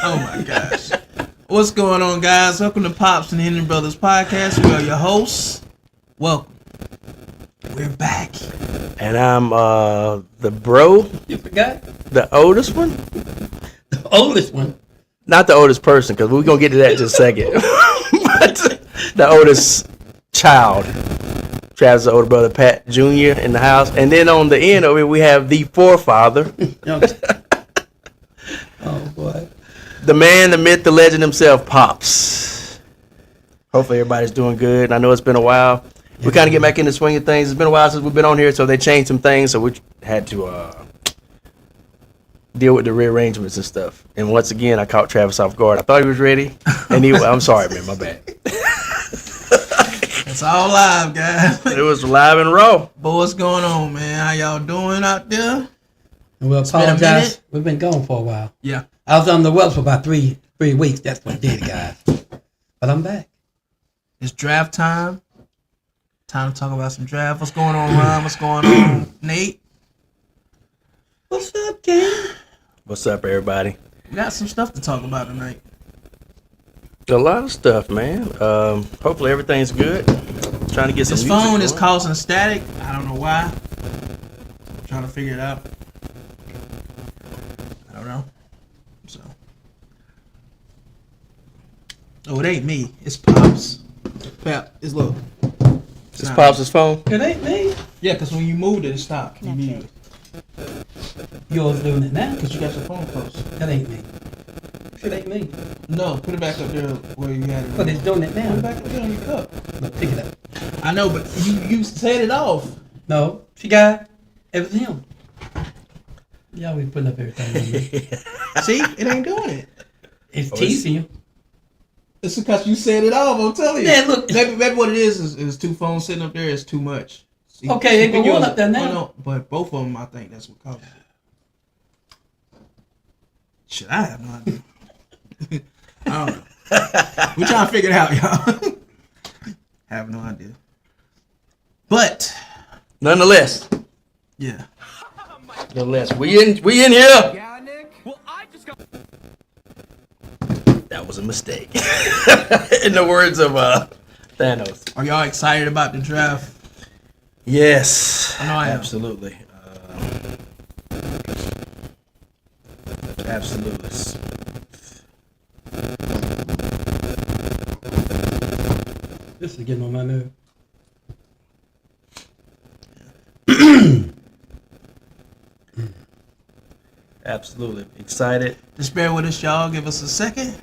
Oh my gosh. What's going on, guys? Welcome to Pops and the Henry Brothers Podcast. We are your hosts. Welcome. We're back. And I'm the bro. You forgot? The oldest one? The oldest one. Not the oldest person, because we're going to get to that in just a second. But the oldest child. Travis' older brother, Pat Jr. in the house. And then on the end of it, we have the forefather. Oh, boy. The man, the myth, the legend himself, Pops. Hopefully everybody's doing good. I know it's been a while. We kind of get back in the swing of things. It's been a while since we've been on here, so they changed some things. So we had to deal with the rearrangements and stuff. And once again, I caught Travis off guard. I thought he was ready. And I'm sorry, man. My bad. It's all live, guys. It was live and raw. But what's going on, man? How y'all doing out there? We'll apologize. We've been gone for a while. Yeah. I was on the weather for about three weeks. That's what did it, guys. But I'm back. It's draft time. Time to talk about some draft. What's going on, Ron? What's going on, Nate? What's up, gang? What's up, everybody? We got some stuff to talk about tonight. A lot of stuff, man. Hopefully everything's good. Trying to get some This music phone is going. causing static. I don't know why. I'm trying to figure it out. I don't know. So. Oh, it ain't me. It's Pops. Pap, it's look. It's Pops' phone. It ain't me. Yeah, because when you moved it, it stopped. Immediately. Yours doing it now. Because you got your phone close. That ain't me. It ain't me. No, put it back up there where you had it. But it's doing it Put it now. back up there on your cup. Look, pick it up. I know, but you set it off. No, she got it. It was him. Y'all be putting up everything on me. See? It ain't doing it. It's teasing you. It's because you set it off, I'm telling you. Yeah, look. Maybe what it is two phones sitting up there is too much. See, Okay, they pick go one yours up there now. Oh, no, but both of them, I think that's what causes it. Shit, I have no idea. I don't know. We're trying to figure it out, y'all. Have no idea. But, Nonetheless, yeah. we in here. Yeah, Nick. Well, I just got. That was a mistake. In the words of Thanos. Are y'all excited about the draft? Yes. I know I am. Absolutely. Absolutely. This is getting on my nerve. Absolutely. Excited. Just bear with us, y'all. Give us a second.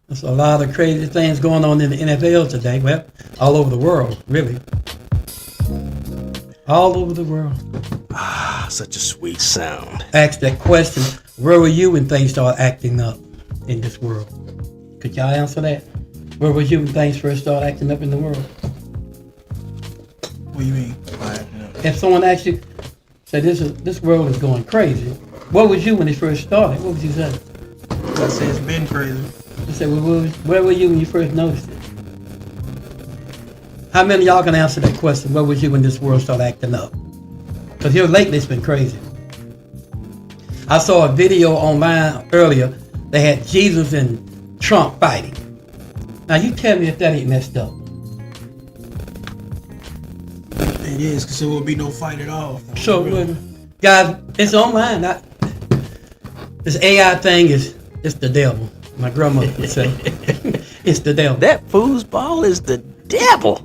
There's a lot of crazy things going on in the NFL today. Well, all over the world, really. All over the world. Ah, such a sweet sound. Ask that question, where were you when things started acting up in this world? Could y'all answer that? Where were you when things first started acting up in the world? What do you mean? If someone asked you, say this world is going crazy, what was you when it first started? What would you say? I say it's been crazy. You say, well, where were you when you first noticed it? How many of y'all can answer that question? Where was you when this world started acting up? Because here lately it's been crazy. I saw a video online earlier. They had Jesus and Trump fighting. Now you tell me if that ain't messed up. It is, because there will be no fight at all. So, guys, it's online. This AI thing it's the devil. My grandmother would say, it's the devil. That foosball is the devil.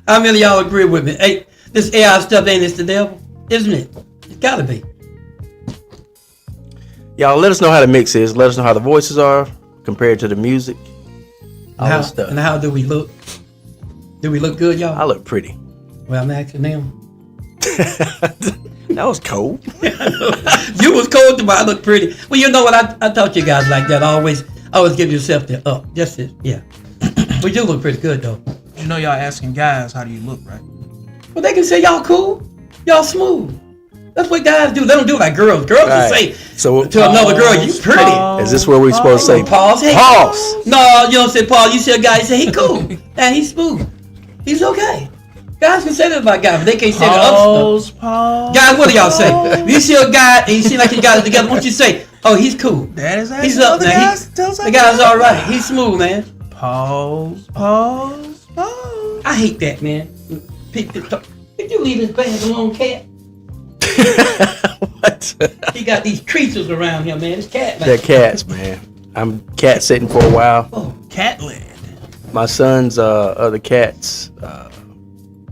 How many of y'all agree with me? Hey, this AI stuff ain't it's the devil, isn't it? It's gotta be. Y'all let us know how the mix is. Let us know how the voices are compared to the music. All that stuff. And how do we look? Do we look good, y'all? I look pretty. Well, I'm asking them. That was cold. You was cold to me. I look pretty. Well, you know what? I taught you guys like that. Always give yourself the up. Just it. Yeah. But you look pretty good though. You know y'all asking guys, how do you look, right? Well, they can say y'all cool, y'all smooth. That's what guys do. They don't do like girls. Girls can say So to another girl, you pretty. Is this where we supposed to say Pause. Hey, pause? No, you don't say pause. You say a guy, you say he cool. And he's smooth. He's okay. Guys can say that about guys, but they can't say the other Pause, stuff. pause. Guys, what do y'all say? If you see a guy and you seem like you got it together, won't you say, "Oh, he's cool. That is He's up, man. The guy's all right. He's smooth, man." Pause, pause, pause. I hate that, man. Did you leave his band alone, cat? What? He got these creatures around him, man. It's cat. They're cats, man. I'm cat sitting for a while. Oh, Catland. My son's other cats.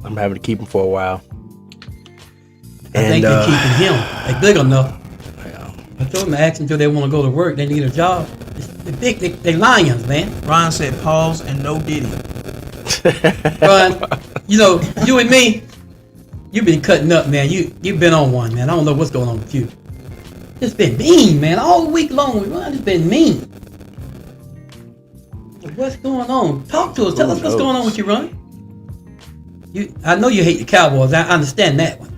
I'm having to keep them for a while. I think they're keeping him. They're big enough. I told them to ask them until they want to go to work. They need a job. They're big. They're lions, man. Ron said pause and no diddy. Ron, you know, you and me, you've been cutting up, man. You've been on one, man. I don't know what's going on with you. It's been mean, man. All week long, Ron has been mean. What's going on? Talk to us. Tell us what's going on with you, Ron. I know you hate the Cowboys. I understand that one.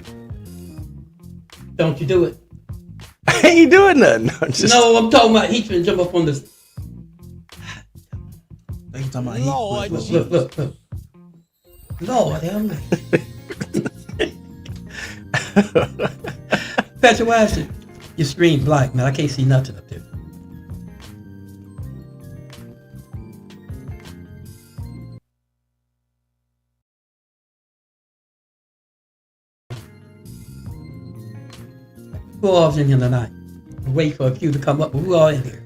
Don't you do it? I ain't doing nothing. No, I'm talking about he's finna jump up on this. They talking about Lord, Look. Lord, have mercy. Patrick, why is your screen black, man? I can't see nothing up there. Who all's in here tonight? We'll wait for a few to come up, but who all in here?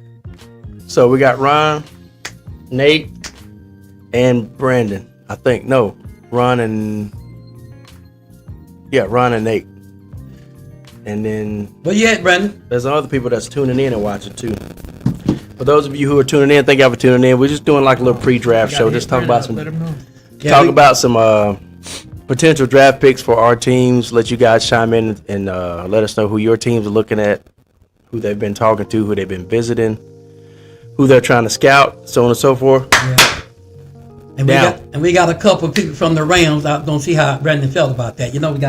So we got Ron, Nate, and Brandon. I think Ron and Nate. And then Where you at, Brandon? there's other people that's tuning in and watching too. For those of you who are tuning in, thank y'all for tuning in. We're just doing like a little pre-draft show. Just talk about Let him know. about some potential draft picks for our teams. Let you guys chime in and let us know who your teams are looking at, who they've been talking to, who they've been visiting, who they're trying to scout, so on and so forth. Yeah. And we got a couple of people from the Rams. I don't see how Brandon felt about that. You know, we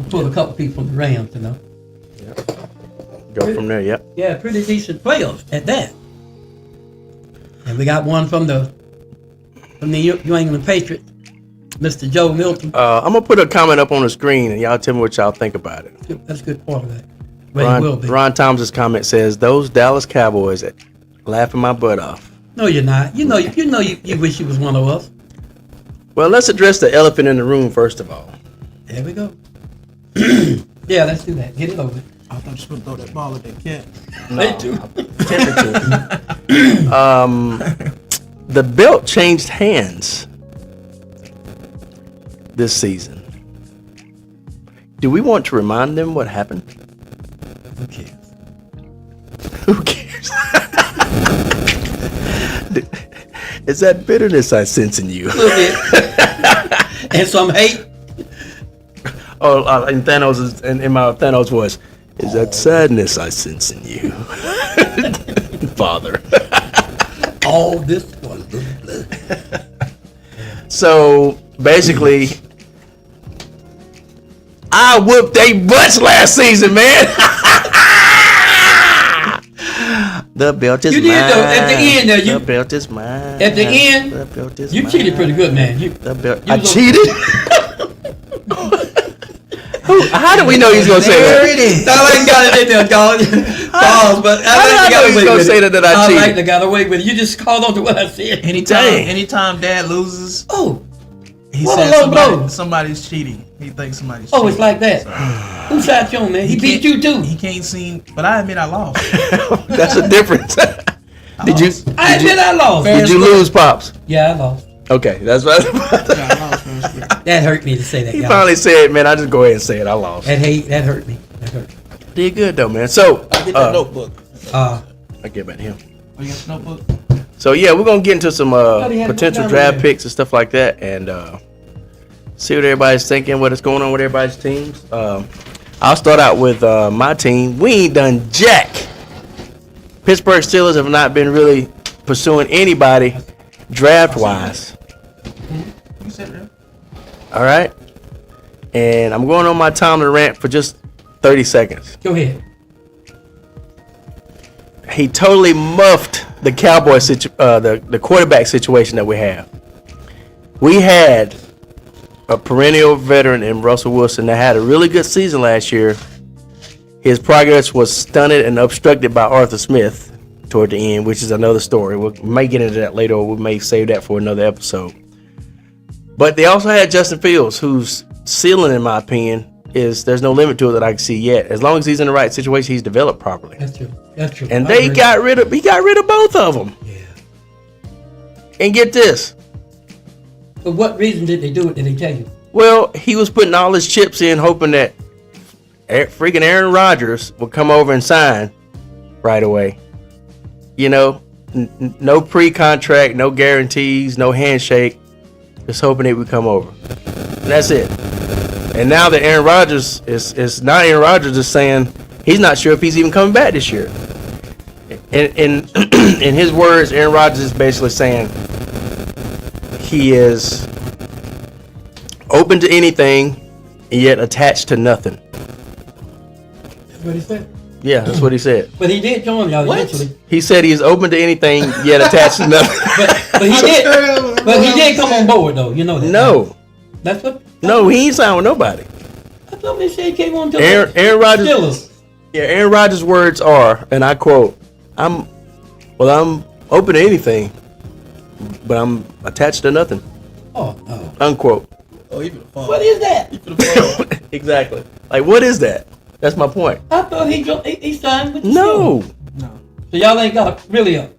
pulled a couple people from the Rams, you know. Go from there, yep. Yeah, pretty decent players at that. And we got one from the New England Patriots, Mr. Joe Milton. I'm gonna put a comment up on the screen and y'all tell me what y'all think about it. That's a good part of that. Well, he will be. Ron Thomas's comment says, "Those Dallas Cowboys laughing my butt off." No, you're not. You wish you was one of us. Well, let's address the elephant in the room first of all. There we go. Yeah, let's do that. Get it over. I thought you were supposed to throw that ball at that cat. They do. The belt changed hands this season. Do we want to remind them what happened? Who cares? Who cares? Is that bitterness I sense in you? A little bit. And some hate. Oh, in Thanos, in my Thanos voice, is that sadness I sense in you, Father? All this one. So basically, I whooped they butts last season, man. The belt is You mine. did though. At the end, there, the belt is mine. At the end, the belt is you mine. cheated pretty good, man. The belt. you I was cheated. How did we know he was gonna say There that? it is. I like got it in there, dog. Pause, but How did I know he was gonna say that I I cheated? like the got away with it. You just called on to what I said. Dang. Anytime Dad loses, Oh, he What a says low blow. somebody's cheating. He thinks somebody's cheating. oh, it's like that. Who shot you on, man? He beat you too. He can't seem, but I admit I lost. That's the difference. Did you? I admit I lost. Did you lose, Pops? Yeah, I lost. Okay, that's right. Yeah, I lost, man. That hurt me to say that. He y'all. finally said, "Man, I just go ahead and say it. I lost." That hurt me. That hurt me. Did good though, man. So Get that notebook. I get back to him. Oh, you got the notebook? So yeah, we're gonna get into some he had it potential down draft there. picks and stuff like that, and see what everybody's thinking, what is going on with everybody's teams. I'll start out with my team. We ain't done jack. Pittsburgh Steelers have not been really pursuing anybody draft wise. You said it. All right, and I'm going on my Tomlin rant for just 30 seconds. Go ahead. He totally muffed the Cowboy the quarterback situation that we have. We had a perennial veteran in Russell Wilson that had a really good season last year, his progress was stunted and obstructed by Arthur Smith toward the end, which is another story. We may get into that later, or we may save that for another episode. But they also had Justin Fields, whose ceiling, in my opinion, is there's no limit to it that I can see yet. As long as he's in the right situation, he's developed properly. That's true. That's true. And I agree. he got rid of both of them. Yeah. And get this. For what reason did they do it? Did they tell you? Well, he was putting all his chips in, hoping that freaking Aaron Rodgers would come over and sign right away. You know, no pre-contract, no guarantees, no handshake. Just hoping it would come over. And that's it. And now that Aaron Rodgers is not Aaron Rodgers is saying he's not sure if he's even coming back this year. In his words, Aaron Rodgers is basically saying he is open to anything and yet attached to nothing. That's what he said. Yeah, that's what he said. But he did join y'all eventually. He said he's open to anything yet attached to nothing. But he did. But he did come on board though. You know that. No. That's what. No, he ain't signed with nobody. I thought they said he came on to Aaron Rodgers. Steelers. Yeah, Aaron Rodgers' words are, and I quote, I'm open to anything, but I'm attached to nothing. Oh no. Unquote. Oh, even fall. What is that? Exactly. Like, what is that? That's my point. I thought he signed with the No. Steelers. No. So y'all ain't got really a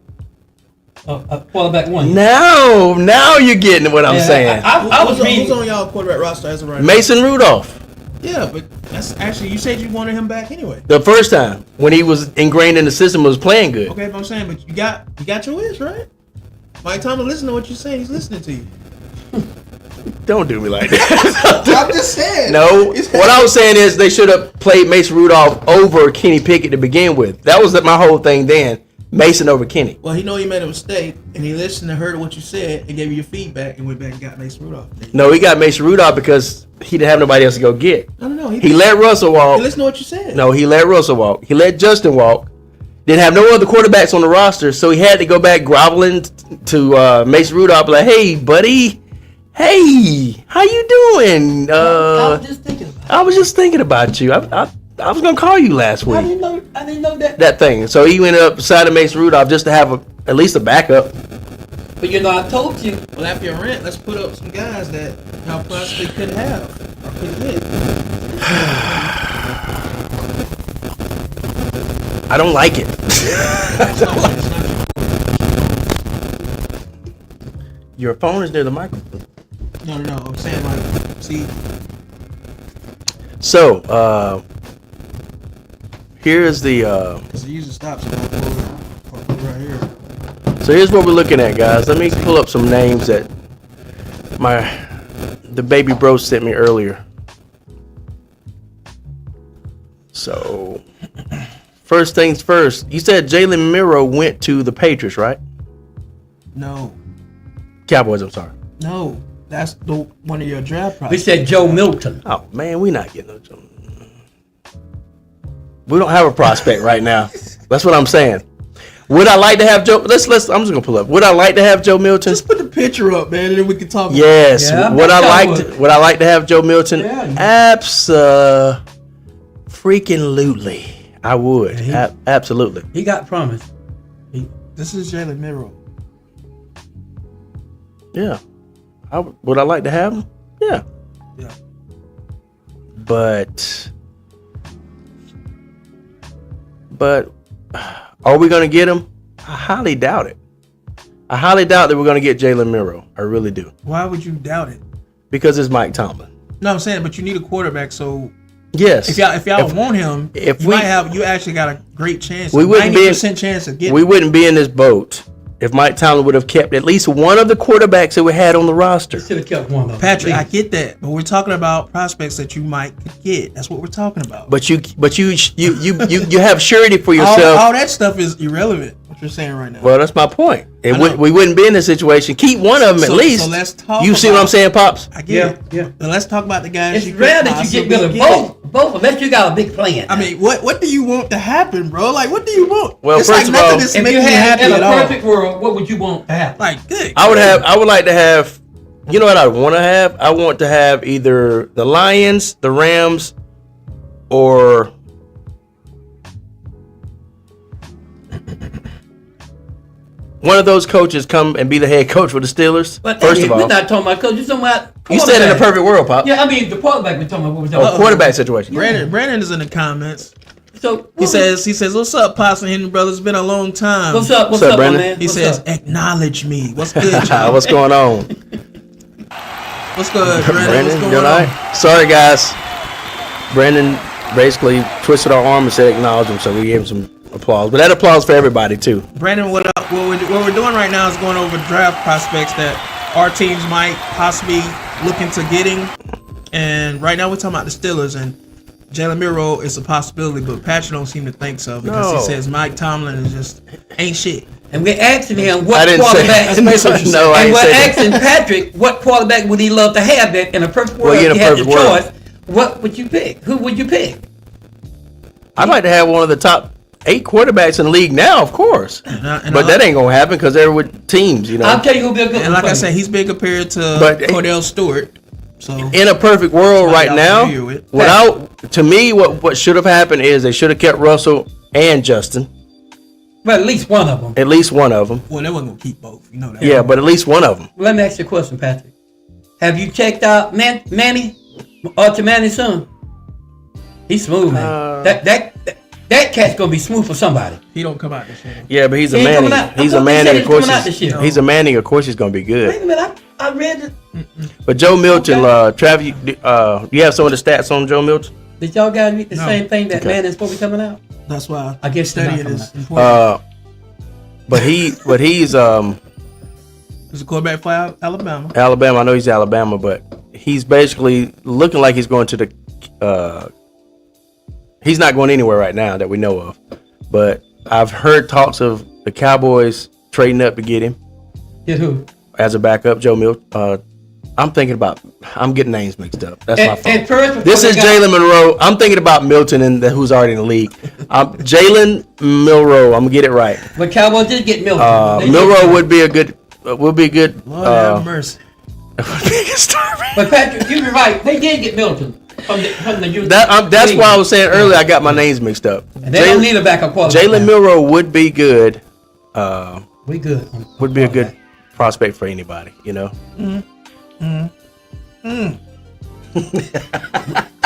quarterback one. Now you're getting what I'm Yeah, saying. I was who's reading. on y'all quarterback roster as of right now? Mason Rudolph. Yeah, but that's actually, you said you wanted him back anyway. The first time when he was ingrained in the system was playing good. Okay, but I'm saying, but you got your wish, right? Mike Tomlin, listen to what you're saying. He's listening to you. Don't do me like that. I'm just saying. No, what I was saying is they should have played Mason Rudolph over Kenny Pickett to begin with. That was my whole thing then. Mason over Kenny. Well, he know he made a mistake, and he listened and heard what you said and gave you your feedback and went back and got Mason Rudolph. No, he got Mason Rudolph because he didn't have nobody else to go get. No. He let Russell walk. He listened to what you said. No, he let Russell walk. He let Justin walk. Didn't have no other quarterbacks on the roster, so he had to go back groveling to Mason Rudolph like, hey, buddy. Hey, how you doing? I was just thinking about it. I was just thinking about you. I was gonna call you last week. I didn't know that. That thing. So he went up beside of Mason Rudolph just to have at least a backup. But you know, I told you. Well, after your rent, let's put up some guys that y'all possibly could have or could get. I don't like it. Your phone is near the microphone. No. I'm saying, like, see, So, here's the. because it usually stops if I pull it right here. So here's what we're looking at, guys. Let me pull up some names that the baby bro sent me earlier. So, first things first. You said Jalen Miro went to the Patriots, right? No, Cowboys. I'm sorry. no, that's the one of your draft We prospects. said Joe Milton. Oh man, we not getting no. We don't have a prospect right now. That's what I'm saying. Would I like to have Joe? Let's. I'm just gonna pull up. Would I like to have Joe Milton? Just put the picture up, man, and then we can talk. Yes. Yeah, I would I bet y'all like would. to? Would I like to have Joe Milton? Yeah. Freaking lutely. I would. Absolutely. He got promised. This is Jalen Miro. Yeah. Would I like to have him? Yeah. Yeah. But are we going to get him? I highly doubt it. I highly doubt that we're going to get Jalen Miro. I really do. Why would you doubt it? Because it's Mike Tomlin. No, I'm saying, but you need a quarterback. So Yes. if y'all want him, if you we- might have. You actually got a great chance. We wouldn't be in- 90% chance of getting. we wouldn't be in this boat if Mike Tomlin would have kept at least one of the quarterbacks that we had on the roster. Should have kept one of them. Patrick, I Please. get that, but we're talking about prospects that you might could get. That's what we're talking about. But you have surety for yourself. all that stuff is irrelevant. What you're saying right now. Well, that's my point. I know. We wouldn't be in this situation. Keep one of them at So- least. so let's talk You see what about- I'm saying, Pops? I get Yeah, it. yeah. But let's talk about the guys. It's could rare that you get rid of possibly both unless you got a big plan. I mean, what do you want to happen, bro? Like, what do you want? Well, it's first like of nothing all- is if making you you had happy in at a all. perfect world, what would you want to happen? Like, good. I would like to have You know what I want to have? I want to have either the Lions, the Rams, or one of those coaches come and be the head coach for the Steelers. But First of all, we're not talking about coach. You're talking about you said in a quarterback. perfect world, Pop. Yeah, I mean the quarterback we're talking about. What we're talking Oh, about. quarterback situation. Brandon is in the comments. So He says, "What's up, Pops and Henry brothers? It's been a long time." What's up? What's What's up, up, my Brandon? man? He What's says, up? "Acknowledge me." What's good, y'all? What's going on? What's good, Brandon? What's Brandon, going you on? alright? Sorry, guys. Brandon basically twisted our arm and said acknowledge him, so we gave him some applause. But that applause for everybody, too. Brandon, what we're doing right now is going over draft prospects that our teams might possibly look into getting. And right now we're talking about the Steelers, and Jalen Miro is a possibility, but Patrick don't seem to think so because No. he says Mike Tomlin is just ain't shit. And we're asking him I what didn't say quarterback. no, I And ain't we're say that. asking Patrick what quarterback would he love to have that in a perfect world. Well, yeah, in if a he had the perfect world. choice. What would you pick? Who would you pick? I'd like to have one of the top 8 quarterbacks in the league now, of course. But that ain't going to happen because they're with teams, you know. I'll tell you who'll be a good And one like for I you. said, he's been compared to But- Cordell Stewart. So In a perfect world Somebody right y'all now, familiar with. to me, what should have happened is they should have kept Russell and Justin, But at least one of them. at least one of them. well, they wasn't gonna keep both. You know that. Yeah, but at least one of them. Let me ask you a question, Patrick. Have you checked out Manny? Archie Manny's son? He's smooth, man. That cat's gonna be smooth for somebody. He don't come out this year. Yeah, but he's a He ain't Manning. coming out. He's a I thought they Manning. said Of he's course, coming out this year. he's a Manning. Of course, he's going to be good. Wait a minute, I read it. But Joe Milton, Okay. Trav, you have some of the stats on Joe Milton? Did y'all guys read the No. same thing that Okay. Manning's supposed to be coming out? That's why I guess they're not studying coming is out. important. But he's He's a quarterback for Alabama. Alabama. I know he's Alabama, but he's basically looking like he's going to the. He's not going anywhere right now that we know of, but I've heard talks of the Cowboys trading up to get him Get who? as a backup. Joe Milton. I'm getting names mixed up. That's my And fault. first, before This they is got- Jalen Monroe. I'm thinking about Milton and who's already in the league. Jalen Milroe. I'm gonna get it right. But Cowboys did get Milton. They did. Milroe would be a good. Lord have mercy. But Patrick, you be right. They did get Milton from the youth. That's league. why I was saying earlier. I got my names mixed up. And they don't need a backup quarterback. Jalen now. Milroe would be good. We good. Would be a good prospect for anybody. You know.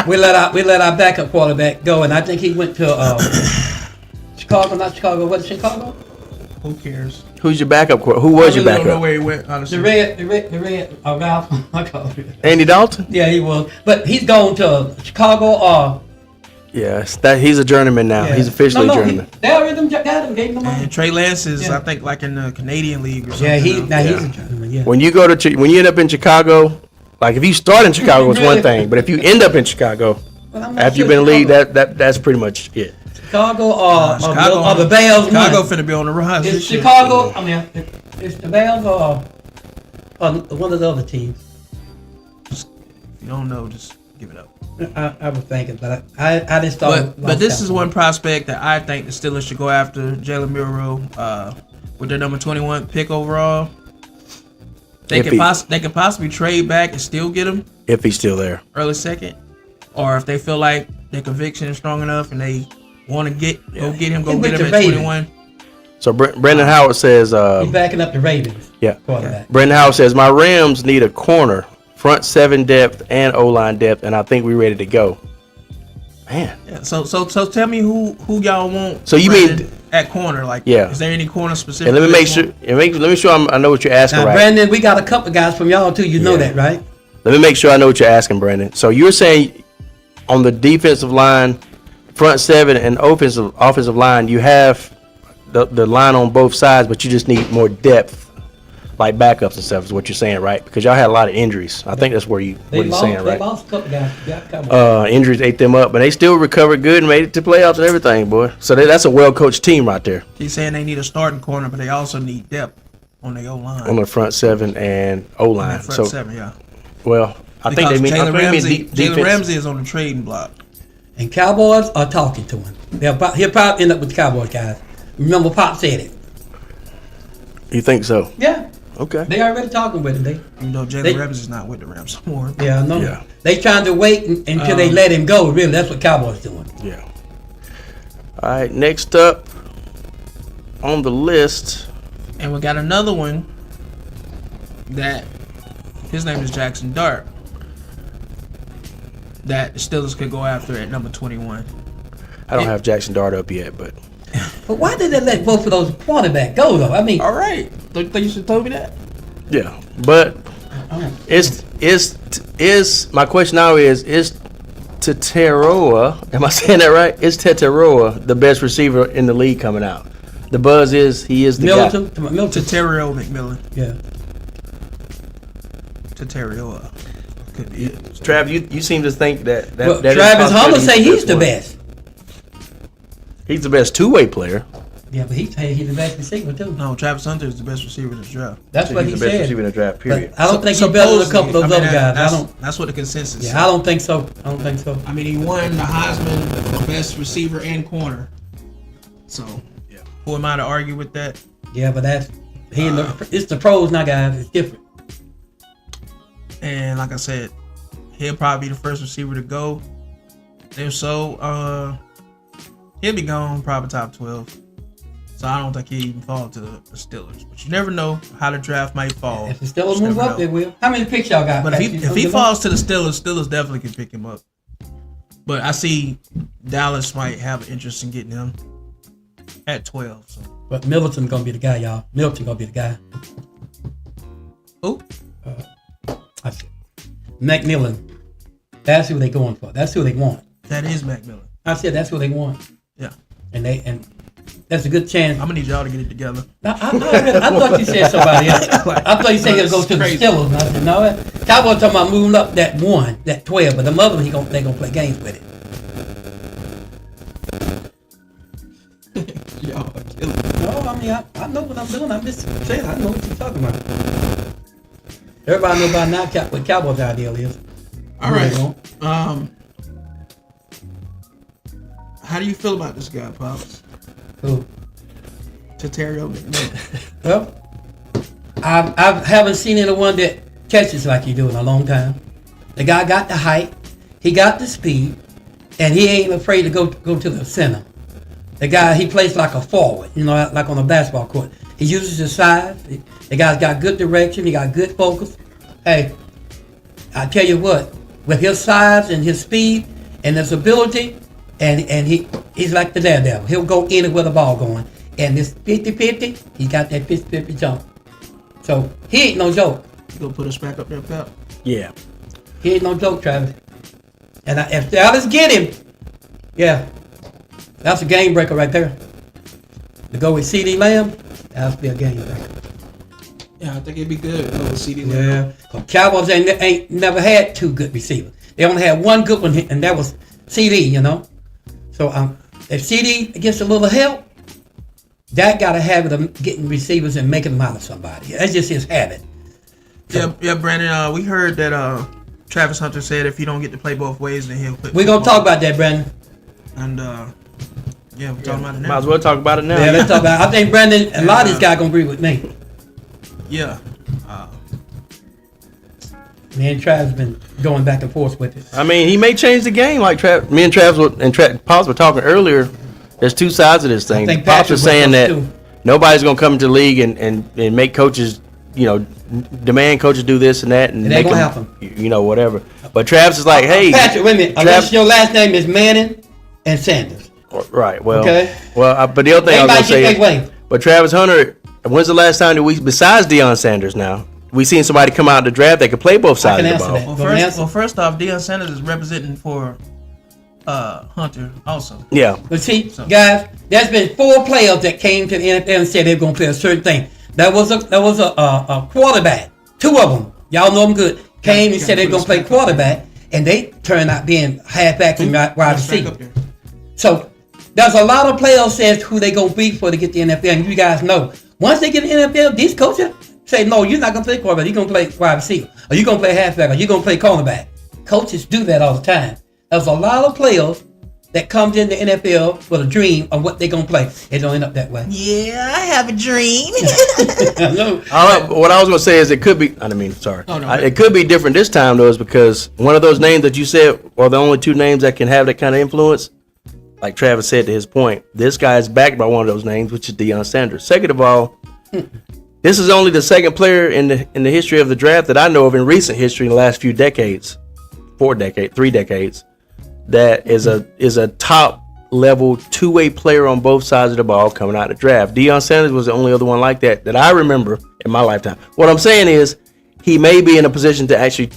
We let our backup quarterback go, and I think he went to Chicago. Not Chicago. What's Chicago? Who cares? Who's your backup? Who was your I really don't know backup? where he went. Honestly, The red. Ralph. I call it. Andy Dalton. Yeah, he was. But he's gone to Chicago or. Yes, he's a journeyman now. Yeah. He's officially journeyman. They already got him. Gave him the money. and Trey Lance is, Yeah. I think, like in the Canadian League or something. Yeah, he's now. a journeyman. Yeah. When you go to when you end up in Chicago, like if you start in Chicago, it's one thing, but if you end up in Chicago But I'm not after sure you've been in the league, Chicago- that's pretty much it. Chicago or the Chicago Bears. Chicago won. finna be on the rise. It's this year. Chicago. I mean, it's the Bears or one of the other teams. If you don't know, just give it up. I was thinking, but I just thought. But this is one prospect that I think the Steelers should go after, Jalen Milroe, with their number 21 pick overall. They If can possibly trade back and still get him If he's still there. early second, or if they feel like their conviction is strong enough and they want to go get him He at went to 21. So Brendan Howard says, He's backing up the Ravens. yeah. Quarterback. Brendan Howard says my Rams need a corner, front 7 depth, and O-line depth, and I think we're ready to go. Man, Yeah, so tell me who y'all want. So you Brandon, mean- at corner? Like, Yeah. is there any corner specific? and let me make sure. Let me sure I know what you're asking. Now, Right. Brandon, we got a couple guys from y'all too. You know Yeah. that, right? Let me make sure I know what you're asking, Brandon. So you're saying on the defensive line, front 7, and offensive line, you have the line on both sides, but you just need more depth, like backups and stuff. Is what you're saying, right? Because y'all had a lot of injuries. I think that's what you're saying, They right? lost a couple guys. Yeah, a couple. Injuries ate them up, but they still recovered good and made it to playoffs and everything, boy. So that's a well-coached team right there He's saying they need a starting corner, but they also need depth on their O line. on the front 7 and On O-line. that front So, seven, yeah. well, I think they Because mean Jalen Ramsey, defense. Jalen Ramsey is on the trading block. And Cowboys are talking to him. He'll probably end up with the Cowboys guys. Remember, Pop said it. You think so? Yeah. Okay. They already talking with him. You know, They- Jalen Rams is not with the Rams anymore. Yeah, I know. Yeah. They trying to wait until they let him go. Really, that's what Cowboys doing. Yeah. All right. Next up on the list. And we got another one that his name is Jackson Dart. That the Steelers could go after at number 21. I don't have Jackson Dart up yet, but But why did they let both of those quarterbacks go though? I mean, All right. Don't you think you should have told me that? yeah. But is my question now is Teteroa, am I saying that right? Is Teteroa the best receiver in the league coming out? The buzz is he is the guy. Milton. Terrio McMillan. Yeah. Terrio. Could be it. Trav, you seem to think that Well, that is Travis possibility Hunter say he's the one. best. He's the best two-way player. Yeah, but he's the best receiver too. No, Travis Hunter is the best receiver in this draft. That's what he He's the best said. receiver in the draft. Period. But I don't think he's better than a couple of those other guys. That's what the consensus is. Yeah, I don't think so. I don't think so. I mean, he won the Heisman for best receiver and corner. So, Yeah. who am I to argue with that? Yeah, but it's the pros now, guys. It's different. And like I said, he'll probably be the first receiver to go. If so, he'll be gone probably top 12. So I don't think he'll even fall to the Steelers. But you never know how the draft might fall. If the Steelers Just move never up, know. they will. How many picks y'all got? But if he falls to the Steelers definitely can pick him up. But I see Dallas might have an interest in getting him at 12. So. But Middleton gonna be the guy, y'all. Middleton gonna be the guy. Who? I said, McMillan. That's who they going for. That's who they want. That is McMillan. I said that's who they want, Yeah. and that's a good chance. I'm gonna need y'all to get it together. I thought you said somebody else. I thought you said he'll go to the Crazy. Steelers. And I said no. Cowboys talking about moving up that 12, but the other one they gonna play games with it. Y'all are killing me. No, I mean I know what I'm doing. I'm just saying I know what you're talking about. Everybody know by now what Cowboys' ideal is. All Who they right. want. How do you feel about this guy, Pops? Who? Terrio McMillan. Well, I haven't seen anyone that catches like you do in a long time. The guy got the height, he got the speed, and he ain't afraid to go to the center. The guy, he plays like a forward, like on a basketball court. He uses his size. The guy's got good direction. He got good focus. Hey, I tell you what, with his size and his speed and his ability, and he's like the daredevil. He'll go anywhere the ball going. And this 50-50, he got that 50-50 jump. So he ain't no joke. You gonna put us back up there, pal? Yeah. He ain't no joke, Travis. And if Dallas get him, yeah, that's a game breaker right there. To go with CeeDee Lamb, that'll be a game breaker. Yeah, I think it'd be good. With CD Lamb. Yeah. 'Cause Cowboys ain't never had two good receivers. They only had one good one, and that was CD. So if CD gets a little help, that got a habit of getting receivers and making them out of somebody. That's just his habit. Yeah, Brandon. We heard that Travis Hunter said if he don't get to play both ways, then he'll quit. We're gonna talk about that, Brandon. And yeah, we're talking about it now. Might as well talk about it now. Yeah, let's talk about it. I think Brandon, a lot of these guys gonna agree with me. Yeah. Me and Travis been going back and forth with it. I mean, he may change the game. Like me and Travis Pops were talking earlier. There's two sides of this thing. think Pops Patrick is saying was that too. nobody's gonna come into the league and make coaches, demand coaches do this and that, and It make ain't gonna them, happen. whatever. But Travis is like, hey, Patrick, wait a minute. Unless your last name is Manning and Sanders. right? Well, Okay. Well, but the other thing They I was might gonna say, get their way. but Travis Hunter, when's the last time that we, besides Deion Sanders, now we seen somebody come out of the draft that could play both sides can of the answer ball? that. Well, first off, Deion Sanders is representing for Hunter also. Yeah, But see, guys, there's been 4 players that came to the NFL and said they're gonna play a certain thing. That was a quarterback. 2 of them, y'all know them good, came and said they're gonna play quarterback, and they turned out being halfbacks and wide Back receivers. up there. So there's a lot of players says who they gonna be for to get the NFL, and you guys know once they get the NFL, these coaches say no, you're not gonna play quarterback, you're gonna play wide receiver, or you're gonna play halfback, or you're gonna play cornerback. Coaches do that all the time. There's a lot of players that comes in the NFL with a dream of what they're gonna play. It don't end up that way. Yeah, I have a dream. I know. What I was gonna say is it could be. I mean, sorry. Oh, no. It could be different this time though, is because one of those names that you said are the only two names that can have that kind of influence. Like Travis said to his point, this guy is backed by one of those names, which is Deion Sanders. Second of all, this is only the second player in the history of the draft that I know of in recent history in the last few decades, 3 decades, that is a top level two-way player on both sides of the ball coming out of the draft. Deion Sanders was the only other one like that I remember in my lifetime. What I'm saying is he may be in a position to actually,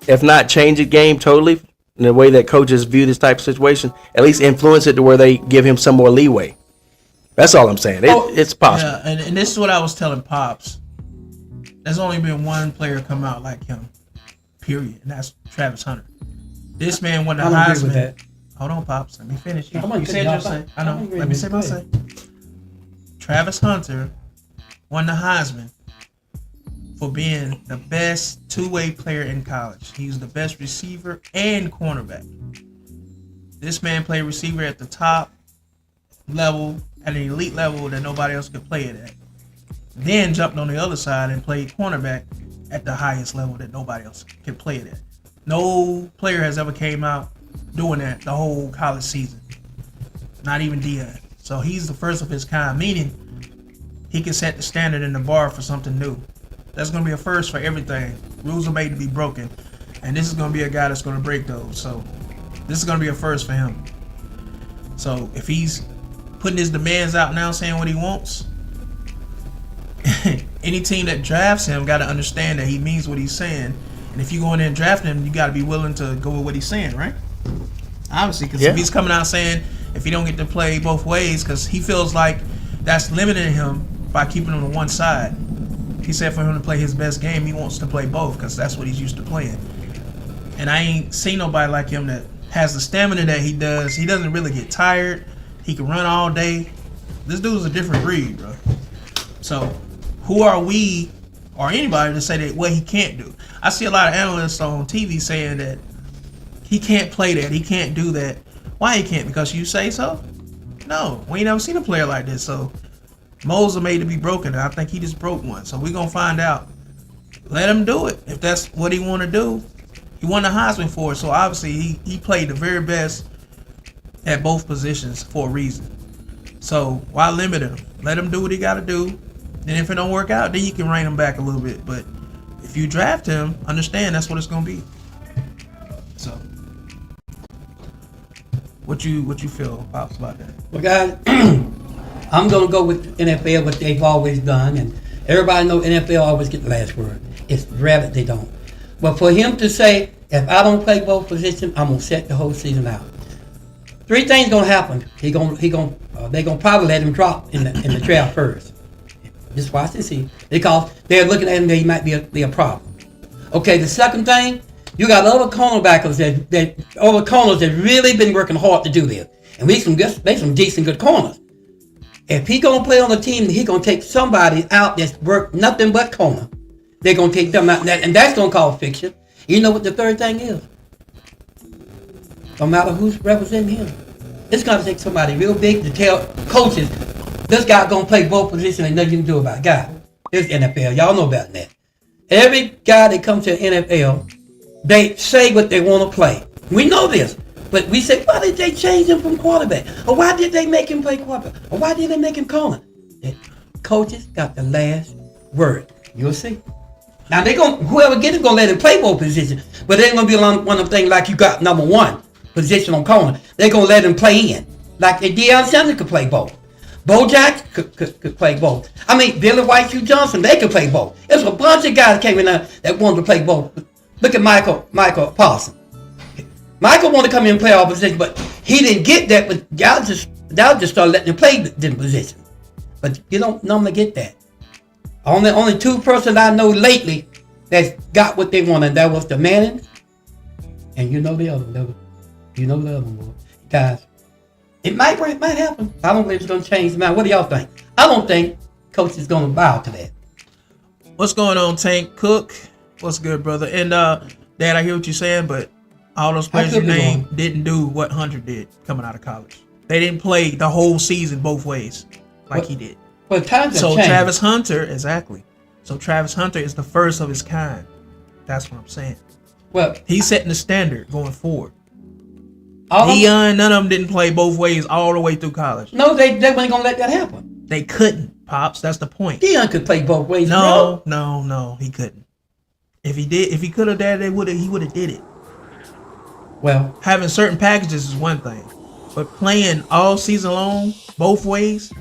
if not change the game totally in the way that coaches view this type of situation, at least influence it to where they give him some more leeway. That's all I'm saying. It's possible. Yeah, and this is what I was telling Pops. There's only been one player come out like him, period, and that's Travis Hunter. This man won the I don't agree with Heisman. that. Hold on, Pops. Let me finish. Come on, You said your say. I know. Let me say my say. Travis Hunter won the Heisman for being the best two-way player in college. He was the best receiver and cornerback. This man played receiver at the top level, at an elite level that nobody else could play it at. Then jumped on the other side and played cornerback at the highest level that nobody else could play it at. No player has ever came out doing that the whole college season. Not even Deion. So he's the first of his kind, meaning he can set the standard and the bar for something new. That's going to be a first for everything. Rules are made to be broken. And this is going to be a guy that's going to break those. So this is going to be a first for him. So if he's putting his demands out now, saying what he wants, any team that drafts him got to understand that he means what he's saying. And if you go in there and draft him, you got to be willing to go with what he's saying, right? Obviously, because if he's coming out saying if he don't get to play both ways, because he feels like that's limiting him by keeping him on one side. He said for him to play his best game, he wants to play both because that's what he's used to playing. And I ain't seen nobody like him that has the stamina that he does. He doesn't really get tired. He can run all day. This dude's a different breed, bro. So who are we or anybody to say that what he can't do? I see a lot of analysts on TV saying that he can't play that, he can't do that. Why he can't? Because you say so? No, we ain't never seen a player like this. So molds are made to be broken, and I think he just broke one. So we're gonna find out. Let him do it if that's what he want to do. He won the Heisman for it, so obviously he played the very best at both positions for a reason. So why limit him? Let him do what he got to do. And if it don't work out, then you can rein him back a little bit. But if you draft him, understand that's what it's gonna be. So what you feel about that? Well, guys, I'm going to go with NFL, what they've always done. And everybody know NFL always get the last word. It's rare that they don't. But for him to say, if I don't play both positions, I'm going to set the whole season out. 3 things going to happen. They're going to probably let him drop in the draft first. Just watch and see. Because they're looking at him, they might be a problem. Okay, the second thing, you got other cornerbackers that really been working hard to do this. And they some decent good corners. If he gonna play on the team, he gonna take somebody out that's worked nothing but corner. They're gonna take them out, and that's gonna cause fiction. You know what the third thing is? No matter who's representing him, it's gonna take somebody real big to tell coaches, this guy gonna play both positions and nothing you can do about it. God, it's NFL. Y'all know about that. Every guy that comes to the NFL, they say what they want to play. We know this. But we say, why did they change him from quarterback? Or why did they make him play quarterback? Or why did they make him corner? The coaches got the last word. You'll see. Now whoever gets it gonna let him play both positions. But they ain't gonna be one of them things like you got number 1 position on corner. They're gonna let him play in. Like Deion Sanders could play both. Bo Jackson could play both. I mean, Billy White, Hugh Johnson, they could play both. There's a bunch of guys that came in there that wanted to play both. Look at Michael Parsons. Michael wanted to come in and play all positions, but he didn't get that. But y'all just started letting him play the position. But you don't normally get that. Only 2 persons I know lately that's got what they wanted. That was the Manning, and you know the other one. You know the other one, guys. It might happen. I don't believe it's going to change the mind. What do y'all think? I don't think coach is going to bow to that. What's going on, Tank Cook? What's good, brother? And Dad, I hear what you're saying, but all those I players could you be named wrong. didn't do what Hunter did coming out of college. They didn't play the whole season both ways like he did. But times have So changed. Travis Hunter, exactly. So Travis Hunter is the first of his kind. That's what I'm saying. Well, He's setting the standard going forward. all of- Deion, none of them didn't play both ways all the way through college. no, they weren't gonna let that happen. They couldn't, Pops. That's the point. Deion could play both ways. No, no, he couldn't. If he could have done it, he would have did it. Well, Having certain packages is one thing, but playing all season long, both ways,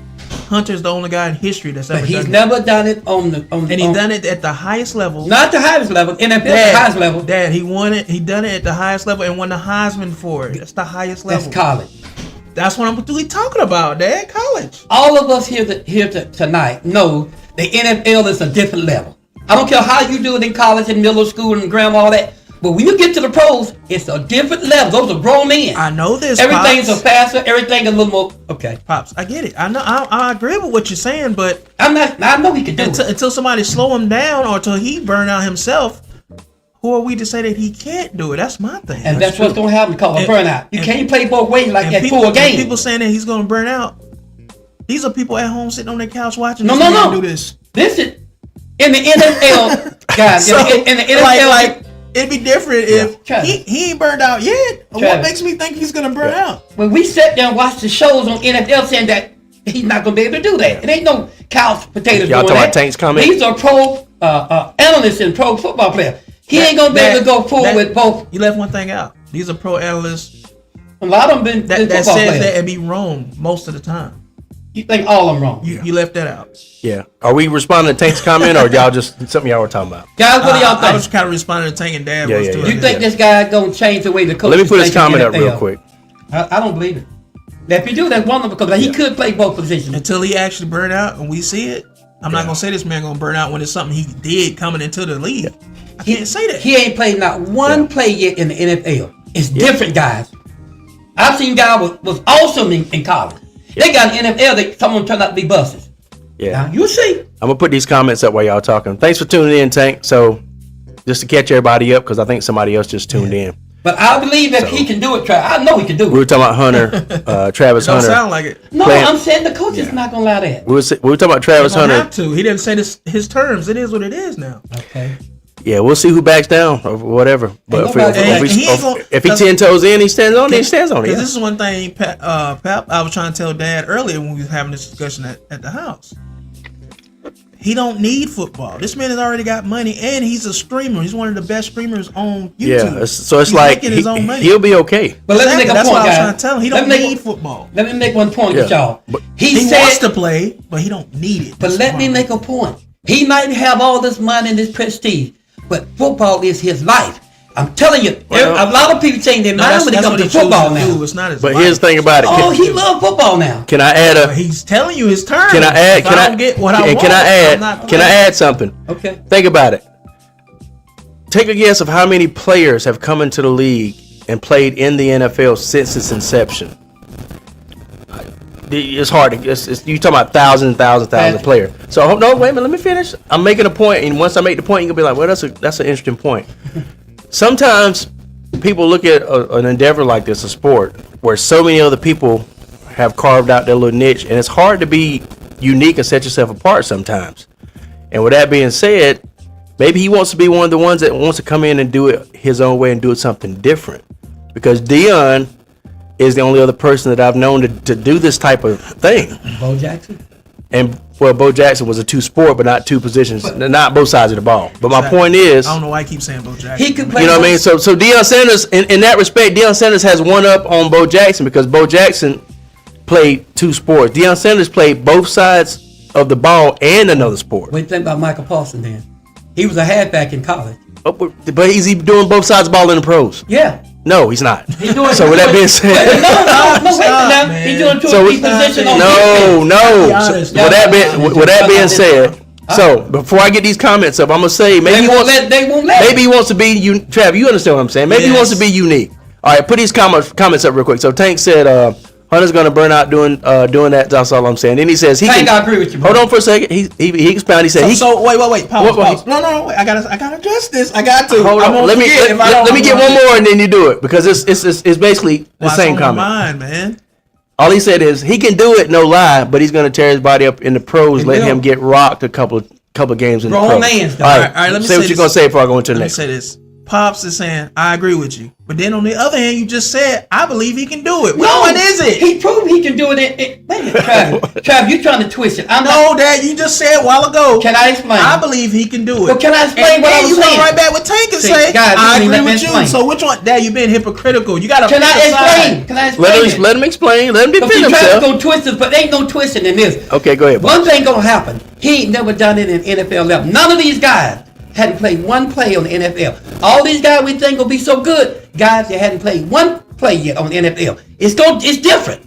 Hunter's the only guy in history that's ever but he's done never done it on the and he done it at the highest level. not the highest level. NFL the highest level. Dad, he won it. He done it at the highest level and won the Heisman for it. That's the highest level. That's college. That's what I'm really talking about, Dad. College. All of us here tonight know the NFL is a different level. I don't care how you do it in college and middle school and grammar, all that. But when you get to the pros, it's a different level. Those are grown men. I know this. Everything's Pops. a faster. Everything a little more. Okay, Pops, I get it. I know. I agree with what you're saying, but I'm not. I know he can do until, it. until somebody slow him down or until he burn out himself, who are we to say that he can't do it? That's my thing. And that's what's gonna happen called a And- burnout. You and- can't play both ways like And that people, full and game. people saying that he's going to burn out. These are people at home sitting on their couch watching. No, this no, man no. Do this. This is in the NFL, guys. So, in the NFL, like, it'd be different if Travis. he ain't burned out yet. What Travis. makes me think he's gonna burn out? when we sat down and watched the shows on NFL saying that he's not going to be able to do that. It ain't no couch potatoes Y'all doing talking that. about Tank's comment? These are pro analysts and pro football players. He ain't going to be able to go full with both. You left one thing out. These are pro analysts A lot of them been that football says players. that and be wrong most of the time. You think all of them wrong. You left that out. Yeah. Are we responding to Tank's comment, or y'all just something y'all were talking about? Guys, what do y'all I think? was kind of responding to Tank and Dad. Yeah, was yeah, too. yeah. You think this guy going to change the way the coach Let me put his think in comment up NFL? real quick. I don't believe it. Now, if you do, that's wonderful because he could play both positions. until he actually burned out and we see it? I'm not gonna say this man gonna burn out when it's something he did coming into the league. I can't say that. He ain't played not one play yet in the NFL. It's different, guys. I've seen guys was awesome in college. They got in the NFL, someone turned out to be buses. Yeah. Now, you see. I'm gonna put these comments up while y'all talking. Thanks for tuning in, Tank. So, just to catch everybody up, because I think somebody else just tuned in. But I believe if he can do it, I know he can do We were it. talking about Hunter, Travis Don't Hunter. sound like it. No, playing- I'm saying the coach is not going to allow that. We were talking about Travis Don't Hunter. have to. He didn't say his terms. It is what it is now. Okay. Yeah, we'll see who backs down or whatever. But if, nobody- he ain't gonna- if he 10 toes in, he stands on it. He stands on it. Because Yeah. this is one thing, Pap, I was trying to tell Dad earlier when we was having this discussion at the house. He don't need football. This man has already got money, and he's a streamer. He's one of the best streamers on YouTube. Yeah, so it's He's like making his own money. he'll be okay. But let me make a That's point, what I was guys. trying to tell him. He Let don't me make- need football. Let me make one point with Yeah. y'all. But He said, wants to play, but he don't need it. But That's let why. me make a point. He might have all this money and this prestige, but football is his life. I'm telling you, Well- a lot of people change their No, mind when it comes to what he chooses football to now. do. It's not his But life. here's the thing about it. Oh, he loves football now. Can I add But a? he's telling you his terms. Can I add? If Can I don't get what I and want? can I I'm add? not Can I playing. add something? Okay. Think about it. Take a guess of how many players have come into the league and played in the NFL since its inception. It's hard to. You talking about thousands and thousands and thousands of players. So no, wait a minute. Let me finish. I'm making a point, and once I make the point, you can be like, "Well, that's an interesting point." Sometimes people look at an endeavor like this, a sport, where so many other people have carved out their little niche, and it's hard to be unique and set yourself apart sometimes. And with that being said, maybe he wants to be one of the ones that wants to come in and do it his own way and do it something different. Because Deion is the only other person that I've known to do this type of thing. Bo Jackson. And well, Bo Jackson was a two sport, but not two positions, not both sides of the ball. But my Exactly. point is, I don't know why I keep saying Bo Jackson. He could play. you know what I mean? both- So Deion Sanders, in that respect, Deion Sanders has one up on Bo Jackson because Bo Jackson played two sports. Deion Sanders played both sides of the ball and another sport. What do you think about Michael Paulson then? He was a halfback in college. Oh, but is he doing both sides of the ball in the pros? Yeah. No, he's not. He's doing, So with that being said, no, wait Stop, now. man. He's doing two So or we- three positions on no. Be So, honest. with that being said, so before I get these comments up, I'm gonna say maybe They he won't wants, let. They won't let. maybe he wants to be Trav. You understand what I'm saying? Maybe he wants to Yes. be unique. All right, put these comments up real quick. So Tank said, Hunter's gonna burn out doing that. That's all I'm saying. Then he says he Tank, I can. agree with you, bro. Hold on for a second. He expounded. He said he. So wait. Pause. What? No. Wait. I gotta address this. I got to. Hold I'm on. gonna Let me forget if I don't- let me get one more and then you do it because it's basically the What's same on my comment. mind, man. All he said is he can do it, no lie, but he's gonna tear his body up in the pros. He Let will. him get rocked a couple games in Grown the pros. man's, though. All All right, right, let me say say what you're this. gonna say before I go into the Let me next. say this. Pops is saying, I agree with you. But then on the other hand, you just said, I believe he can do it. Which one is it? He proved he can do it. Wait, Trav, you trying to twist it. I'm No, not. Dad, you just said a while ago. Can I explain? I believe he can do it. Well, can I explain And what I then was you saying? go right back with Tank and See, say, guys, I let agree me with you. explain. So which one? Dad, you've been hypocritical. You got to Can I explain? Can I explain? Let him explain. Let him But see, defend Travis himself. gonna twist it, but there ain't no twisting in this. Okay, go ahead. One thing gonna happen. He ain't never done it in NFL level. None of these guys hadn't played one play on the NFL. All these guys we think gonna be so good, guys that hadn't played one play yet on the NFL. It's different.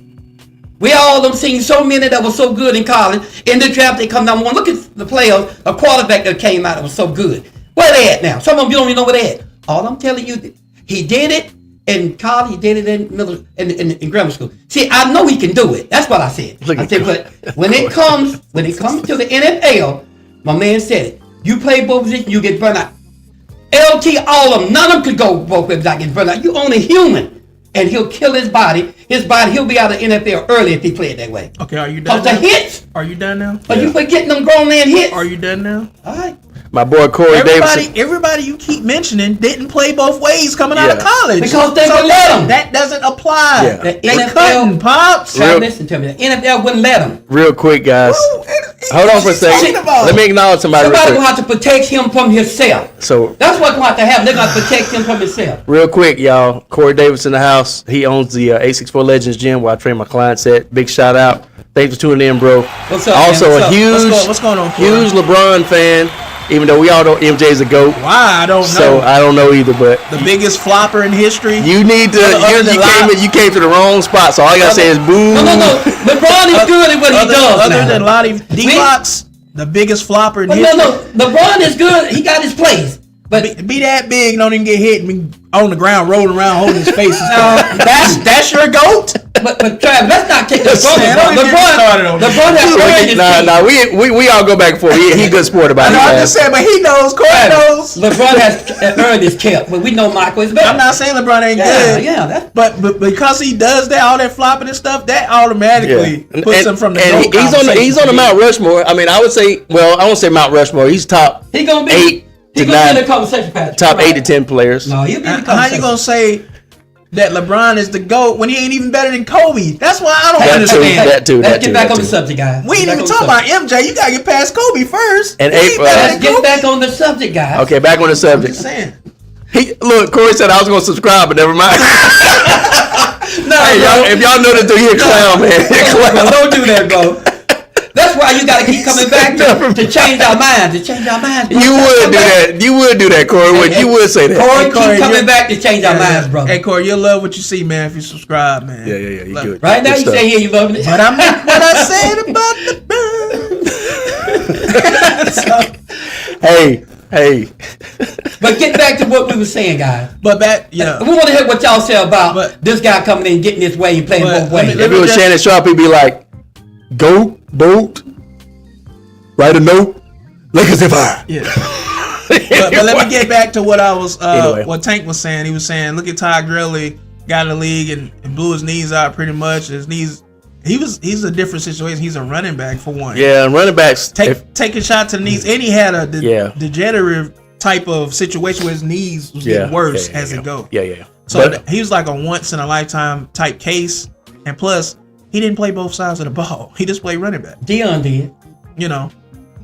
We all done seen so many that were so good in college. In the draft, they come number one. Look at the players, a quarterback that came out that was so good. Where they at now? Some of them you don't even know where they at. All I'm telling you, he did it in college. He did it in grammar school. See, I know he can do it. That's what I said. Look I at said, but when it comes to the NFL, my man said it. You play both positions, you get burned out. LT, all of them, none of them could go both ways without getting burned out. You only human. And he'll kill his body. He'll be out of NFL early if he played that way. Okay, are you done Because the now? hits, Are you done now? are you forgetting them grown man hits? Are you done now? All right. My boy Corey Davidson. Everybody you keep mentioning didn't play both ways coming out of Yeah. college. Because they would let 'em. That doesn't apply. Yeah. The They NFL couldn't, Pops. Try Real- to listen to me. The NFL wouldn't let him. Real quick, guys. Hold on for a second. Let me acknowledge somebody real Somebody quick. gonna have to protect him from himself. So That's what's gonna have to happen. They're gonna protect him from himself. real quick, y'all. Corey Davis in the house. He owns the 864 Legends Gym where I train my clients at. Big shout out. Thanks for tuning in, bro. What's up, Also man? a What's up? huge, What's going on, Corey? huge LeBron fan. Even though we all know MJ's a GOAT. Why? I don't So know. I don't know either, but The biggest flopper in history. you need to. You came to the wrong spot. So all I gotta say is boo. No. LeBron is good at what he does other now. than Lottie D-Box, the biggest flopper in But history. no. LeBron is good. He got his place. But Be that big, don't even get hit and be on the ground rolling around holding his face. And stuff. That's your GOAT? but Travis, let's not take this from Man, LeBron. don't get me started on LeBron has earned his seat. Nah, we all go back and forth. He a good sport about it. No, I'm man. just saying, but he knows. Corey knows. LeBron has earned his kept, but we know Michael is better. I'm not saying LeBron ain't Yeah, good. yeah, that's- But because he does that, all that flopping and stuff, that automatically Yeah. puts him from the and GOAT he's on the Mount Rushmore. I mean, I would say, well, I won't say Mount Rushmore. He's top He gonna be. eight He to gonna be in the nine, conversation, Patrick. top Right. 8 to 10 players. No, he'll be in the How conversation. you gonna say that LeBron is the GOAT when he ain't even better than Kobe? That's why I don't That too, understand. that too, Let's that get too, back that on the too. subject, guys. We ain't Get even back on talking the about MJ. You gotta get past Kobe first. And He ain't April- better Let's than get Kobe. back on the subject, guys. Okay, back on the subject. Just saying. Look, Corey said I was gonna subscribe, but never mind. No, Hey, y'all, if y'all know this dude, he a clown, man. He a bro, clown. don't do that, bro. That's why you gotta keep coming back to change our minds. To change our minds. Bro. You would do that. You would do that, Corey. Hey, You would say that. Corey, Hey, Corey, keep coming you- back to change our minds, brother. Hey Corey, you'll love what you see, man, if you subscribe, man. Yeah. You Love good. it. Right now, Good you stuff. say here you loving it. But I meant what I said about the Hey. But get back to what we were saying, guys. But back, yeah. We want to hear what y'all say about But- this guy coming in, getting his way, and playing But both let ways. me- If it was just- Shannon Sharp, he'd be like, "Go boat, write a note, Lakers if I." Yeah. But let me get back to what I was, Anyway. what Tank was saying. He was saying, look at Ty Gurley, got in the league and blew his knees out pretty much. His knees, he's a different situation. He's a running back for one. Yeah, and running backs. Take a shot to the knees, and he had a Yeah. degenerative type of situation where his knees was getting worse as it go. Yeah. So But- he was like a once in a lifetime type case, and plus he didn't play both sides of the ball. He just played running back. Dion did. You know,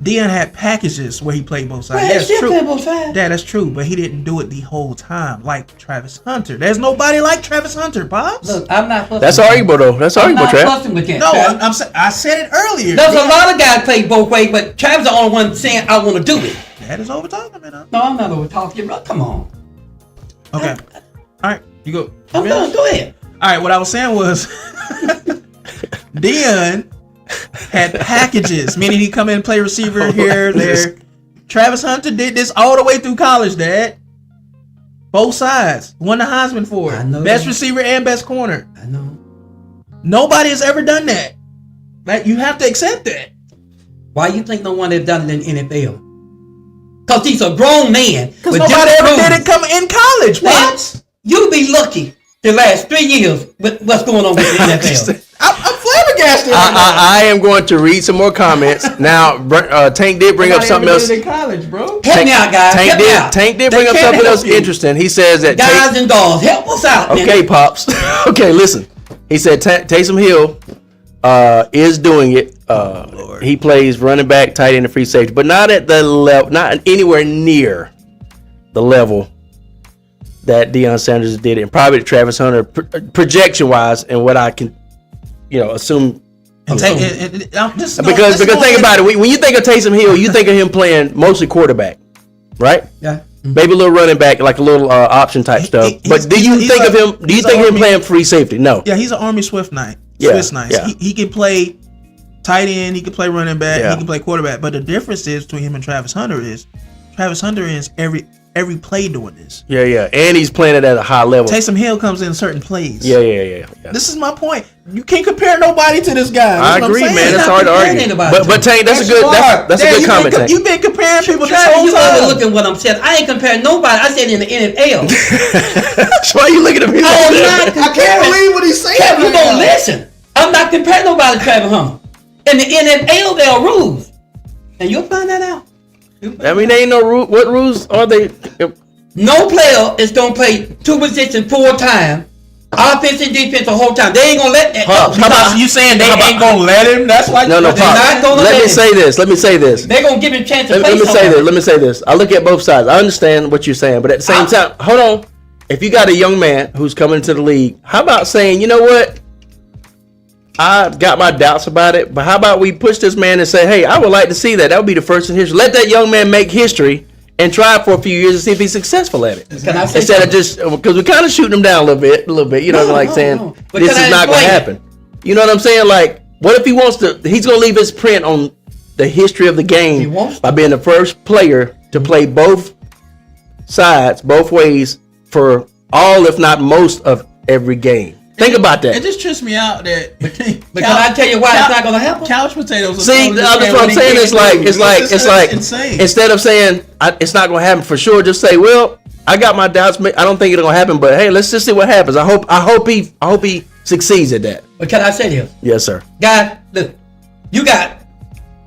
Dion had packages where he played both sides. Well, Yeah, that's still true. playing both sides. Yeah, that's true, but he didn't do it the whole time like Travis Hunter. There's nobody like Travis Hunter, Pops. Look, I'm not fussing. That's with arguable though. That's that. I'm arguable, not Trav. fussing with that. No, Trav. I said it earlier. There's a lot of guys play both ways, but Travis the only one saying I want to do it. That is over talking, man. No, I'm not over talking, bro. Come on. Okay. All right, you go. I'm done. Go ahead. All right, what I was saying was Dion had packages, meaning he come in and play receiver here, there. Travis Hunter did this all the way through college, Dad. Both sides. Won the Heisman for I it. know Best that. receiver and best corner. I know. Nobody has ever done that. Like, you have to accept that. Why you think no one has done it in NFL? Because he's a grown man. Because with nobody different ever did rules. it come in college. Man, What? you'll be lucky the last 3 years with what's going on with the NFL. I'm flabbergasted. right now. I am going to read some more comments now. Tank did bring up Nobody something ever else. did it in college, bro. Help me out, guys. Help me out. Tank did They bring up can't something help else you. interesting. He says that Guys and dolls, help us out, man. okay, pops. Okay, listen. He said Taysom Hill is doing it. He plays running back, tight end, and free safety, but not at the level, not anywhere near the level that Deion Sanders did it, and probably Travis Hunter projection wise, and what I can, assume. I'm just, Because think about it. When you think of Taysom Hill, you think of him playing mostly quarterback, right? Yeah. Maybe a little running back, like a little option type stuff. But do you think of him? Do you think of him playing free safety? No. Yeah, he's an Army Swift Knight. Yeah, Swiss Knight. yeah. He can play tight end. He can play running back. Yeah. He can play quarterback. But the difference is between him and Travis Hunter is every play doing this. Yeah. And he's playing it at a high level. Taysom Hill comes in certain plays. Yeah. This is my point. You can't compare nobody to this guy. I That's what I'm agree, saying. man. That's not hard to comparing argue. anybody But to Tank, that's That's a good hard. that's a good comment, Tank. You've been comparing people this Travis, whole you time. overlooking what I'm saying. I ain't comparing nobody. I said in the NFL. Why are you looking at me? I am not I can't comparing. believe what he's saying. Kev, you right don't now. listen. I'm not comparing nobody to Travis Hunter. In the NFL, there are rules. And you'll find that out. I mean, there ain't no rule. What rules are they? No player is going to play two positions full time. Offense and defense the whole time. They ain't going to let that Pops, go. How about you saying they ain't gonna let him? That's why. No, They're Pop. not gonna Let let me him. say this. Let me say this. They're going to give him a chance to Let play me say somewhere. this. Let me say this. I look at both sides. I understand what you're saying, but at the same time, hold on. If you got a young man who's coming into the league, how about saying, you know what? I got my doubts about it, but how about we push this man and say, hey, I would like to see that. That would be the first in history. Let that young man make history and try it for a few years and see if he's successful at it. Can I say Instead of something? just, because we're kind of shooting him down a little bit, you know, No, saying, no. But this can is I not going to explain happen. You know what I'm saying? Like, what if he wants to, he's going to leave his print on the history of the He game wants by being the first player to play both sides, both ways, for all, if not most, of every game. Think about It that. just trips me out that. But can I tell you why it's not going to happen? Couch potatoes. See, that's what I'm saying. It's like insane. instead of saying it's not going to happen for sure, just say, well, I got my doubts. I don't think it's going to happen, but hey, let's just see what happens. I hope he succeeds at that. But can I say this? Yes, sir. Guys, look, you got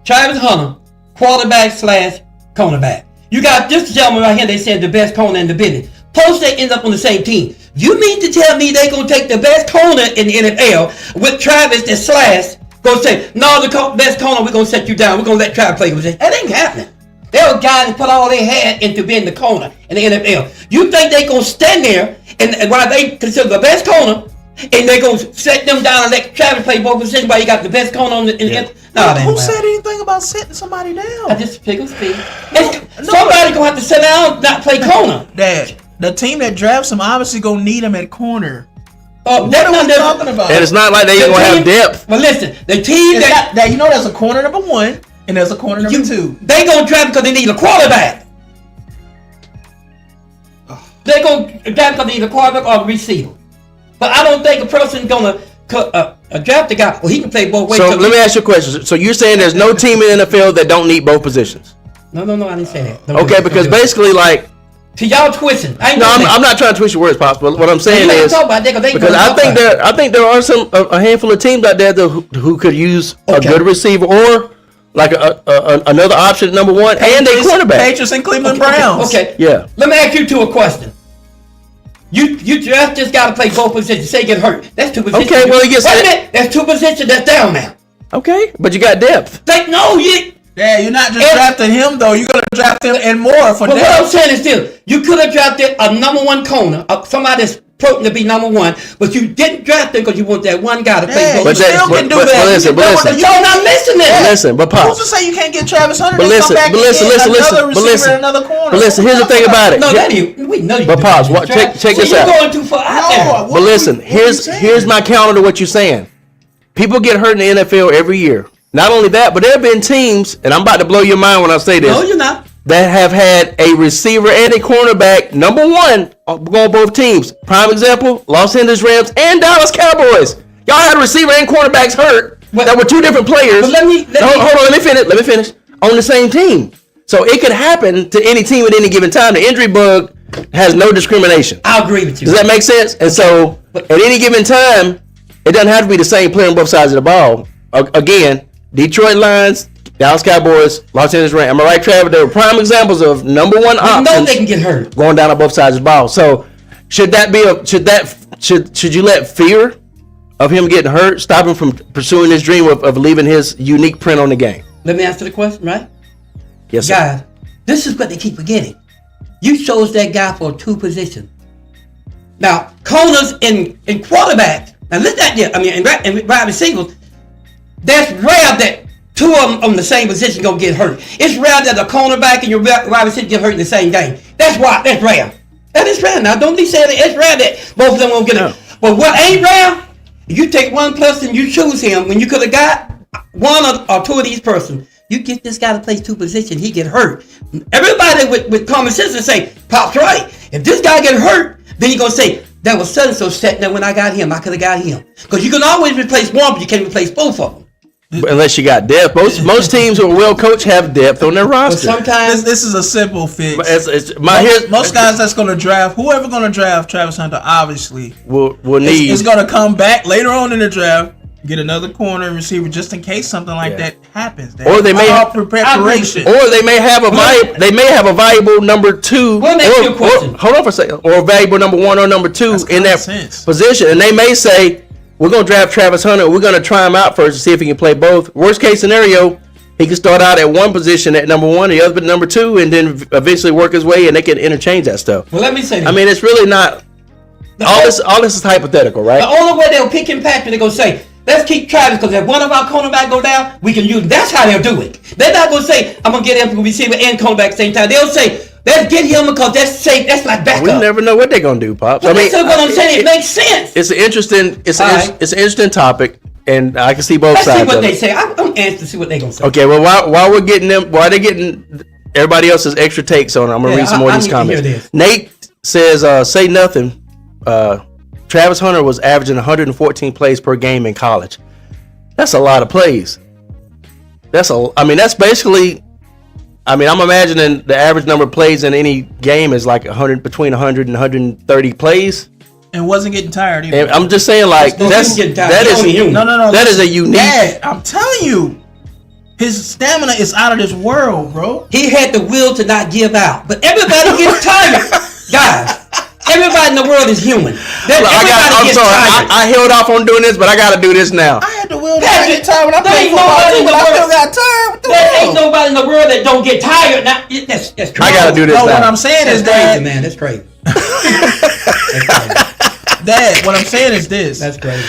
Travis Hunter, quarterback / cornerback. You got this gentleman right here, they said the best corner in the business. Suppose they end up on the same team. You mean to tell me they going to take the best corner in the NFL with Travis and Slash, going to say, no, the best corner, we're going to set you down. We're going to let Travis play with it. That ain't happening. They're guys that put all they had into being the corner in the NFL. You think they going to stand there and while they consider the best corner, and they're going to set them down and let Travis play both positions while you got the best corner on the No, Who said anything about sitting somebody down? I just figure speed. Somebody gonna have to sit down and not play corner. Dad, the team that drafts him obviously gonna need him at corner. What What are we talking about? And it's not like they ain't going to have depth. But listen, the team that You know there's a corner number 1 and there's a corner number 2. they gonna draft because they need a quarterback. They gonna draft because they need a quarterback or a receiver. But I don't think a person's gonna draft a guy. Well, he can play both ways. So let me ask you a question. So you're saying there's no team in the NFL that don't need both positions? No, I didn't say that. Don't do Okay, it. because Don't do it. basically, like, See, y'all twisting. I ain't no, doing that. I'm not trying to twist your words, Pops. But what I'm saying You ain't is, talking about that 'cause they because gonna I talk think about there are a handful of teams out there who could use a Okay. good receiver or like another option at number 1 and a quarterback. Patriots and Cleveland Browns. Okay. Yeah. Let me ask you two a question. You just got to play both positions. Say get hurt. That's two positions. Okay, well, he gets Wait a hit. minute. That's two positions that's down now. Okay, but you got depth. No, you. Yeah, you're not just And- drafting him though. You're gonna draft him and more for But what I'm that. saying is this: you could have drafted a number 1 corner, somebody that's proven to be number 1, but you didn't draft him because you want that one guy to play Yeah, both you But that- still but- can do but- that. but You listen, can but do listen. what Y'all not listening. Listen, but Who's Pops. to say you can't get Travis Hunter? But then listen, come back but and listen, get listen, another listen, but receiver listen. and another corner. But listen, here's the thing about it. No, that ain't. We know you. But do pause, that. check this See, out. You're going too far out there. No, But listen, here's my counter to what you're saying. People get hurt in the NFL every year. Not only that, but there have been teams, and I'm about to blow your mind when I say this, No, you're not. that have had a receiver and a cornerback, number 1, on both teams. Prime example, Los Angeles Rams and Dallas Cowboys Y'all had a receiver and quarterbacks hurt But- that were two different players. But let me- hold on. Let me finish. On the same team, so it could happen to any team at any given time. The injury bug has no discrimination. I agree with you. Does that make sense? And so, at any given time, it doesn't have to be the same player on both sides of the ball. Again, Detroit Lions, Dallas Cowboys, Los Angeles Rams. Am I right, Travis? They were prime examples of number one You options know they can get hurt. going down on both sides of the ball. So, should you let fear of him getting hurt stop him from pursuing his dream of leaving his unique print on the game? Let me answer the question, right? Yes, sir. Guys, this is what they keep forgetting. You chose that guy for two positions. Now, corners and quarterbacks, and let's not get, and wide receivers, that's rare that two of them on the same position gonna get hurt. It's rare that a cornerback and your wide receiver get hurt in the same game. That's rare. That is rare. Now, don't be saying that it's rare that both of them won't get hurt. But what ain't rare, you take one person, you choose him when you could have got one or two of these persons. You get this guy to play two positions, he get hurt. Everybody with common sense will say, Pop's right. If this guy get hurt, then you're going to say, that was so set that when I got him, I could have got him. Because you can always replace one, but you can't replace both of them. Unless you got depth. Most teams who are well coached have depth on their But roster. sometimes, This is a simple fix. But Most guys that's going to draft, whoever going to draft Travis Hunter, obviously, will need. is going to come back later on in the draft, get another corner and receiver just in case something like that happens. Or they may have preparation. Or they may have a valuable number two. Let me ask you a question. Hold on for a second. Or a valuable number one or number two That's in that common sense. position, and they may say, "We're going to draft Travis Hunter. We're going to try him out first to see if he can play both." Worst case scenario, he can start out at one position at number one, the other at number two, and then eventually work his way, and they can interchange that stuff. well, let me say this. I mean, it's really not. All this is hypothetical, The right? only way they'll pick and pack, they're going to say, let's keep Travis, because if one of our cornerback go down, we can use him. That's how they'll do it. They're not going to say, I'm going to get him from receiver and cornerback at the same time. They'll say, let's get him because that's safe. That's like backup. We never know what they're going to do, Pops. But that's what I'm saying. It makes sense. It's an interesting. It's Alright. an interesting topic, and I can see both Let's see sides what of they it. say. I'm anxious to see what they're going to say. Okay, well, while we're getting them, while they're getting everybody else's extra takes on it, I'm gonna Yeah, read some more I of these need to hear comments. this. Nate says, "Say nothing." Travis Hunter was averaging 114 plays per game in college. That's a lot of plays. That's basically. I'm imagining the average number of plays in any game is like between 100 and 130 plays. And wasn't getting tired either. And I'm just saying, like No, that's he getting tired. that He is only human. No. that is a unique. Dad, I'm telling you, his stamina is out of this world, bro. He had the will to not give out. But everybody gets tired. Guys, everybody in the world is human. I'm Everybody gets sorry. tired. I held off on doing this, but I got to do this now. I had the will to Patrick, not get tired when I there played ain't football nobody too, in but the I still world- got tired. What the There ain't world? nobody in the world that don't get tired. Now, that's crazy. I got to do this No, now. what I'm saying That's is crazy, that, man. That's crazy. Dad, what I'm saying is this. That's crazy.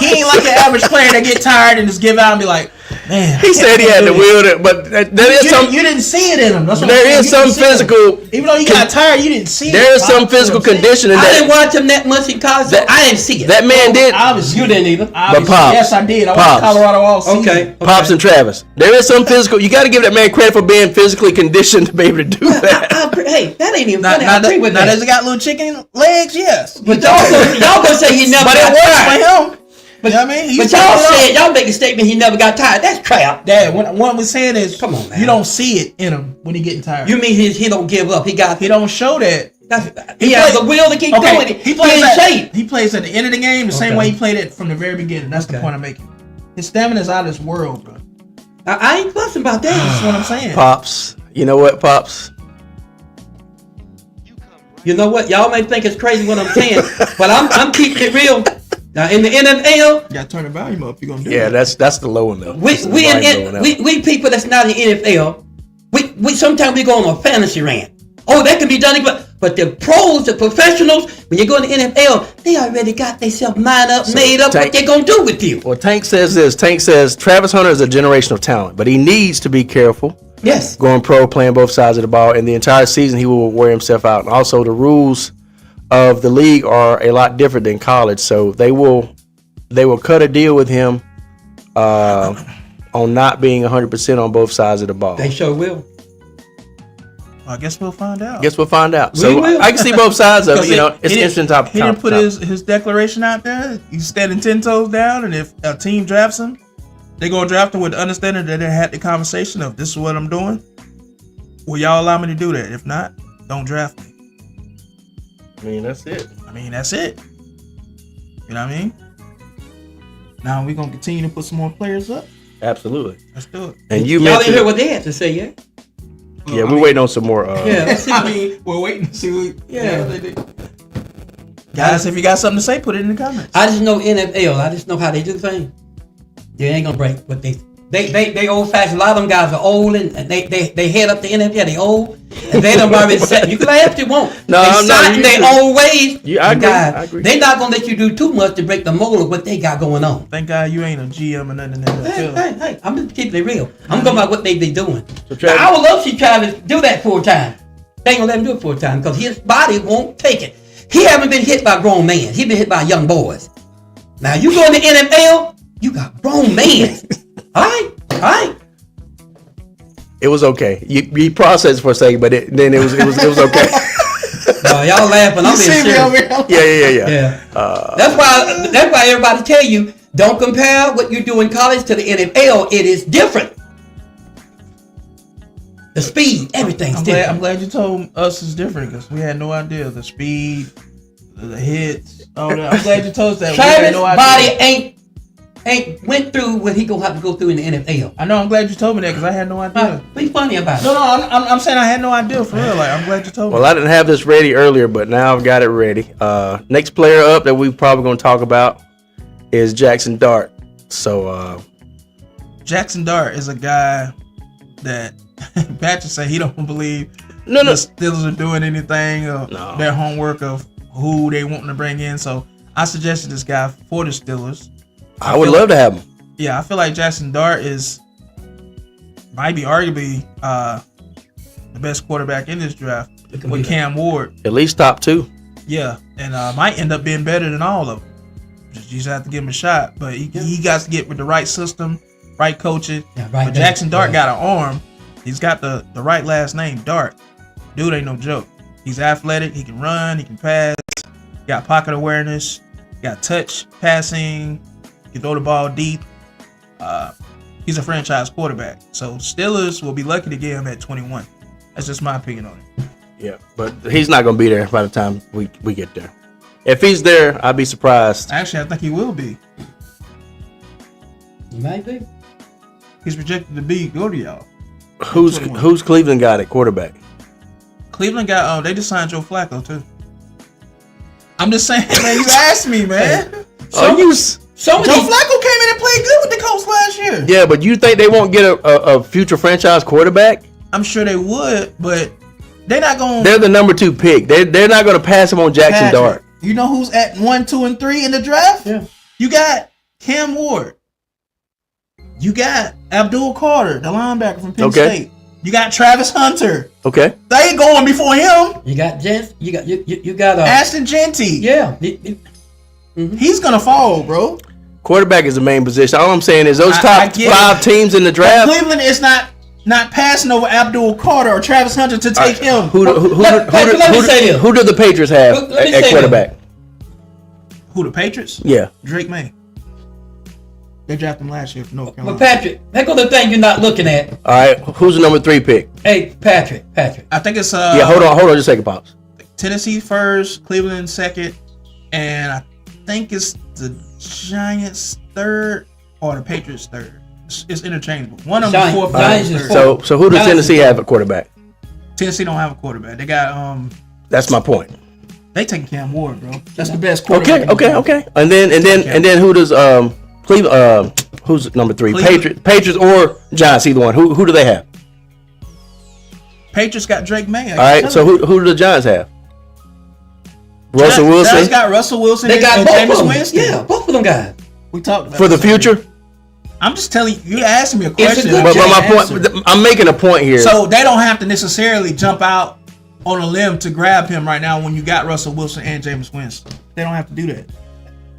He ain't like the average player that get tired and just give out and be like, man. He said he had the will to, but there is some. You didn't see it in him. That's what There I'm is saying. You some didn't see physical. it. Even though you got tired, you didn't see it. There is some That's what physical I'm saying. conditioning I didn't that watch him that much in college, so That- I didn't see it. that man did. Obviously. You didn't either. Obviously. Pops. Yes, I did. I watched Pops. Colorado all season. Okay. Pops and Travis. There is some physical. You got to give that man credit for being physically conditioned to be able to do that. Hey, that ain't even Now, funny. I agree with now that. does he got little chicken legs? Yes. But y'all gonna say he never But it got works tired. for him. But, you know what I mean? But y'all said, y'all make a statement he never got tired. That's crap. Dad, what we're saying is, Come on, man. you don't see it in him when he getting tired. You mean he don't give up? He don't show that. he has the will to keep doing it. He plays in at, shape. He plays at the end of the game the same Okay. way he played it from the very beginning. That's the Okay. point I'm making. His stamina is out of this world, bro. I ain't fussing about that. That's what I'm saying. Pops. You know what, Pops? You know what? Y'all may think it's crazy what I'm saying, but I'm keeping it real. Now in the NFL, You gotta turn the volume up. You're gonna do Yeah, that. that's the low one though. we That's the volume going out. we people that's not in the NFL, we sometimes we go on a fantasy rant. Oh, that can be done, but the pros, the professionals, when you go in the NFL, they already got themselves lined up, made up what they're gonna do with you. Well, Tank says this. Tank says Travis Hunter is a generational talent, but he needs to be careful. Yes. Going pro, playing both sides of the ball, and the entire season he will wear himself out. And also, the rules of the league are a lot different than college, so they will cut a deal with him on not being 100% on both sides of the ball. They sure will. I guess we'll find out. Guess we'll find out. We So will. I can see both sides of it. Because You know, he it's an didn't- interesting topic. He didn't put his declaration out there. He's standing 10 toes down, and if a team drafts him, they gonna draft him with the understanding that they had the conversation of this is what I'm doing. Will y'all allow me to do that? If not, don't draft me. I mean, that's it. I mean, that's it. You know what I mean? Now we gonna continue to put some more players up. Absolutely. Let's do it. And you Y'all didn't mentioned, hear what they had to say yet? yeah, we're waiting on some more. Yeah, let's see I what- mean, we're waiting to see what. Yeah. They do. Guys, if you got something to say, put it in the comments. I just know NFL. I just know how they do things. They ain't gonna break what they old fashioned. A lot of them guys are old and they head up the NFL. They old and they done already set. You can laugh if you want. No, they no, set you in their agree. old ways. Yeah, I And agree, guys, I agree. They not gonna let you do too much to break the mold of what they got going on. Thank God you ain't a GM or nothing in the NFL. Hey, I'm just keeping it real. I'm talking about what they be doing. So Travis- Now, I would love to try to do that full time. They ain't gonna let him do it full time because his body won't take it. He haven't been hit by grown men. He been hit by young boys. Now you go in the NFL, you got grown men. All right. It was okay. You processed for a second, but then it was okay. Y'all laughing. I'm being serious. Yeah. Yeah. That's why everybody tell you don't compare what you do in college to the NFL. It is different. The speed, everything's I'm different. glad you told us it's different because we had no idea the speed, the hits, all that. I'm glad you told us that. We Travis' had no body idea. ain't went through what he gonna have to go through in the NFL. I know. I'm glad you told me that because I had no idea. Be funny about it. No, I'm saying I had no idea for real. Like I'm glad you told me. Well, I didn't have this ready earlier, but now I've got it ready. Next player up that we probably going to talk about is Jackson Dart. So, Jackson Dart is a guy that Patrick said he don't believe no. the Steelers are doing anything of No. their homework of who they want to bring in. So I suggested this guy for the Steelers. I would feel love to have him. Yeah, I feel like Jackson Dart might be arguably the best quarterback in this draft It can be with that. Cam Ward. At least top 2. Yeah, and might end up being better than all of them. You just have to give him a shot, but he got to get with the right system, right coaching. Yeah, right But Jackson there. Dart got an arm. He's got the right last name, Dart. Dude ain't no joke. He's athletic. He can run. He can pass. Got pocket awareness. Got touch, passing. He can throw the ball deep. He's a franchise quarterback. So Steelers will be lucky to get him at 21. That's just my opinion on it. Yeah, but he's not going to be there by the time we get there. If he's there, I'd be surprised. Actually, I think he will be. Maybe. He's projected to go to y'all. Who's Cleveland got at quarterback? Cleveland got they just signed Joe Flacco too. I'm just saying, man. You asked me, man. Some of Joe these, Flacco came in and played good with the Colts last year. Yeah, but you think they won't get a future franchise quarterback? I'm sure they would, but they're not going. They're the number 2 pick. They're not going to pass him on Jackson Dart. You know who's at 1, 2, and 3 in the draft? Yeah. You got Cam Ward. You got Abdul Carter, the linebacker from Penn Okay. State. You got Travis Hunter. Okay. They ain't going before him. you got Jens. You got Ashton Genty. yeah. He's gonna fall, bro. Quarterback is the main position. All I'm saying is those I top get 5 it. teams in the draft. Cleveland is not passing over Abdul Carter or Travis Hunter to take him. Who Let me say this. do the Patriots have Let me at say quarterback? Who, the Patriots? Yeah. Drake May. They drafted him last year from North But Carolina. Patrick, that goes the thing you're not looking at. All right. Who's the number 3 pick? Hey, Patrick. I think it's Yeah. Hold on just a second, pops. Tennessee first, Cleveland second, and I think it's the Giants third or the Patriots third. It's interchangeable. One of them is fourth, Giants third. is fourth. So who does Giants Tennessee have at quarterback? Tennessee don't have a quarterback. They got That's my point. they taking Cam Ward, bro. That's the best quarterback. Okay. And then who does Cleveland? Who's number 3? Cleveland. Patriots or Giants? Either one. Who do they have? Patriots got Drake May. All right. So who do the Giants have? Russell Giants Wilson got Russell Wilson. They got and both Jameis of them. Winston. Yeah, both of them guys. We talked about for the this. future. I'm just telling you. You asking me a It's a question. good I But can't my answer. point, I'm making a point here. So they don't have to necessarily jump out on a limb to grab him right now when you got Russell Wilson and Jameis Winston. They don't have to do that.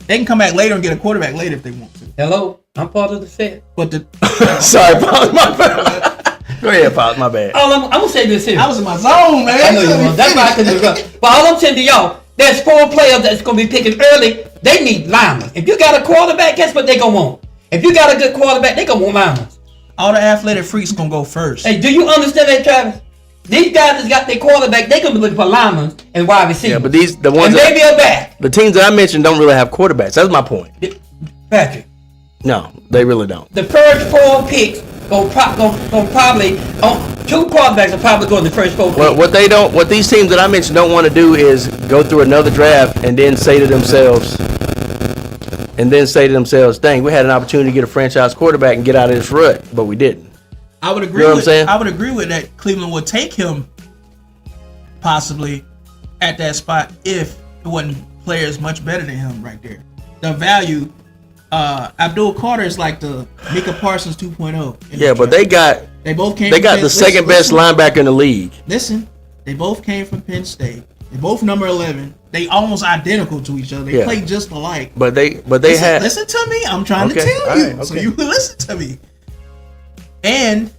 They can come back later and get a quarterback later if they want to. Hello, I'm part of the set. But the Sorry, pops. My bad. Go Go ahead, Pops. My bad. I'm gonna say this here. I was in my zone, man. I know you were. That's why I couldn't do it. But all I'm saying to y'all, there's 4 players that's gonna be picking early. They need linemen. If you got a quarterback, guess what they gonna want? If you got a good quarterback, they gonna want linemen. All the athletic freaks gonna go first. Hey, do you understand that, Travis? These guys that got their quarterback, they gonna be looking for linemen and wide receivers. Yeah, but the ones and maybe a back. the teams that I mentioned don't really have quarterbacks. That's my point. Patrick, No, they really don't. the first 4 picks gonna probably 2 quarterbacks will probably go in the first 4 picks. Well, what these teams that I mentioned don't want to do is go through another draft and then say to themselves, dang, we had an opportunity to get a franchise quarterback and get out of this rut, but we didn't. I would agree. You know what I'm saying? I would agree with that. Cleveland would take him possibly at that spot if it wasn't players much better than him right there. The value. Abdul Carter is like the Micah Parsons 2.0. Yeah, but they got both came. they from got Penn- the second best linebacker in the league. Listen, they both came from Penn State. They both number 11. They almost identical to each other. They Yeah. play just alike. But they Listen to me. I'm trying to Okay, tell all you, right, so okay. you listen to me. And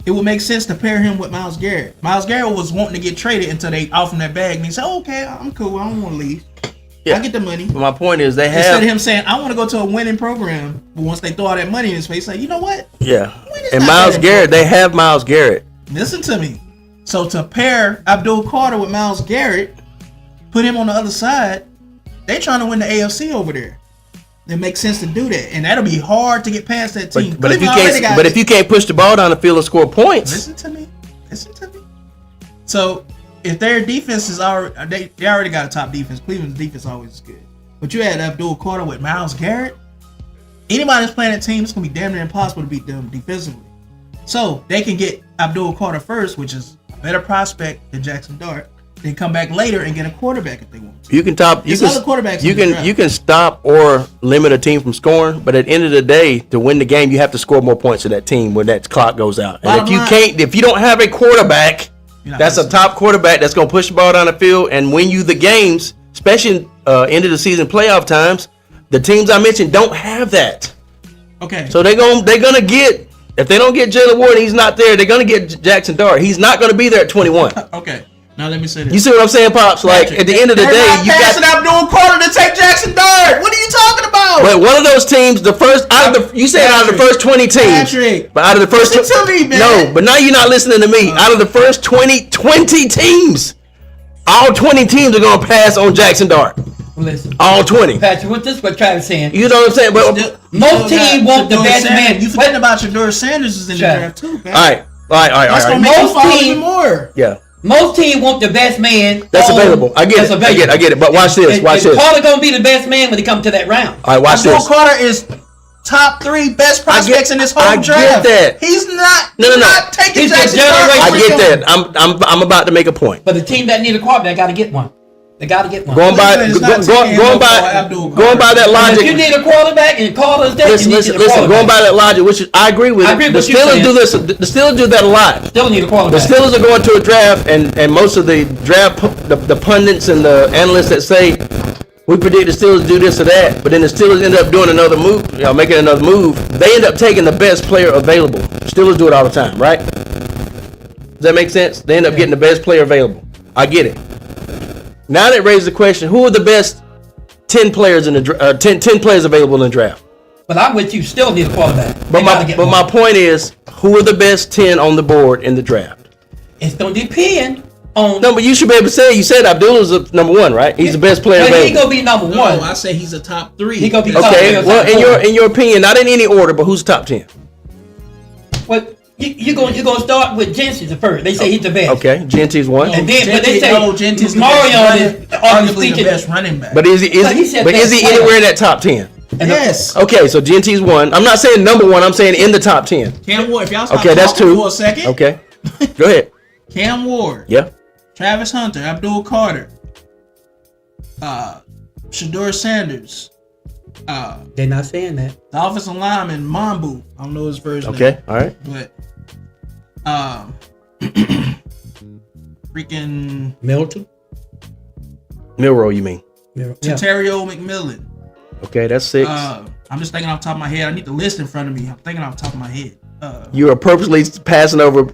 it would make sense to pair him with Myles Garrett. Myles Garrett was wanting to get traded until they offered him that bag, and he said, "Okay, I'm cool. I don't want to leave. Yeah. I get the money." But my point is they Instead have of him saying, "I want to go to a winning program," but once they throw all that money in his face, like, you know what? yeah. When is And not Myles that Garrett, they have Myles Garrett. Listen to me. So to pair Abdul Carter with Myles Garrett, put him on the other side, they trying to win the AFC over there. It makes sense to do that, and that'll be hard to get past that team. But if you Cleveland already can't got but it. if you can't push the ball down the field and score points, Listen to me. So if their defense is already, they already got a top defense. Cleveland's defense always is good. But you had Abdul Carter with Myles Garrett. Anybody that's playing that team, it's gonna be damn near impossible to beat them defensively. So they can get Abdul Carter first, which is a better prospect than Jackson Dart. Then come back later and get a quarterback if they want to. you can top you There's can other quarterbacks you in the can draft. you can stop or limit a team from scoring, but at the end of the day, to win the game, you have to score more points to that team when that clock goes out. And Bottom if you line- can't, if you don't have a quarterback, You're not that's a listening. top quarterback that's going to push the ball down the field and win you the games, especially in end of the season playoff times. The teams I mentioned don't have that, Okay. so they're gonna get. If they don't get Jalen Ward, he's not there. They're gonna get Jackson Dart. He's not gonna be there at 21. Okay. Now let me say this. You see what I'm saying, Pops? Like at the end of the They're day, not you passing got. Abdul Carter to take Jackson Dart. What are you talking about? But one of those teams, the first out of the you said out of the first 20 teams, Patrick, but out of the first listen to me, man. No, but now you're not listening to me. Out of the first 20 teams, all 20 teams are gonna pass on Jackson Dart. Listen, All 20. Patrick, this is what Travis saying. You know what I'm saying? But Most teams want the best man. You forgetting about Shador Sanders is in the Shut draft too, man. all right. That's gonna All right. make you Most fall team- even more. Yeah, Most teams want the best man. that's on- available. I get that's it. available. I get it. But watch this. And- Watch and this. Carter gonna be the best man when he come to that round. All right, watch Abdul this. Carter is top 3 best prospects in this whole I get draft. that. He's not. No. Not taking He's the Jackson Dart. generation- I get that. I'm about to make a point. But the team that need a quarterback got to get one. They got to get one. Going by Cleveland is not taking going him by over Abdul going by Carter. that And if you logic. need a quarterback and Carter's there, Listen, you need listen, a listen. quarterback. Going by that logic, which is, I agree with I it. agree The with you Steelers saying. do this. The Steelers do that a lot. Still need a The quarterback. Steelers are going to a draft, and most of the draft, the pundits and the analysts that say we predict the Steelers do this or that, but then the Steelers end up doing another move, making another move. They end up taking the best player available. Steelers do it all the time, right? Does that make sense? They end up getting the best player available. I get it. Now that raises the question: who are the best 10 players in the 10 players available in the draft? But I'm with you. Still need a quarterback. But They gotta get my one. point is, who are the best 10 on the board in the draft? It's gonna depend on. No, but you should be able to say. You said Abdulah's the number 1, right? He's the best player But he available. gonna be number No, one. I say he's a top 3. He gonna be That's- top Okay. three. Well, in your opinion, not in any order, but who's top 10? But you're gonna start with Jensen the first. They say he's the best. Okay, Genty's 1. And then, but they say Gentry's the Marion best is running- arguably arguably the featured. best running back. But is he But he said but is best he player. anywhere in that top 10? And Yes. Okay, so Genty's 1. I'm not saying number 1. I'm saying in the top 10. Cam Ward. If y'all stop Okay, that's talking 2. for a second. Okay, go ahead. Cam Ward. Yeah. Travis Hunter. Abdul Carter. Shador Sanders. They're not saying that. The offensive lineman Mambu. I don't know his first name. Okay. All right. But freaking Milton. Milrow, you mean? Yeah. Terrio McMillan. Okay, that's 6. I'm just thinking off the top of my head. I need the list in front of me. I'm thinking off the top of my head. You are purposely passing over.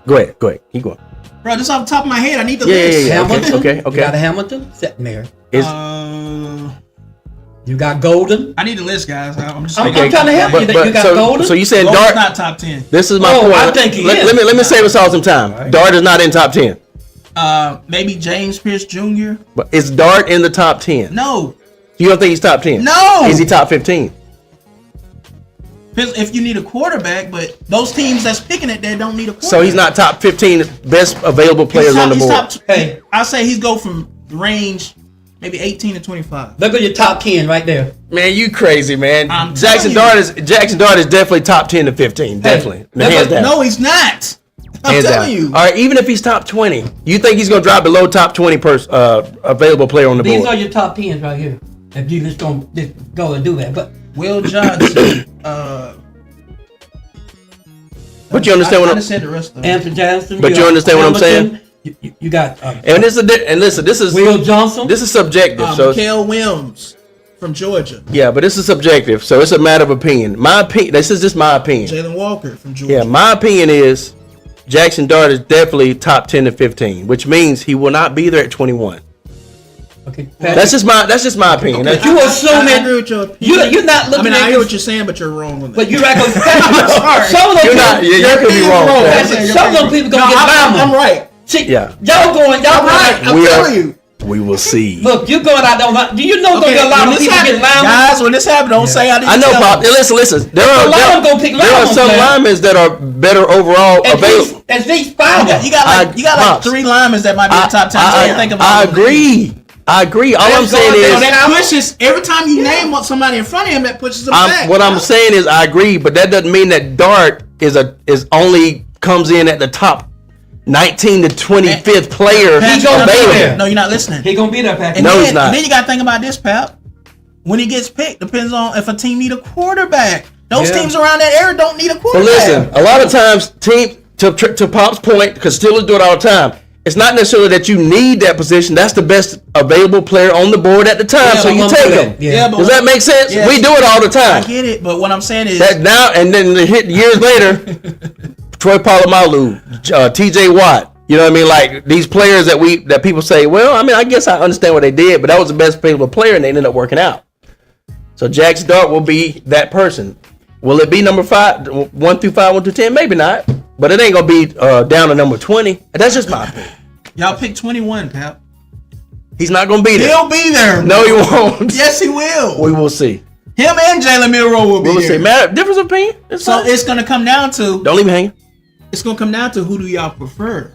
Go ahead. Keep going. Bro, just off the top of my head, I need the Yeah. list. Hamilton. Okay. You got a Hamilton sitting there. Is You got Golden. I need the list, guys. I'm just I'm trying to help you. You got Golden. So you saying Golden's Dart? not top 10. This is my Oh, point. I think he is. Let me save us all some time. Right. Dart is not in top 10. Maybe James Pierce Jr. But is Dart in the top 10? No. You don't think he's top 10? No. Is he top 15? If you need a quarterback, but those teams that's picking it, they don't need a quarterback. So he's not top 15 best available players on the board. Hey. I say he's go from range maybe 18 to 25. Look at your top 10 right there. Man, you crazy, man. I'm Jackson Dart is definitely top 10 to 15. Definitely. Hands down. No, he's not. I'm Hands telling down. you. All right, even if he's top 20, you think he's going to drop below top 20 available player on the These board? are your top 10s right here. If you just gonna go and do that, but Will Johnson. But you understand what I I'm said the rest of them. Anthony Johnson. But you got understand what I'm Hamilton, You got and listen, this is Will Johnson. This is subjective. So Mikael Williams from Georgia. yeah, but this is subjective. So it's a matter of opinion. My opinion. This is just my opinion. Jalen Walker from Georgia. Yeah, my opinion is Jackson Dart is definitely top 10 to 15, which means he will not be there at 21. Okay, That's just my opinion. But you assuming I agree with your opinion. you're not looking I at hear this- what you're saying, but you're wrong on that. But you reckon sorry. some of those You're not. people, You could be wrong. You're some of them people gonna get I'm Bama. right. See, Yeah. y'all I'm right. I'm We are- telling you. We will see. Look, you going out there. Do you know Okay, a lot when of this people happen, get linemen? guys, when this happened, don't say I didn't I know, tell Pop. you. Listen. There A are lot of them gonna pick there are linemen, some man. linemen that are better overall available. At least 5 of You them. got like Pops. 3 linemen that might be in the top 10. So you think about I it. agree. All I'm saying So is, that pushes every time you name somebody in front of him, that pushes him back. what I'm saying is, I agree, but that doesn't mean that Dart is only comes in at the top 19 to 25th player He's gonna be available. there. No, you're not listening. He gonna be there, Patrick. And No, then, he's not. And then you got to think about this, pal. When he gets picked, depends on if a team need a quarterback. Those Yeah. teams around that area don't need a But quarterback. listen, a lot of times, to Pop's point, because Steelers do it all the time. It's not necessarily that you need that position. That's the best available player on the board at the time, so I'm you gonna take do him. that. Yeah. but Does that make sense? Yes. We do it all the I time. get it, but what I'm saying is That now and then the hit years later, Troy Polamalu, T.J. Watt. You know what I mean? Like these players that people say, well, I mean, I guess I understand what they did, but that was the best available player, and they ended up working out. So Jackson Dart will be that person. Will it be number 5, 1 through 5, 1 through 10? Maybe not, but it ain't gonna be down to number 20. That's just my opinion. y'all pick 21, pal. He's not gonna be there. He'll be there. No, he won't. Yes, he will. We will see. Him and Jalen Milroe will be We will there. see. Man, difference of opinion. It's So fine. it's gonna come down to Don't leave me hanging. who do y'all prefer?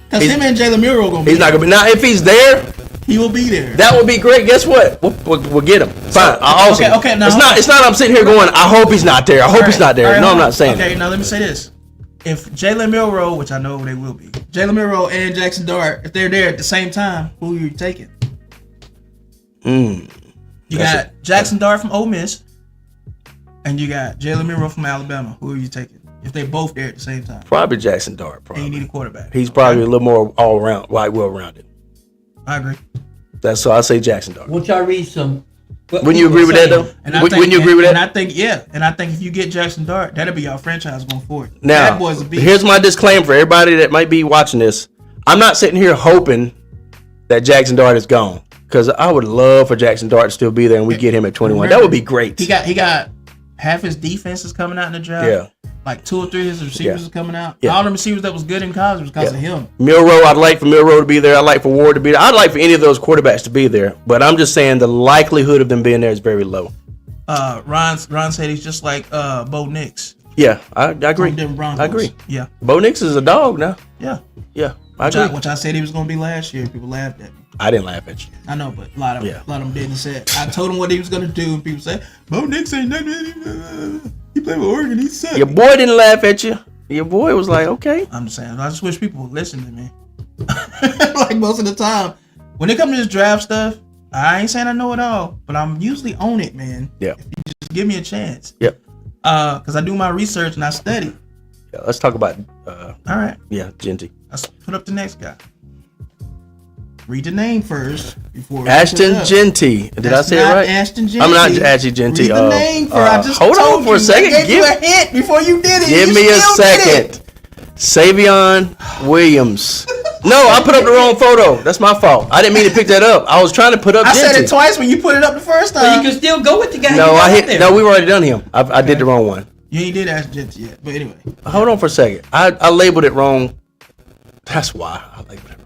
Because him and Jalen Milroe gonna be. He's not gonna be. Now, if he's there, He will be there. that would be great. Guess what? We'll get him. Fine. okay, now, It's not. I'm sitting here going, I hope he's not there. I hope he's not there. All right, No, I'm hold on. not saying Okay, that. now let me say this: if Jalen Milroe, which I know they will be, Jalen Milroe and Jackson Dart, if they're there at the same time, who are you taking? You got Jackson Dart from Ole Miss, and you got Jalen Milroe from Alabama. Who are you taking? If they both there at the same time, Probably Jackson Dart. and you need Probably. a quarterback. He's probably a little more all around, well rounded. I agree. That's so I say Jackson Dart. Won't y'all read some? Wouldn't you agree with that though? And I Wouldn't think, you agree with and that? I think if you get Jackson Dart, that'll be your franchise going forward. Now, that boy's a beast. here's my disclaimer for everybody that might be watching this. I'm not sitting here hoping that Jackson Dart is gone, because I would love for Jackson Dart to still be there and we get him at 21. That would be great. He got half his defense is coming out in the draft. Yeah. Like 2 or 3 of his receivers Yeah. is coming out. Yeah. All the receivers that was good in college was because of him. Milroe, I'd like for Milroe to be there. I'd like for Ward to be there. I'd like for any of those quarterbacks to be there. But I'm just saying the likelihood of them being there is very low. Ron said he's just like Bo Nix. Yeah, I agree. From Denver Broncos. I agree. Yeah. Bo Nix is a dog now. Yeah. Yeah, I agree. Which I said he was going to be last year. People laughed at me. I didn't laugh at you. I know, but a lot of Yeah. them didn't say it. I told him what he was going to do, and people said, Bo Nix ain't nothing. He played with Oregon. He sucked. Your boy didn't laugh at you. Your boy was like, okay. I'm just saying. I just wish people would listen to me. Like most of the time, when it comes to this draft stuff, I ain't saying I know it all, but I'm usually on it, man. Yeah. If you just give me a chance. Yep. Because I do my research and I study. Yeah, let's talk about, All right. Genty. Let's put up the next guy. Read the name first before we Ashton put it up. Genty. Did That's I say it not right? Ashton Genty. I'm not Ashton Genty. Read the name first. I just hold told on for a you. second. I gave you a hint before you did it. Give You me a still did it. second. Savion Williams. No, I put up the wrong photo. That's my fault. I didn't mean to pick that up. I was trying to put up I said Genty. it twice when you put it up the first So time. you can still go with the guy. No, you got I out hit. there. No, we've already done him. I did the wrong one. You ain't did Ashton Genty yet, but anyway. Hold on for a second. I labeled it wrong. That's why I labeled it wrong.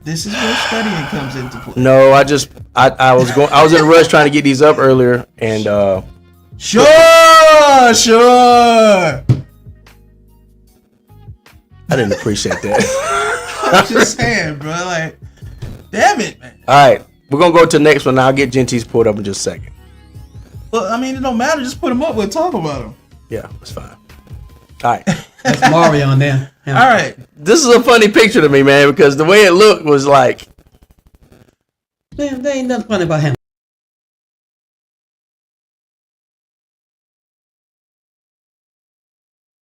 This is where studying comes into play. No, I was in a rush trying to get these up earlier, and Sure. I didn't appreciate that. I'm just saying, bro. Like, damn it, man. All right, we're gonna go to the next one. I'll get Genty's pulled up in just a second. Well, I mean, it don't matter. Just put them up. We'll talk about them. Yeah, that's fine. All right. That's Mario on there. All right. This is a funny picture to me, man, because the way it looked was like, Man, there ain't nothing funny about him.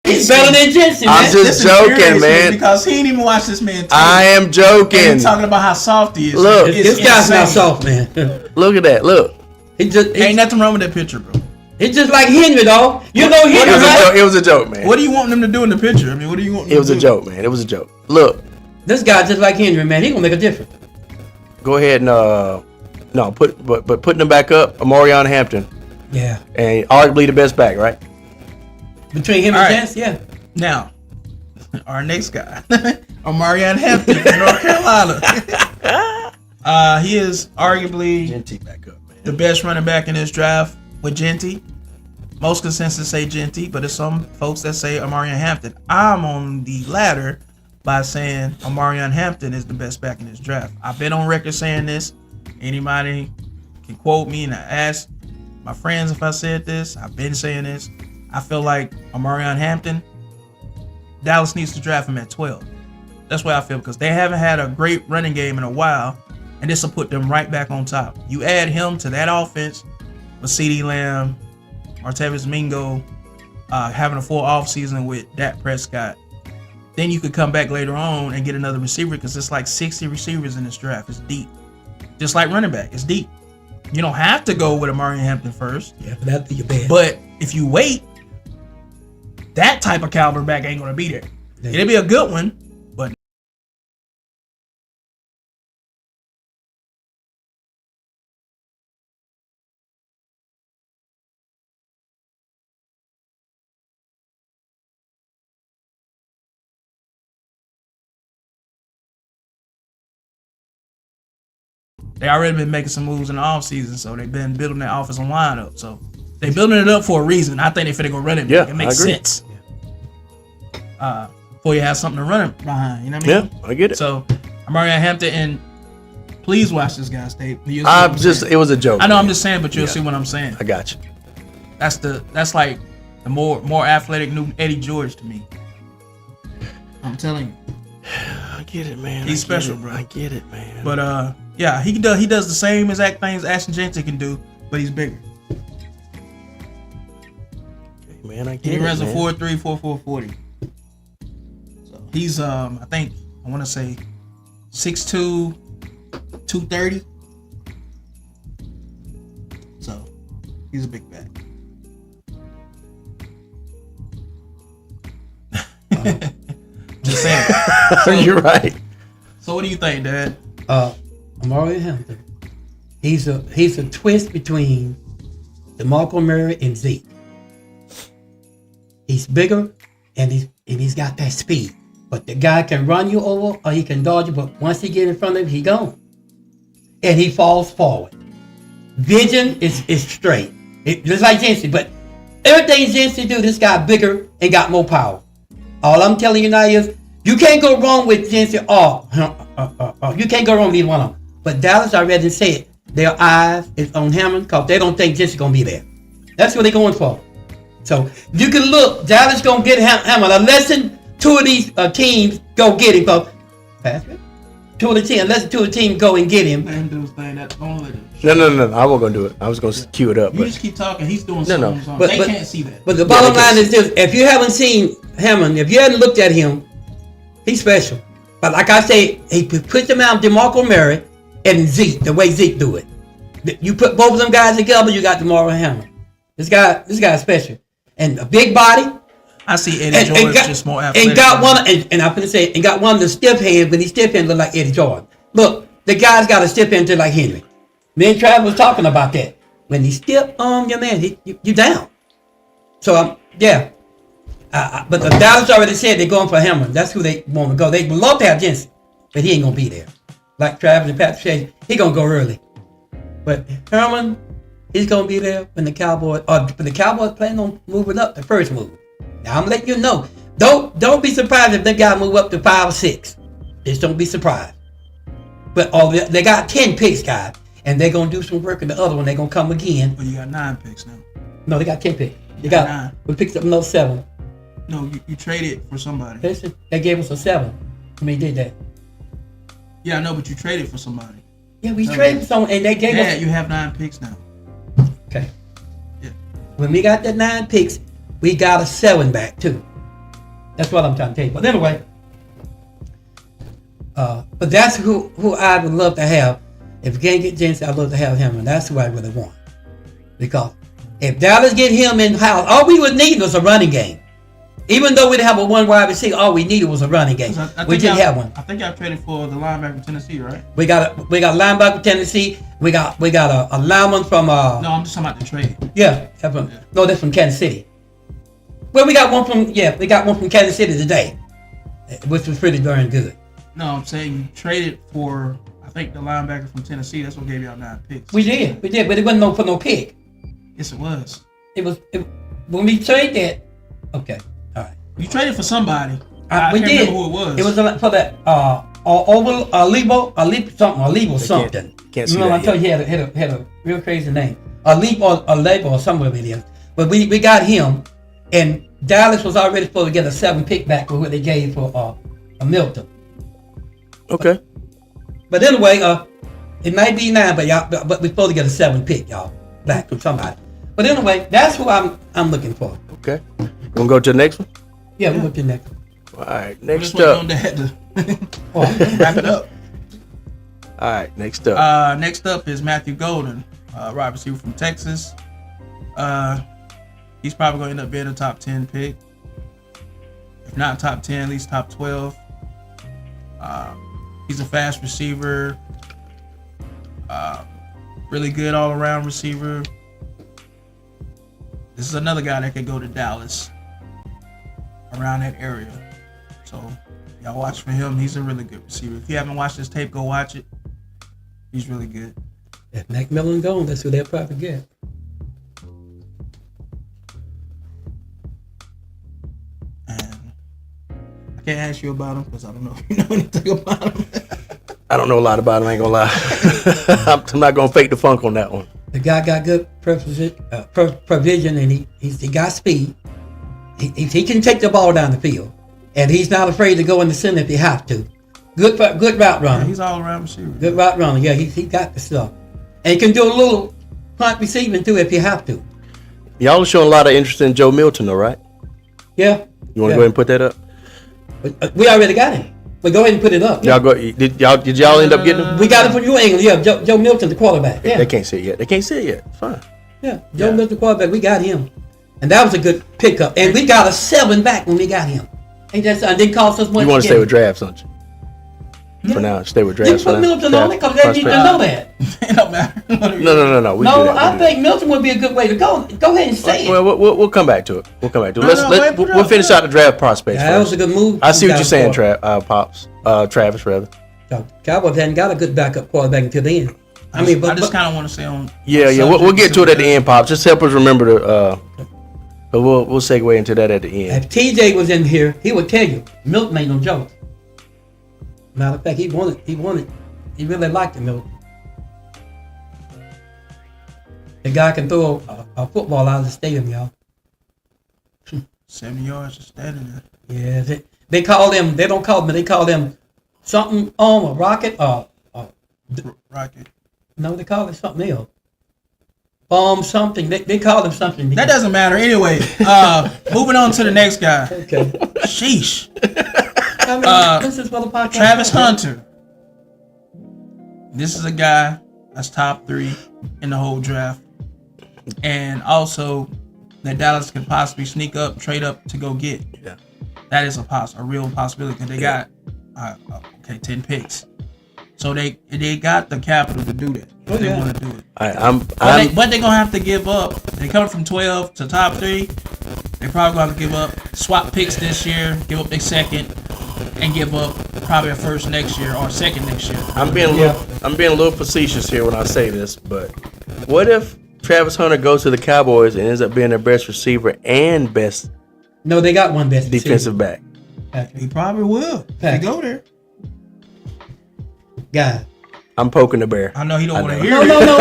He's better than Jensen, I'm man. just This joking, infuriates me man. because he didn't even watch this man. tape. I am And joking. he talking about how soft he is. Look, It's This guy's not insane. soft, man. Look at that. Look. Ain't nothing wrong with that picture, bro. It's just like Henry, dog. You know Henry, right? It was a joke, man. What do you want them to do in the picture? I mean, what do you want? Them It was to a do? joke, man. It was a joke. Look, This guy just like Henry, man. He gonna make a difference. go ahead and no, but putting them back up, Amarion Hampton, Yeah. and arguably the best back, right? Between him All and right. Chance, yeah. Now, our next guy, Amarion Hampton from North Carolina. He is arguably Genty back up, man. the best running back in this draft with Genty. Most consensus say Genty, but there's some folks that say Amarion Hampton. I'm on the latter by saying Amarion Hampton is the best back in this draft. I've been on record saying this. Anybody can quote me, and I ask my friends if I said this. I've been saying this. I feel like Amarion Hampton, Dallas needs to draft him at 12. That's why I feel, because they haven't had a great running game in a while, and this will put them right back on top. You add him to that offense with CeeDee Lamb, Martavis Mingo, having a full offseason with Dak Prescott. Then you could come back later on and get another receiver, because it's like 60 receivers in this draft. It's deep. Just like running back, it's deep. You don't have to go with Amarion Hampton first, Yeah, but that'd be your bad. but if you wait, that type of caliber back ain't going to be there. It'll be a good one, but they already been making some moves in the offseason, so they've been building their offensive line up. So they building it up for a reason. I think they finna go run it. Yeah, It makes I agree. sense. Before you have something to run it behind, you know what I mean? Yeah, I get it. So, Amarion Hampton, and please watch this guy's tape. You'll see what I'm I'm just, saying. it was a joke. I know, I'm man. just saying, but you'll Yeah. see what I'm saying. I got you. That's like the more athletic new Eddie George to me. I'm telling you. I get it, man. He's I get special, it. bro. I get it, man. But yeah, he does the same exact things Ashton Genty can do, but he's bigger. Man, I He get it, runs a man. 4.3, 4.4 40. So he's I think I want to say 6'2", 230. So he's a big back. Just saying. You're right. So what do you think, Dad? Amarion Hampton. He's a twist between DeMarco Murray and Zeke. He's bigger and he's got that speed. But the guy can run you over or he can dodge you, but once he get in front of him, he gone. And he falls forward. Vision is straight. Just like Jensen, but everything Jensen do, this guy bigger and got more power. All I'm telling you now is you can't go wrong with Jensen you can't go wrong with either one of them. But Dallas already said their eyes is on Hammond because they don't think Jensen's going to be there. That's what they're going for. So you can look, Dallas going to get Hammond unless two of these teams go get him. Because two of the teams, unless two of the teams go and get him. Let him do his thing. That's only No. I wasn't gonna do it. I was gonna cue it up. you But just keep talking. He's doing No, no. something. But- They but- can't see that. But the bottom they line can is this: if you haven't seen Hammond, if you haven't looked at him, he's special. But like I say, he put them out DeMarco Murray and Zeke, the way Zeke do it. You put both of them guys together, you got DeMarco Hamlin. This guy's special. And a big body. I see Eddie Jordan's just more athletic. And got one, and I'm gonna say, and got one of the stiff hands, but he stiff hand look like Eddie Jordan. Look, the guy's got a stiff hand just like Henry. Me and Travis was talking about that. When he stiff arm your man, you down. So yeah. But the Dallas already said they're going for Hamlin. That's who they want to go. They would love to have Jensen, but he ain't gonna be there. Like Travis and Patrick said, he gonna go early. But Herman, he's gonna be there when the Cowboys plan on moving up the first move. Now I'm letting you know. Don't be surprised if that guy move up to 5 or 6. Just don't be surprised. But they got 10 picks, guys, and they're gonna do some work in the other one. They're gonna come again. Well, you got 9 picks now. No, they got 10 picks. They got got 9. We picked up another 7. No, you traded for somebody. Listen, they gave us a 7. When they did that. Yeah, I know, but you traded for somebody. Yeah, we traded someone, and they gave us. Yeah, you have 9 picks now. Okay. Yeah. When we got the 9 picks, we got a 7 back too. That's what I'm trying to tell you. But anyway, but that's who I would love to have. If we can't get Jensen, I'd love to have him, and that's who I really want. Because if Dallas get him in house, all we would need was a running game. Even though we didn't have a one wide receiver, all we needed was a running game. We didn't have one. I think y'all traded for the linebacker from Tennessee, right? We got linebacker from Tennessee. We got a lineman from No, I'm just talking about the trade. Yeah, no, that's from Kansas City. Well, we got one from Kansas City today, which was pretty darn good. No, I'm saying you traded for, I think, the linebacker from Tennessee. That's what gave y'all 9 picks. We did, but it wasn't for no pick. Yes, it was. It was when we traded that. Okay, all right. You traded for somebody. I We can't did. remember who it was. It was for that Alebo something. Can't see Remember, that I told you he had a real crazy name. Alebo or somewhere it is. But we got him, and Dallas was already supposed to get a 7 pick back for what they gave for a Milton. Okay. But anyway, it might be 9, but we're supposed to get a 7 pick, y'all, back from somebody. But anyway, that's who I'm looking for. Okay. You wanna go to the next one? Yeah, we'll go to the next one. All right. I'm Next just waiting up. on that to Oh, wrap it up. All right. Next up. Next up is Matthew Golden, wide receiver from Texas. He's probably going to end up being a top 10 pick. If not top 10, at least top 12. He's a fast receiver. Really good all-around receiver. This is another guy that could go to Dallas, around that area. So y'all watch for him. He's a really good receiver. If you haven't watched this tape, go watch it. He's really good. if McMillan gone, that's who they'll probably get. And I can't ask you about him because I don't know if you know anything about him. I don't know a lot about him. I ain't gonna lie. I'm not gonna fake the funk on that one. The guy got good provision, and he got speed. He can take the ball down the field, and he's not afraid to go in the center if he have to. Good route runner. He's all around receiver. Good route runner. Yeah, he got the stuff, and he can do a little punt receiving too if you have to. Y'all are showing a lot of interest in Joe Milton, though, right? Yeah. You want to go ahead and put that up? But, we already got him. But go ahead and put it up. Y'all go. Did y'all end up getting him? We got it for New England. Yeah, Joe Milton, the quarterback. Yeah. They can't see it yet. They can't see it yet. Fine. Yeah, Joe Milton, the quarterback. We got him, and that was a good pickup. And we got a 7 back when we got him. Ain't that something? Didn't cost us much. You want to get stay him. with drafts, don't you? Yeah. For now, stay with You drafts. put for now. Milton on it because they need to Prospect. know that. It don't matter. No. We do No, that. We I do think Milton would be a good way to go. Go ahead and say it. Well, we'll come back to it. We'll come back to it. No, We'll finish out the draft prospects Yeah, that was first. a good move. I see We what got you're saying, for- Pops. Travis, rather. So, Cowboys hadn't got a good backup quarterback until then. I just kind of want to say on. Yeah. We'll get to it at the end, Pops. Just help us remember to. But we'll segue into that at the end. If TJ was in here, he would tell you Milton ain't no joke. Matter of fact, he wanted. He really liked the Milton. The guy can throw a football out of the stadium, y'all. 7 yards just standing there. Yeah, they call them. They don't call them. They call them something on a rocket. Rocket. No, they call it something else. Bomb something. They call them something. That doesn't matter. Anyway, moving on to the next guy. Okay. Sheesh. This is for the podcast. Travis Hunter. This is a guy that's top 3 in the whole draft, and also that Dallas could possibly sneak up, trade up to go get. Yeah. That is a real possibility because they got 10 picks, so they got the capital to do that. If they want to do it. But they're gonna have to give up. They coming from 12 to top 3. They probably gonna have to give up, swap picks this year, give up their second, and give up probably a first next year or second next year. I'm being a little facetious here when I say this, but what if Travis Hunter goes to the Cowboys and ends up being their best receiver and best No, they got one best defensive back? He probably will. If Fact. he go there. Guy. I'm poking the bear. I know he don't want to hear No, it. no,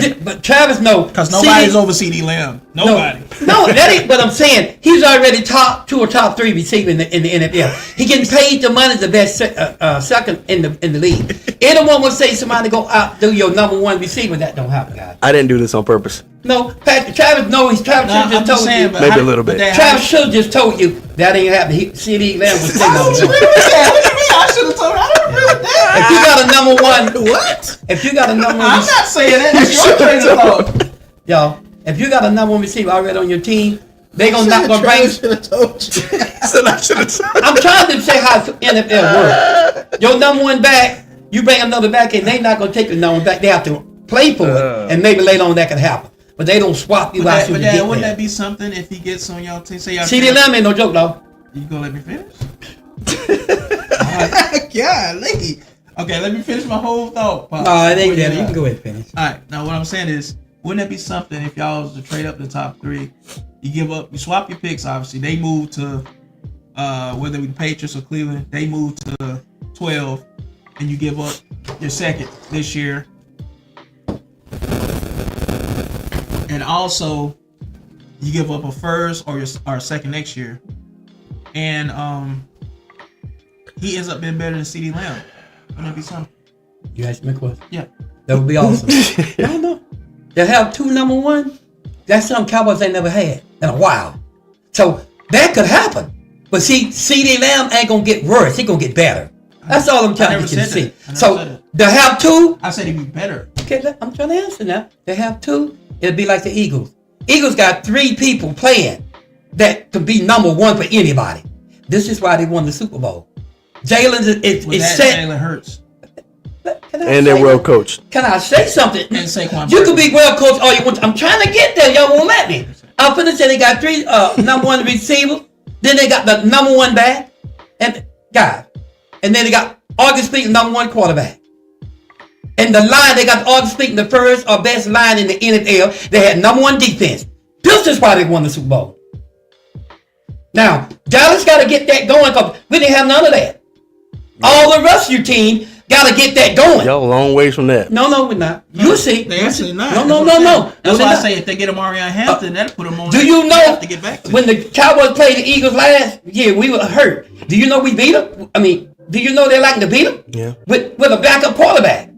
no. But Travis, no. Because nobody's over CD Lamb. Nobody. No, that ain't what I'm saying. He's already top 2 or top 3 receiver in the NFL. He getting paid the money, the best second in the league. Anyone would say somebody go outdo your number 1 receiver. That don't happen, guys. I didn't do this on purpose. No, Travis. No, Travis No, should just I'm told saying, you. but Maybe a little bit. Travis should just told you that ain't happening. CD Lamb was saying What you mean with that? What do you mean I should have told her? I don't agree with that. If you got a number 1, What? if you got a number 1, I'm not saying that. That's your train of thought. y'all. If you got a number 1 receiver already on your team, they not gonna bring. should have told you. So I should have told I'm trying to say how NFL works. Your number 1 back, you bring another back in, they not gonna take the number 1 back. They have to play for it, and maybe later on that can happen. But they don't swap you But out. that, soon but as you that, get wouldn't there. that be something if he gets on y'all team? Say y'all CD Lamb ain't no joke though. You gonna let me finish? Golly. Okay, let me finish my whole thought. Pop. No, it ain't Before that. You can go ahead and finish. All right. Now, what I'm saying is, wouldn't that be something if y'all was to trade up the top 3? You swap your picks. Obviously, they move to whether it be the Patriots or Cleveland. They move to 12, and you give up your second this year, and also you give up a first or second next year, and he ends up being better than CD Lamb. Wouldn't that be something? You asked me a question. Yeah. That would be awesome. No. They have 2 number 1. That's something Cowboys ain't never had in a while. So that could happen. But see, CD Lamb ain't gonna get worse. He gonna get better. That's all I'm trying to get you to see. So they have 2. I said he'd be better. Okay, I'm trying to answer now. They have 2. It'd be like the Eagles. Eagles got 3 people playing that could be number 1 for anybody. This is why they won the Super Bowl. Jalen is set. Jalen Hurts. And they're well coached. Can I say something? And Saquon You Barkley. could be well coached all you want. I'm trying to get there. Y'all won't let me. I'm finna say they got 3 number 1 receivers. Then they got the number 1 back and guy. And then they got August Speaking, number 1 quarterback. And the line, they got August Speaking, the first or best line in the NFL. They had number 1 defense. This is why they won the Super Bowl. Now, Dallas got to get that going because we didn't have none of that. All the rest of your team got to get that going. Y'all a long ways from that. No, we're not. You see. They actually not. No. That's No, why they're I not. say if they get a Marion Hampton, that'll put them on. Do you They know have to get back to when the Cowboys played the Eagles last year, we were hurt. Do you know we beat them? I mean, do you know they're liking to beat them? Yeah. With a backup quarterback.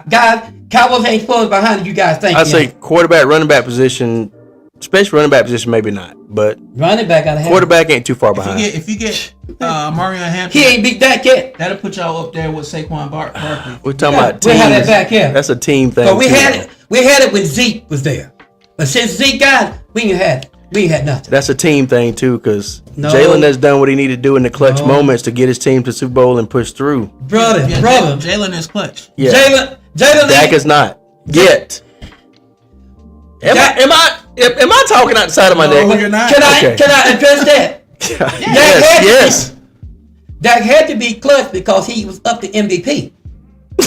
Guys, Cowboys ain't supposed behind you guys think. I'd say quarterback, running back position, especially running back position, maybe not. But running back got to have. quarterback ain't too far behind. If you get Marion Hampton, He ain't beat that yet. that'll put y'all up there with Saquon Barkley. We're talking about We teams. had that back here. That's a team thing. But we too, had though. it. We had it when Zeke was there. But since Zeke got it, we ain't had it. We ain't had nothing. That's a team thing too, because No. Jalen has done what he needed to do in the clutch No. moments to get his team to Super Bowl and push through. Brother. Jalen is clutch. Yeah, Jalen Dak ain't- is not yet. Am I talking outside of my No, neck? you're not. Can Okay. I address that? yes. Dak had to be clutch because he was up to MVP. Now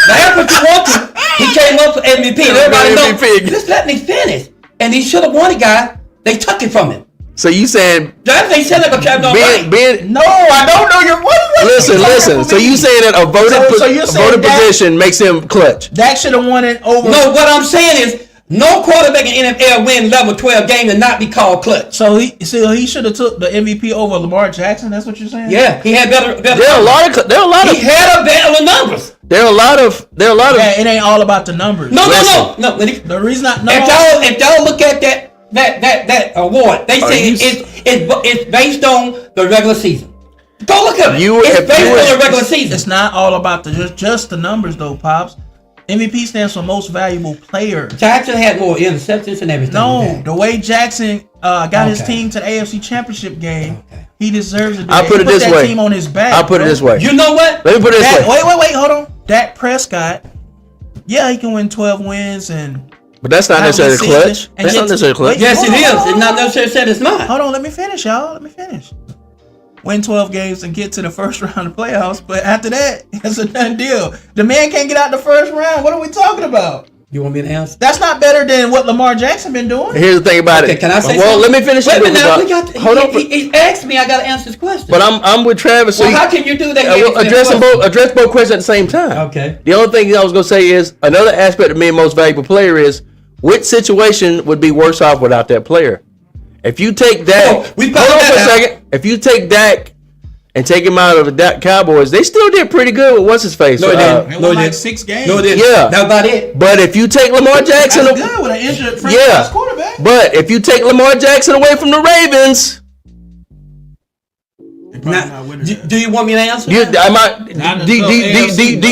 that's what you want to. He came up for MVP. And everybody knows. MVP. Just let me finish. And he should have won it, guy. They took it from him. So you saying That ain't said like a Travis being No, I don't know your what. listen. So you saying that a voted So you're saying that- position makes him clutch? Dak should have won it over. No, what I'm saying is no quarterback in NFL win level 12 game and not be called clutch. So he should have took the MVP over Lamar Jackson. That's what you're saying? Yeah, he had better. There are a lot of He had a better numbers. there are a lot of Yeah, it ain't all about the numbers. No. When The reason I no. if y'all look at that award, they say you- it's based on the regular season. Go look at it. It's based on the regular season. It's not all about just the numbers though, Pops. MVP stands for most valuable player. Jackson had more interceptions and everything. No, the way Jackson got his team to the AFC Championship game, he deserves it. I'll put it this way. That team on his back. I'll put it this way. You know what? Let me put it this way. Wait, hold on. Dak Prescott, yeah, he can win 12 wins and. But that's not necessarily clutch. And That's not necessarily clutch. Yes, it is. It's not necessarily said it's not. Hold on, let me finish, y'all. Let me finish. Win 12 games and get to the first round of playoffs, but after that, it's a done deal. The man can't get out the first round. What are we talking about? You want me to answer? That's not better than what Lamar Jackson been doing. Here's the thing about it. Can I say well, something? let me finish. Wait a minute, now, Hold on. He asked me. I got to answer his question. But I'm with Travis. So well, how can you do that? Address both questions at the same time. Okay. The only thing I was gonna say is another aspect of being most valuable player is which situation would be worse off without that player. If you take Dak, hold on for a second. If you take Dak and take him out of the Dak Cowboys, they still did pretty good with what's his face. No, they They won like 6 games. No, they Yeah, that's about it. But if you take Lamar Jackson, That's good with an injured franchise quarterback. But if you take Lamar Jackson away from the Ravens, Now, do you want me to answer? do you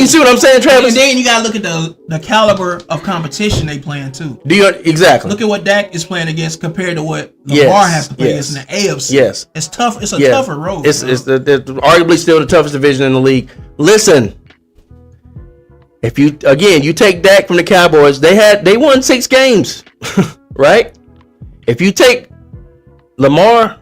see what I'm saying, Travis? And then you gotta look at the caliber of competition they playing too. Exactly. Look at what Dak is playing against compared to what Lamar has to play against in the AFC. Yes, it's tough. It's a tougher road. It's arguably still the toughest division in the league. Listen, if you take Dak from the Cowboys, they won 6 games, right? If you take Lamar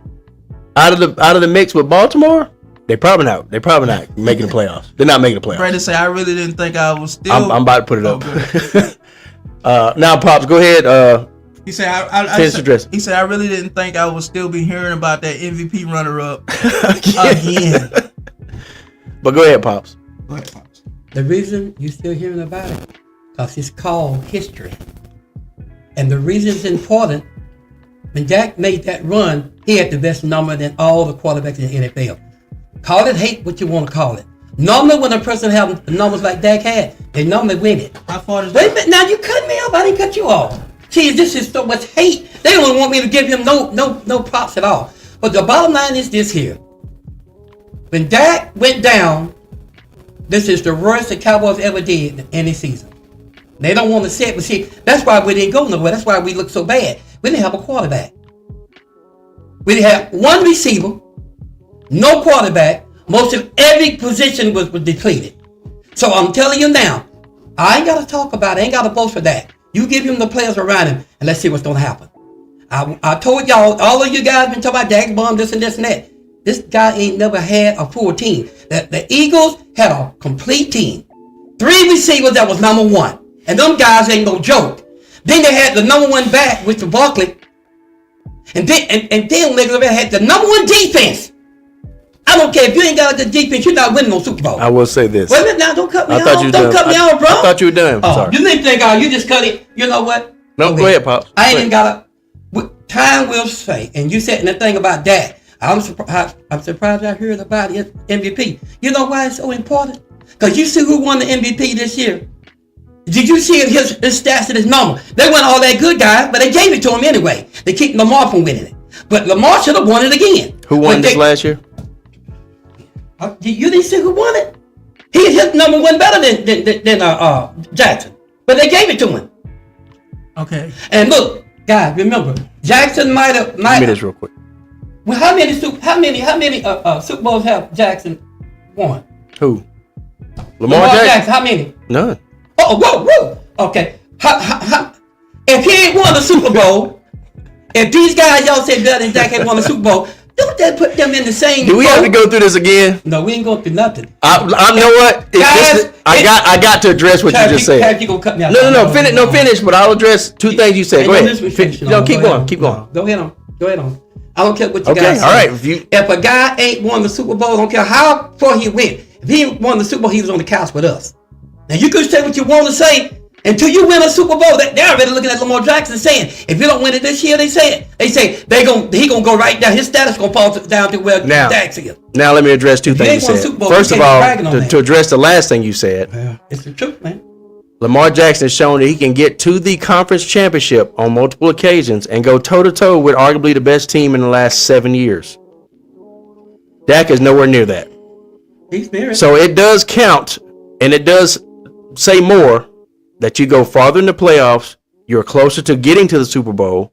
out of the mix with Baltimore, they're probably not making the playoffs. They're not making the playoffs. Brandon say, I really didn't think I was still. I'm about to put it up. Now, Pops, go ahead. He said, he said, I really didn't think I would still be hearing about that MVP runner-up again. But go ahead, Pops. Go ahead, Pops. The reason you're still hearing about it, because it's called history. And the reason it's important, when Dak made that run, he had the best number than all the quarterbacks in the NFL. Call it hate, what you want to call it. Normally, when a person has numbers like Dak had, they normally win it. How far does Wait a minute, now you cut me off. I didn't cut you off. See, this is so much hate. They don't want me to give him no props at all. But the bottom line is this here. When Dak went down, this is the worst the Cowboys ever did in any season. They don't want to say it, but see, that's why we didn't go nowhere. That's why we look so bad. We didn't have a quarterback. We didn't have one receiver, no quarterback. Most of every position was depleted. So I'm telling you now, I ain't got to talk about it. I ain't got to boast for that. You give him the players around him, and let's see what's going to happen. I told y'all, all of you guys been talking about Dak Bum, this and this and that. This guy ain't never had a full team. The Eagles had a complete team. 3 receivers that was number 1. And them guys ain't no joke. Then they had the number 1 back, Mr. Barkley. And then niggas had the number 1 defense. I don't care if you ain't got a good defense, you're not winning no Super Bowl. I will say this. Wait a minute now, don't cut me off. Don't cut me off, bro. I thought you were done. Sorry. You didn't think, you just cut it. You know what? No, okay. Go ahead, Pops. I ain't even got time will say. And you said the thing about that. I'm surprised I heard about the MVP. You know why it's so important? Because you see who won the MVP this year. Did you see his stats and his number? They weren't all that good, guys, but they gave it to him anyway. They keep Lamar from winning it. But Lamar should have won it again. Who won this last year? You didn't see who won it? His number one better than Jackson. But they gave it to him. Okay. And look, guys, remember, Jackson might have. Give me this real quick. Well, how many Super Bowls have Jackson won? Who? Lamar Jackson. How many? None. Oh, whoa. Okay. If he ain't won the Super Bowl, if these guys y'all say better than Dak ain't won the Super Bowl, don't that put them in the same? Do we have to go through this again? No, we ain't going through nothing. I know what. I got to address what you just said. You gonna cut me out? No. Finish. But I'll address 2 things you said. Go ahead. Keep going. Go ahead on. I don't care what you guys say. All right. If a guy ain't won the Super Bowl, I don't care how far he went. If he won the Super Bowl, he was on the couch with us. Now you can say what you want to say until you win a Super Bowl. They're already looking at Lamar Jackson saying, if you don't win it this year, he gonna go right down. His status gonna fall down to where Dak's is. Now let me address 2 things you said. First of all, to address the last thing you said, it's the truth, man. Lamar Jackson has shown that he can get to the conference championship on multiple occasions and go toe-to-toe with arguably the best team in the last 7 years. Dak is nowhere near that. He's married. So it does count, and it does say more that you go farther in the playoffs. You're closer to getting to the Super Bowl,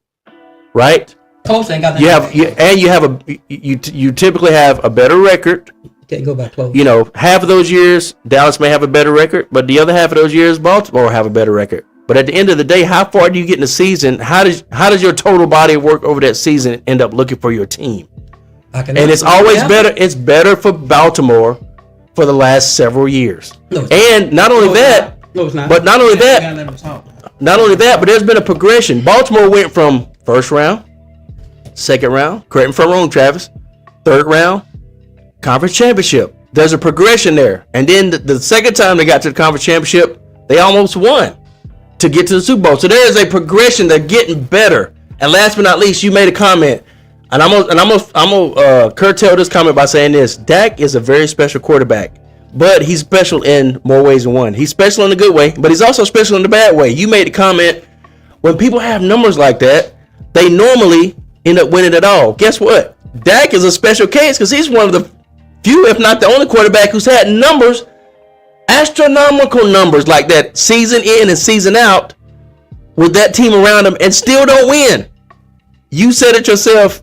right? Close ain't got You typically have a better record. Can't go by close. You know, half of those years Dallas may have a better record, but the other half of those years Baltimore have a better record. But at the end of the day, how far do you get in the season? How does your total body of work over that season end up looking for your team? And it's always better. It's better for Baltimore for the last several years. No, And not only that, No, it's not. but not only You gotta that, let him talk. but there's been a progression. Baltimore went from first round, second round, correct me if I'm wrong, Travis, third round, conference championship. There's a progression there. And then the second time they got to the conference championship, they almost won to get to the Super Bowl. So there is a progression. They're getting better. And last but not least, you made a comment, and I'm gonna curtail this comment by saying this: Dak is a very special quarterback, but he's special in more ways than one. He's special in a good way, but he's also special in the bad way. You made a comment: when people have numbers like that, they normally end up winning it all. Guess what? Dak is a special case because he's one of the few, if not the only quarterback who's had numbers, astronomical numbers like that, season in and season out, with that team around him, and still don't win. You said it yourself,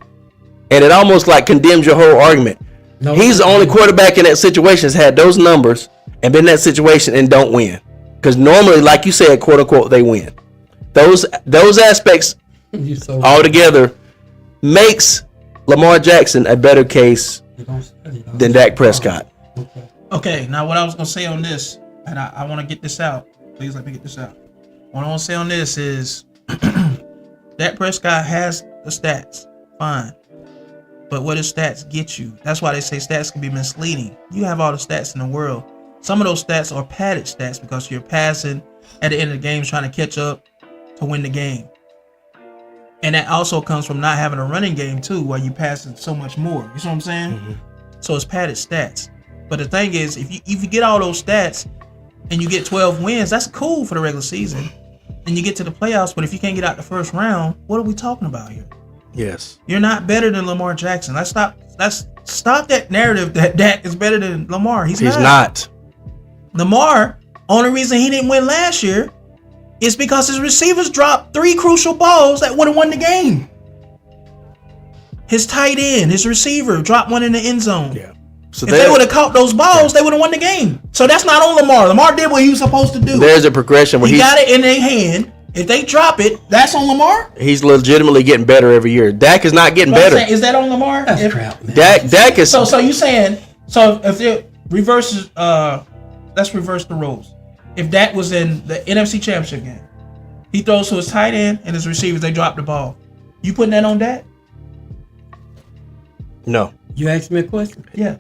and it almost like condemns your whole argument. No, He's the only quarterback in that situation that's had those numbers and been in that situation and don't win. Because normally, like you said, quote unquote, they win. Those aspects You so altogether makes Lamar Jackson a better case than Dak Prescott. Okay, now what I was gonna say on this, and I want to get this out. Please let me get this out. What I want to say on this is, Dak Prescott has the stats, fine, but what do stats get you? That's why they say stats can be misleading. You have all the stats in the world. Some of those stats are padded stats because you're passing at the end of the game, trying to catch up to win the game. And that also comes from not having a running game too, where you passing so much more. You see what I'm saying? Mm-hmm. So it's padded stats. But the thing is, if you get all those stats and you get 12 wins, that's cool for the regular season. And you get to the playoffs, but if you can't get out the first round, what are we talking about here? Yes. You're not better than Lamar Jackson. Let's stop that narrative that Dak is better than Lamar. He's not. Lamar, only reason he didn't win last year is because his receivers dropped 3 crucial balls that would have won the game. His tight end, his receiver dropped one in the end zone. Yeah. So if they would have caught those balls, they would have won the game. So that's not on Lamar. Lamar did what he was supposed to do. There's a progression where he got it in their hand. If they drop it, that's on Lamar. He's legitimately getting better every year. Dak is not getting better. Is that on Lamar? That's crap, man. Dak is. So you saying, so if it reverses, let's reverse the roles. If Dak was in the NFC Championship game, he throws to his tight end and his receivers, they drop the ball. You putting that on Dak? No. You asked me a question? Yeah.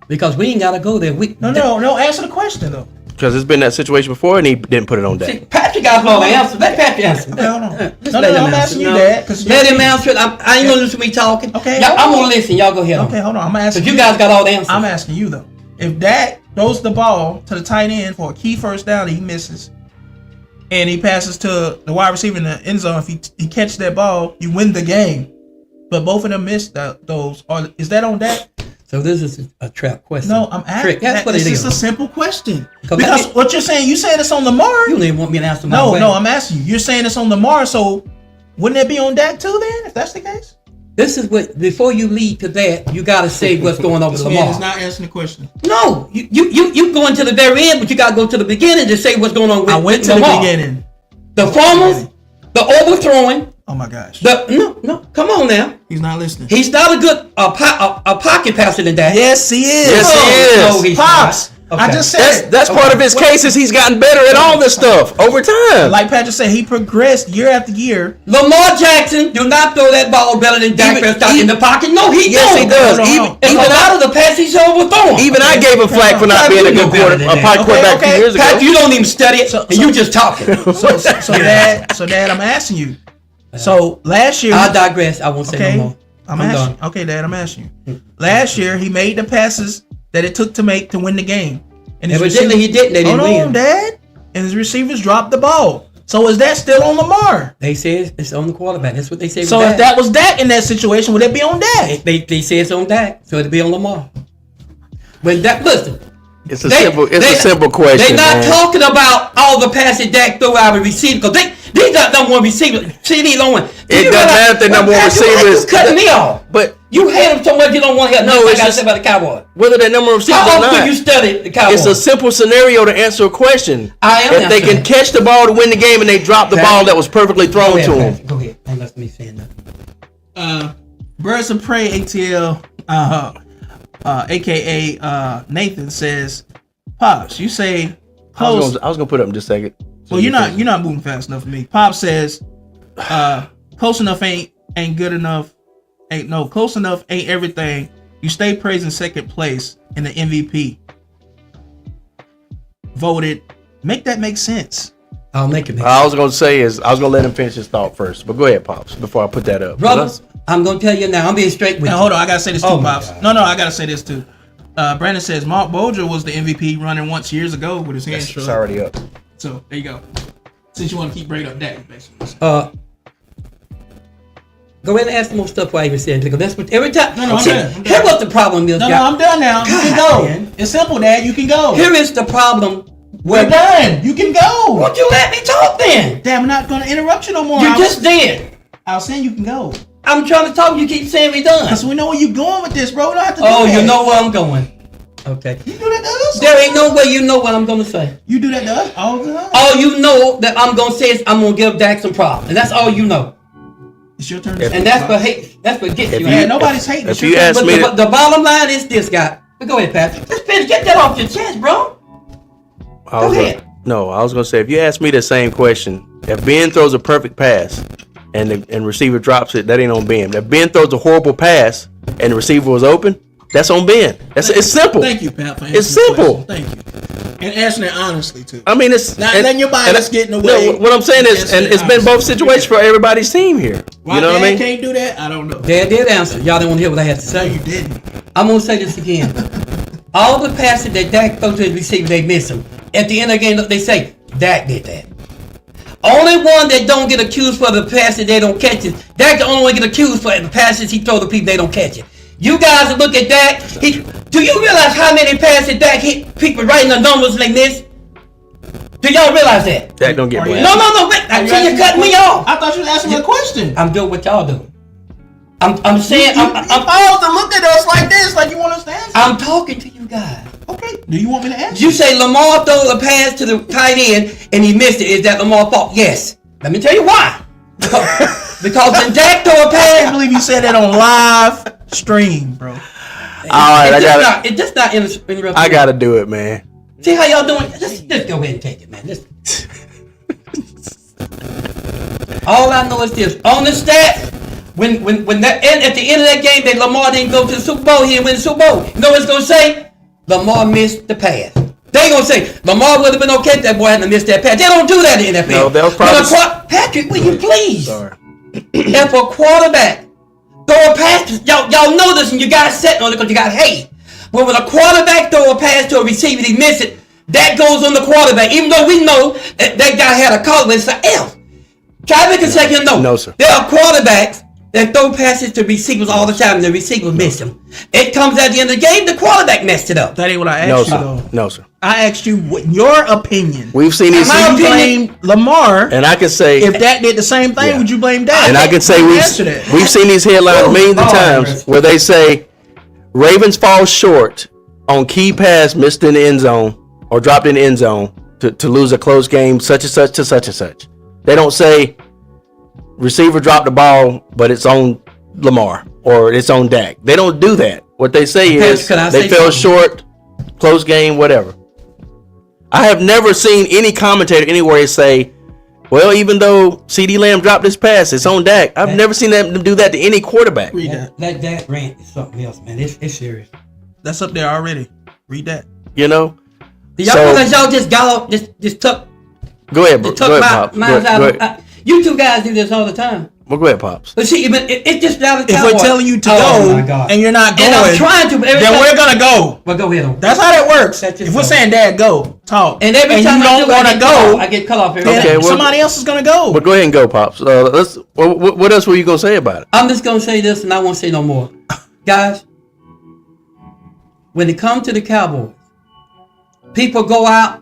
Because we ain't got to go there. No. Answer the question though. Because it's been that situation before, and he didn't put it on Dak. See, Patrick got all the answers. Let Patrick answer. Okay, hold on. Just No, let him I'm answer. asking you No. that. Cause Let him answer it. I ain't going to listen to me talking. Okay, Y'all, hold I'm on. going to listen. Y'all go ahead. Okay, hold on. I'm asking Because you guys got all the answers. I'm asking you though. If Dak throws the ball to the tight end for a key first down and he misses, and he passes to the wide receiver in the end zone, if he catches that ball, you win the game. But both of them missed those. Is that on Dak? So this is a trap question. No, I'm asking. That's what it This is. is a simple question. Because Because what you're saying it's on Lamar. You don't even want me to answer my No, way. I'm asking you. You're saying it's on Lamar, so wouldn't it be on Dak too then, if that's the case? This is what, before you lead to that, you got to say what's going on with This man is Lamar. not answering the question. No, you going to the very end, but you got to go to the beginning to say what's going on with I went to Lamar. the beginning. The fumbles, the overthrowing, Oh my gosh. no, come on now. He's not listening. He's not a good a pocket passer than that. Yes, he is. Yes, he is. No, he's Pops. not. I Okay. just said That's part of his case is he's gotten better at all this stuff over time. Like Patrick said, he progressed year after year. Lamar Jackson do not throw that ball better than Dak Prescott in the pocket. No, he Yes, don't. he does. No, no, no. And a lot of the passes he's overthrowing. Even I gave him flack for not being a good pocket quarterback a few years ago. Pat, you don't even study it, and you just talking. So Dad, I'm asking you. So last year, I digress. I won't say okay, no more. I'm done. asking. Okay, Dad, I'm asking you. Last year, he made the passes that it took to win the game. And his Evidently he didn't. They didn't Hold win. on, Dad. And his receivers dropped the ball. So is that still on Lamar? They say it's on the quarterback. That's what they say. So with if that was Dak in that situation, would it be on Dak? they say it's on Dak, so it'll be on Lamar. When Dak, listen. It's a simple question. They're not man. talking about all the passes Dak throw out of receiver because these are number one receivers. CD don't win. It doesn't matter if they're number one receivers. You cutting me off. But You hate them so much you don't want to hear nothing it's I got to just- say about the Cowboys. whether that number of receivers How or often not, you study the Cowboys? it's a simple scenario to answer a question. I am If they can answering. catch the ball to win the game and they drop the Okay. ball that was perfectly thrown Go ahead, to them. Patrick, go ahead. Don't let me say nothing. Birds of Prey ATL, aka Nathan says, Pops, you say close. I was gonna put it up in just a second. Well, you're not moving fast enough for me. Pop says, close enough ain't good enough. Close enough ain't everything. You stay praising second place in the MVP. Voted. Make that make sense. I'll make it. I was gonna say I was gonna let him finish his thought first, but go ahead, Pops, before I put that up. Brothers, I'm going to tell you now. I'm being straight with Now you. hold on, I gotta say this too, Oh my Pops. God. No, I gotta say this too. Brandon says Mark Bolger was the MVP running once years ago with his hands It's shrugged. already up. So there you go. Since you want to keep bringing up that, basically. Go ahead and ask more stuff while you were saying because that's what every time. No, I'm See, done. I'm here done. was the problem, Mills. No, I'm done now. You can God, go. man. It's simple, Dad. You can go. Here is the problem. We're done. You can go. Won't you let me talk then? Dad, I'm not gonna interrupt you no more. You just did. I was saying you can go. I'm trying to talk. You keep saying we done. Cause we know where you're going with this, bro. We don't have to do Oh, that. you know where I'm going. Okay. You do that to us. There ain't no way you know what I'm gonna say. You do that to us all the time. All you know that I'm gonna say is I'm gonna give Dak some problems, and that's all you know. It's your turn. And that's what hate. That's what gets you. Yeah, nobody's hating. If It's your you turn. ask But me, the bottom line is this, guy. But go ahead, Patrick. Just finish. Get that off your chest, bro. I was gonna say, if you ask me the same question, if Ben throws a perfect pass and the receiver drops it, that ain't on Ben. If Ben throws a horrible pass and the receiver was open, that's on Ben. It's simple. Thank you, Pat, for answering It's the simple. question. Thank you. And answering it honestly too. I mean, it's Not letting your bias get in the way. No, what I'm saying is, and it's been both situations for everybody's team here. Why You know what I Dad mean? can't do that? I don't know. Dad did answer. Y'all didn't want to hear what I had to No, say. you didn't. I'm gonna say this again. All the passes that Dak throws to his receiver, they miss him. At the end of the game, they say Dak did that. Only one that don't get accused for the passes they don't catch it. Dak the only one get accused for the passes he throw to people they don't catch it. You guys look at Dak. Do you realize how many passes Dak hit people right in the numbers and they miss? Do y'all realize that? That don't get Are you blamed. No, wait. I tell you, cut me off. I thought you were asking me a question. I'm doing what y'all do. I'm saying You paused and looked at us like this, like you want us to answer. I'm talking to you guys. Okay. Do you want me to answer? You say Lamar throws a pass to the tight end and he missed it. Is that Lamar's fault? Yes. Let me tell you why. Because when Dak throw a I can't pass, believe you said that on live stream, bro. All right, it's just not interrupting. I gotta do it, man. See how y'all doing? Just go ahead and take it, man. All I know is this: on the stats, when that end at the end of that game, that Lamar didn't go to the Super Bowl, he didn't win the Super Bowl. You know what it's gonna say? Lamar missed the pass. They ain't gonna say Lamar would have been okay if that boy hadn't missed that pass. They don't do that in the NFL. No, they'll probably- Patrick, will you please? Sorry. If a quarterback throw a pass, y'all know this, and you guys set on it because you got hate. But when a quarterback throw a pass to a receiver, he miss it. That goes on the quarterback, even though we know that guy had a call, but it's an F. Try to check him. No, sir. There are quarterbacks that throw passes to receivers all the time, and the receiver miss them. It comes at the end of the game, the quarterback messed it up. That ain't what I asked No, you sir. though. No, sir. I asked you what your opinion. We've seen these, My You opinion- blame Lamar. and I can say, If Dak did the same thing, Yeah. would you blame Dak? and I can say Answer that. we've seen these headlines millions of Oh, times mercy. where they say Ravens fall short on key pass missed in the end zone or dropped in the end zone to lose a close game, such and such to such and such. They don't say receiver dropped the ball, but it's on Lamar or it's on Dak. They don't do that. What they say Okay, is can I they say fell something? short, close game, whatever. I have never seen any commentator anywhere say, well, even though CD Lamb dropped his pass, it's on Dak. I've never seen them do that to any quarterback. Read that. That rant is something else, man. It's serious. That's up there already. Read that. You know? Y'all So- because y'all just got just took Go ahead, bro. took Go ahead, my Pop. minds Go out. ahead. You two guys do this all the time. Well, go ahead, Pops. But see, it's just Dallas If Cowboys. we're telling you to Oh, my go God. and you're not going, And I'm trying to, but every then time- we're gonna go. Well, go ahead. That's how that works. That's just If we're so. saying, Dad, go, talk, And every time you I don't do, want to go, I get cut off every then time. Okay, well- somebody else is gonna go. Well, go ahead and go, Pops. What else were you gonna say about it? I'm just gonna say this, and I won't say no more, guys. When it comes to the Cowboys, people go out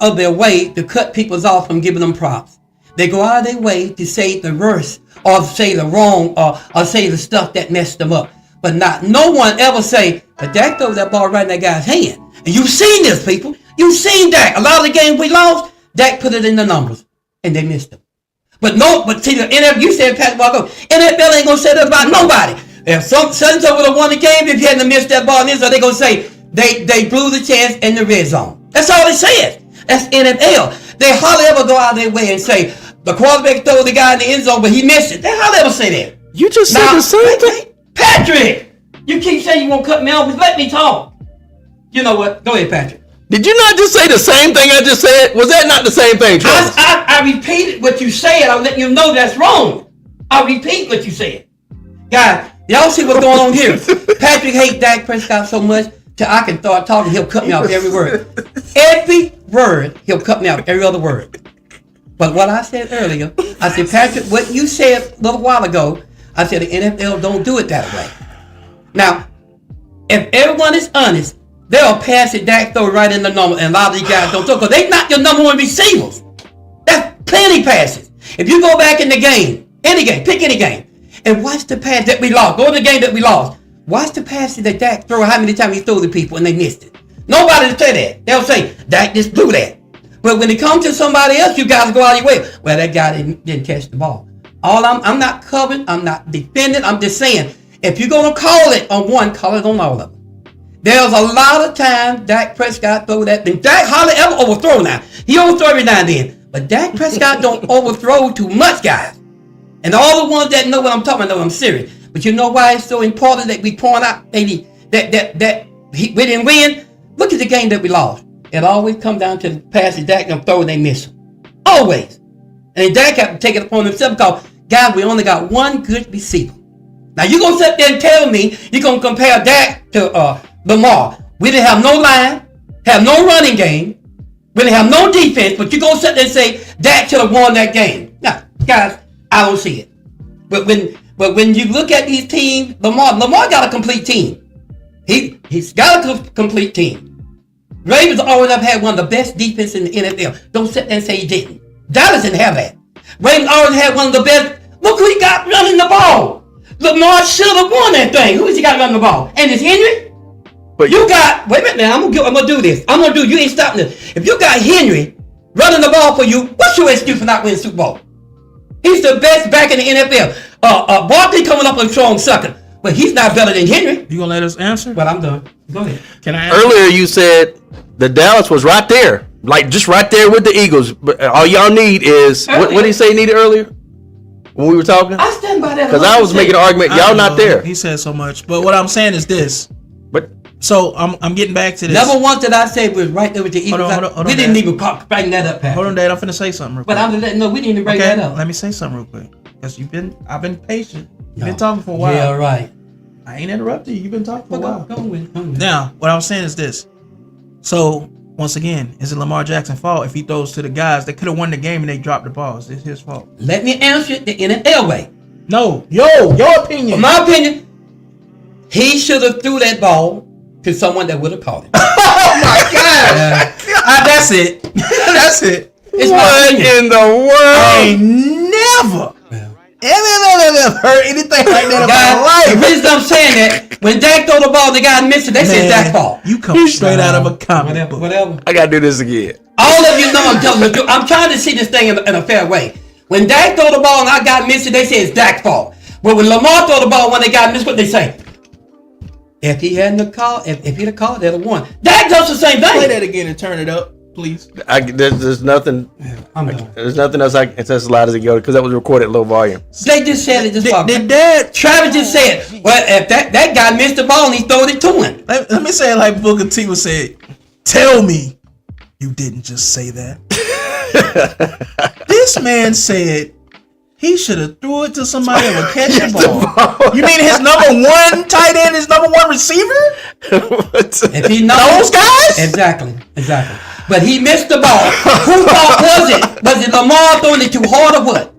of their way to cut people off from giving them props. They go out of their way to say the worst, or say the wrong, or say the stuff that messed them up. But no one ever say, but Dak threw that ball right in that guy's hand. And you've seen this, people. You've seen Dak. A lot of the games we lost, Dak put it in the numbers, and they missed them. But see, the NFL, you said Patrick Walker, NFL ain't gonna say that about nobody. If so-and-so would have won the game if you hadn't missed that ball in this, so they gonna say they blew the chance in the red zone. That's all it says. That's NFL. They hardly ever go out of their way and say the quarterback threw the guy in the end zone, but he missed it. They hardly ever say that. You just said the same thing. Patrick, you keep saying you won't cut me off, but let me talk. You know what? Go ahead, Patrick. Did you not just say the same thing I just said? Was that not the same thing, Travis? I repeated what you said. I'm letting you know that's wrong. I repeat what you said. Guys, y'all see what's going on here. Patrick hates Dak Prescott so much till I can start talking. He'll cut me off every word. Every word, he'll cut me off every other word. But what I said earlier, I said, Patrick, what you said a little while ago, I said the NFL don't do it that way. Now, if everyone is honest, they'll pass it, Dak throw it right in the number, and a lot of these guys don't throw because they're not your number one receivers. That's plenty passes. If you go back in the game, any game, pick any game, and watch the pass that we lost, go to the game that we lost, watch the passes that Dak threw, how many times he threw to people and they missed it. Nobody will say that. They'll say, Dak just blew that. But when it comes to somebody else, you guys go out of your way. Well, that guy didn't catch the ball. I'm not covering, I'm not defending, I'm just saying, if you're going to call it on one, call it on all of them. There's a lot of times Dak Prescott throw that, and Dak hardly ever overthrow now. He overthrow every now and then. But Dak Prescott don't overthrow too much, guys. And all the ones that know what I'm talking about know I'm serious. But you know why it's so important that we point out we didn't win? Look at the game that we lost. It always comes down to the passes Dak and throw and they miss them. Always. And Dak have to take it upon himself because, guys, we only got one good receiver. Now, you're going to sit there and tell me you're going to compare Dak to Lamar. We didn't have no line, have no running game, we didn't have no defense, but you're going to sit there and say Dak should have won that game. Now, guys, I don't see it. But when you look at these teams, Lamar got a complete team. He's got a complete team. Ravens always have had one of the best defense in the NFL. Don't sit there and say he didn't. Dallas didn't have that. Ravens always had one of the best. Look who he got running the ball. Lamar should have won that thing. Who has he got running the ball? And it's Henry? But You got, wait a minute now, I'm gonna do this. You ain't stopping this. If you got Henry running the ball for you, what's your excuse for not winning Super Bowl? He's the best back in the NFL. Barkley coming up and strong sucker, but he's not better than Henry. You gonna let us answer? But I'm done. Go ahead. Can I answer? earlier you said the Dallas was right there, like just right there with the Eagles. But all y'all need is what did he say he needed earlier when we were talking? I stand by that. Because I was making an argument, I y'all don't not know. there. He said so much, but what I'm saying is this. But So I'm getting back to this. Never once did I say we was right there with the Eagles. Hold on, we didn't Dad. even bring that up, Pat. Hold on, Dad. I'm finna say something real quick. But I'm just letting know we didn't even bring that up. Let me say something real quick. Because I've been patient. You've No. been talking for a while. Yeah, right. I ain't interrupted you. You've been talking for a while. Go with it. Now, what I'm saying is this. So, once again, is it Lamar Jackson's fault if he throws to the guys that could have won the game and they dropped the ball? Is it his fault? Let me answer it the NFL way. No. Your opinion. In my opinion, he should have threw that ball to someone that would have caught it. Oh my God. That's it. That's it. It's my what opinion. in the world? I ain't never heard anything like that in Guys, my the life. reason I'm saying that, when Dak throw the ball, the guy missed it, they said Dak's fault. You come straight out of a comic book. Whatever. I gotta do this again. All of you know I'm telling the truth. I'm trying to see this thing in a fair way. When Dak throw the ball and I got missed it, they say it's Dak's fault. But when Lamar throw the ball when they got missed, what they say? If he hadn't have called, if he'd have called, they'd have won. Dak does the same Play thing. that again and turn it up, please. There's nothing. I'm done. There's nothing else. It's as loud as it goes because that was recorded at low volume. They just said it just Did Dad? Travis just said, well, if that guy missed the ball and he throwed it to him. Let me say it like Booker T would say. Tell me you didn't just say that. This man said He should have threw it to somebody that would catch the ball. You mean his number one tight end, his number one receiver? If he knows Those guys? Exactly. But he missed the ball. Who thought was it? Was it Lamar throwing it too hard or what?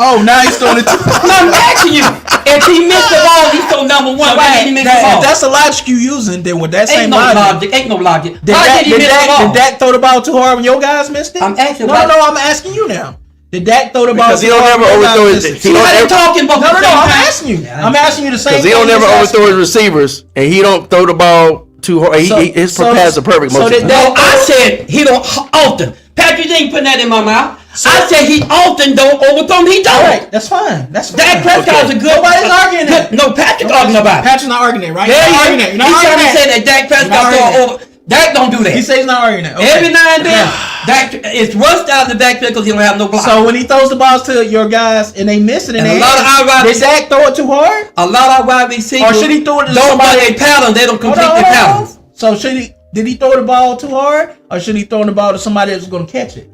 Oh, now he's throwing it to. No, I'm asking you. If he missed the ball, he's still number one. Why did he miss the ball? If that's the logic you using, then with that Ain't same no logic, logic. Ain't no logic. did Why did he miss the ball? Did Dak throw the ball too hard when your guys missed it? I'm asking. No, I'm asking you now. Did Dak throw the ball Because he too don't hard ever when your overthrow guys his. missed it? He don't Why they ever. talking about No, the same I'm time? asking you. Yeah, I'm asking you the same Because thing. he don't you ever just asked overthrow his me. receivers, and he don't throw the ball too hard. His pass are perfect so most of the did time. No, I said he don't often. Patrick ain't putting that in my mouth. I said he often don't overthrow him. He don't. All right, that's fine. That's fine. Dak Prescott's a good. Nobody's arguing that. No, Patrick arguing about it. Patrick's not arguing that, right? There You're not you arguing that. go. You're not He's trying arguing to say that. that Dak Prescott You're not throw arguing over. Dak don't do that. He says he's not arguing that. Okay. Every now and then, Dak it's rushed out of the backfield because he don't have no block. So when he throws the balls to your guys and they miss it, And they a lot of our wide did Dak throw it too hard? a lot of wide receivers Or should he throw it to don't somebody- run their pattern. They don't complete their patterns. So did he throw the ball too hard, or should he throw the ball to somebody that's going to catch it?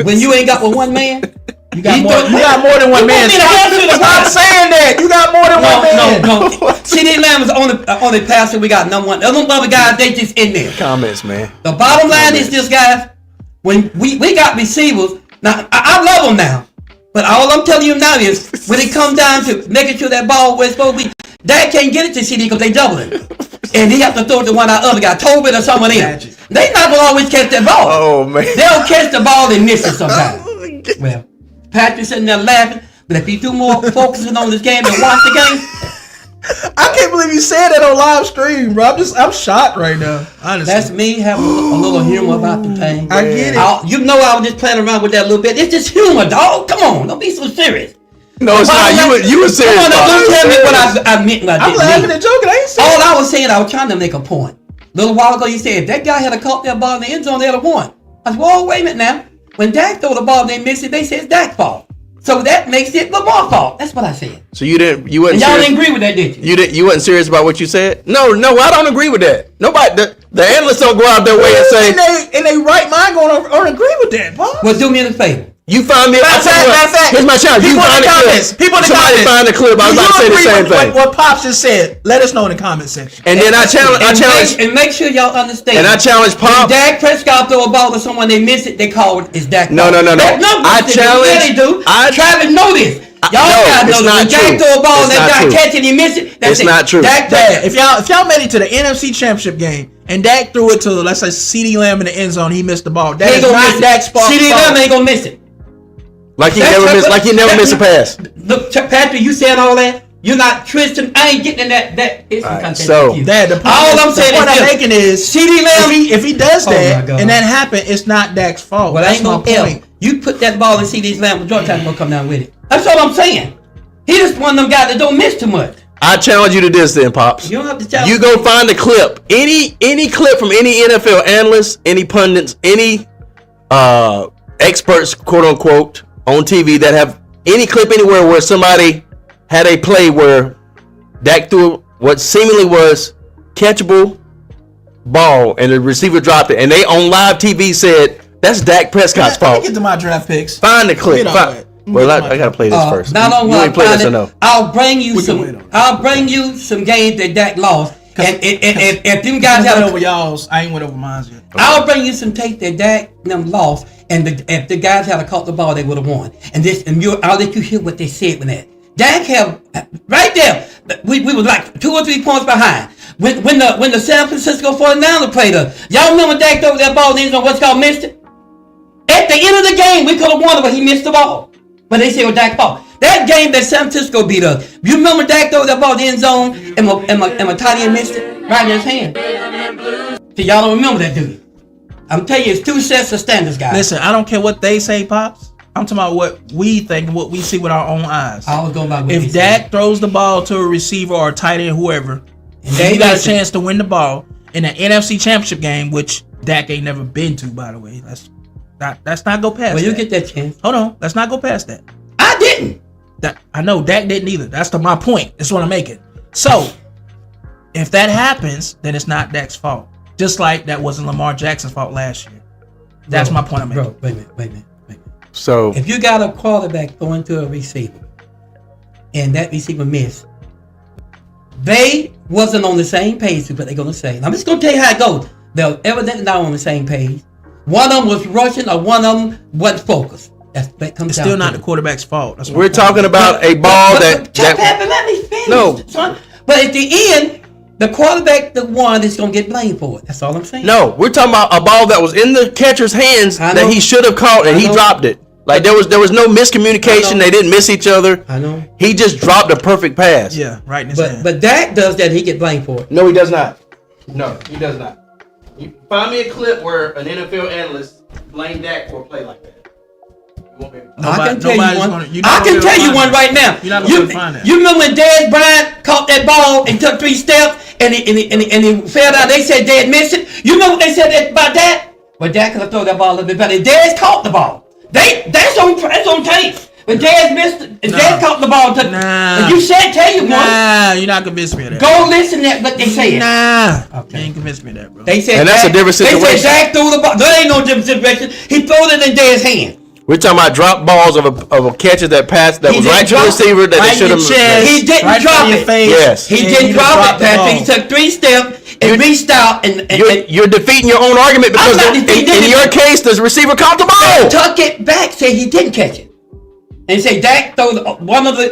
When you ain't got but one man, You got He more. throw- You got more than one You man. want me to answer the Stop question? saying that. You got more than one man. no. CD Lamb is only passer we got number one. The other guys, they just in there. Comments, man. The bottom line is this, guys. When we got receivers, now I love them now, but all I'm telling you now is when it comes down to making sure that ball where it's supposed to be, Dak can't get it to CD because they double it, and he have to throw it to one of the other guy, Tobin or someone else. They not gonna always catch that ball. Oh man. They'll catch the ball and miss it sometimes. Well, Patrick sitting there laughing, but if he do more focusing on this game and watch the game, I can't believe you said that on live stream, bro. I'm shocked right now. Honestly, that's me having a little humor about the thing. I get it. You know I was just playing around with that a little bit. It's just humor, dog. Come on, don't be so serious. No, it's not. You were serious. Come on, now, Bob. don't tell me what I meant. What I I'm didn't laughing mean. and joking. I ain't saying. All I was saying, I was trying to make a point. A little while ago, you said if that guy had caught that ball in the end zone, they'd have won. I said, well, wait a minute now. When Dak throw the ball, they miss it. They say it's Dak's fault. So that makes it Lamar's fault. That's what I said. So you wasn't And y'all serious. didn't agree with that, did you? You wasn't serious about what you said? No, I don't agree with that. Nobody, the analysts don't go out their way and say, in they right mind going to agree with that, bro. Well, do me a favor. you find me. Matter of fact, Here's my challenge. You people in find the the comments. clip. People in the Somebody comments. find the clip. I was Do about to say you the agree same with thing. What Pops just said. Let us know in the comment section. And then I challenge. And make sure y'all understand. And I challenge When Pop. Dak Prescott throw a ball to someone, they miss it, they call it Dak. No. I challenge. Yeah, they do. Travis know this. Y'all No, gotta it's know not that. When Dak true. throw a ball It's and that not guy true. catch it, he miss it. That's It's it. not true. Dak, Dad, if y'all made it to the NFC Championship game and Dak threw it to, let's say, CeeDee Lamb in the end zone, he missed the ball. That he is ain't gonna not miss it. Dak's fault. CD Lamb ain't gonna miss it. Like he never missed. Like he never missed a pass. Look, Patrick, you saying all that? You're not Tristan. I ain't getting in that. It's All right, content so- with you. Dad, the point, All I'm saying I'm is making is CD Lamb. if he does Oh my that God. and that happened, it's not Dak's fault. Well, I That's ain't my gonna tell. point. You put that ball in CD's Lamb, George Time gonna come down with it. That's all I'm saying. He just one of them guys that don't miss too much. I challenge you to this, then, Pops. You don't have to tell You go find a clip. Any clip from any NFL analyst, any pundits, any experts, quote unquote, on TV that have any clip anywhere where somebody had a play where Dak threw what seemingly was catchable ball and the receiver dropped it, and they on live TV said that's Dak Prescott's Let me fault. get to my draft picks. Find the clip. Get all Find- that. Well, I gotta play this first. Not on you ain't play this or no? I'll bring you We can wait on some. it. I'll bring you some games that Dak lost. And if them guys I had went a over y'all's. I ain't went over mine yet. I'll bring you some tape that Dak them lost, and if the guys had caught the ball, they would have won. And I'll let you hear what they said when that. Dak have right there. We was like 2 or 3 points behind when the San Francisco 49ers played us. Y'all remember Dak threw that ball? They what's called missed it. At the end of the game, we could have won it, but he missed the ball. But they say it was Dak's fault. That game that San Francisco beat us. You remember Dak threw that ball in the end zone, and my tight end missed it right in his hand. See, y'all don't remember that, do you? I'm telling you, it's 2 sets of standards, guys. Listen, I don't care what they say, Pops. I'm talking about what we think and what we see with our own eyes. I was going by what If Dak throws the ball to a receiver or a tight end, whoever, and they he got a miss it. chance to win the ball in an NFC Championship game, which Dak ain't never been to, by the way. Let's not go past Well, you that. get that chance. Hold on. Let's not go past that. I didn't. I know Dak didn't either. That's my point. That's what I'm making. So, if that happens, then it's not Dak's fault. Just like that wasn't Lamar Jackson's fault last year. That's my point I'm making. Bro, wait a minute. So If you got a quarterback throwing to a receiver, and that receiver missed, they wasn't on the same page with what they're gonna say. I'm just gonna tell you how it goes. They're evidently not on the same page. One of them was rushing, or one of them wasn't focused. That comes It's down still to not it. the quarterback's fault. That's what we're I'm saying. talking about a ball that Let me finish. No. Son. But at the end, the quarterback, the one, is gonna get blamed for it. That's all I'm saying. no, we're talking about a ball that was in the catcher's hands I that know. he should have caught and I he know. dropped it. Like there was no I miscommunication. know. They didn't miss each other. I know. He just dropped a perfect pass. Yeah, right in his But hand. but Dak does that. He get blamed for it. No, he does not. No, he does not. You find me a clip where an NFL analyst blamed Dak for a play like that. You won't be able to. I can tell you nobody's one. you're not I gonna can be able tell to you find one it. right now. You're not gonna be able to find that. You remember when Dez Bryant caught that ball and took 3 steps and he fell down? They said Dez missed it. You know what they said about that? But Dak could have thrown that ball a little bit better. Dez caught the ball. That's on tape. When Dez missed it, and Dez caught the ball. Nah. And you said, tell you one. Nah, you're not convinced me of that. Go listen to what they said. Nah, Okay. you ain't convinced me of that, bro. They said And that's a different They situation. said Dak threw the ball. There ain't no different situation. He threw it in Dez's hand. We're talking about drop balls of a catcher that passed that He was didn't right to the drop it. receiver that Right they in should your have. chest, He didn't right in drop front of your it. face. Yes. He and didn't you just drop dropped it, the Patrick. ball. He took 3 steps and reached out and You're defeating your own argument because I'm not in defeating your anything. case, the receiver caught the ball. tuck it back. Say he didn't catch it, and say Dak throw one of the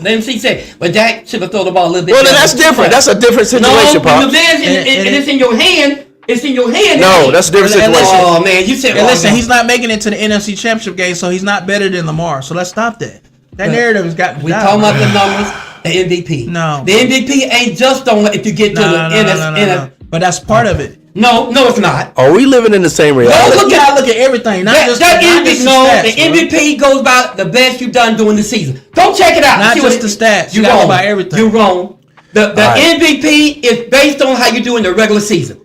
MC said, well, Dak should have thrown the ball a little bit. Well, then better. that's different. That's a different no. situation, When the Pops. man's and it's in your hand. It's in your hand. No, that's a different And situation. listen- Oh man, you said. And listen, no. he's not making it to the NFC Championship game, so he's not better than Lamar. So let's stop that. That narrative has got to We die, talking bro. about the numbers, the MVP. No. the MVP ain't just on if you get to No, the no. But that's part of it. No, it's not. Are we living in the same No, reality? look You at gotta look at everything, not just that not MVP. just No, stats, the bro. MVP goes by the best you've done during the season. Go check it out. Not See what just the stats. You You're gotta go wrong. by everything. You're wrong. The right. MVP is based on how you do in the regular season.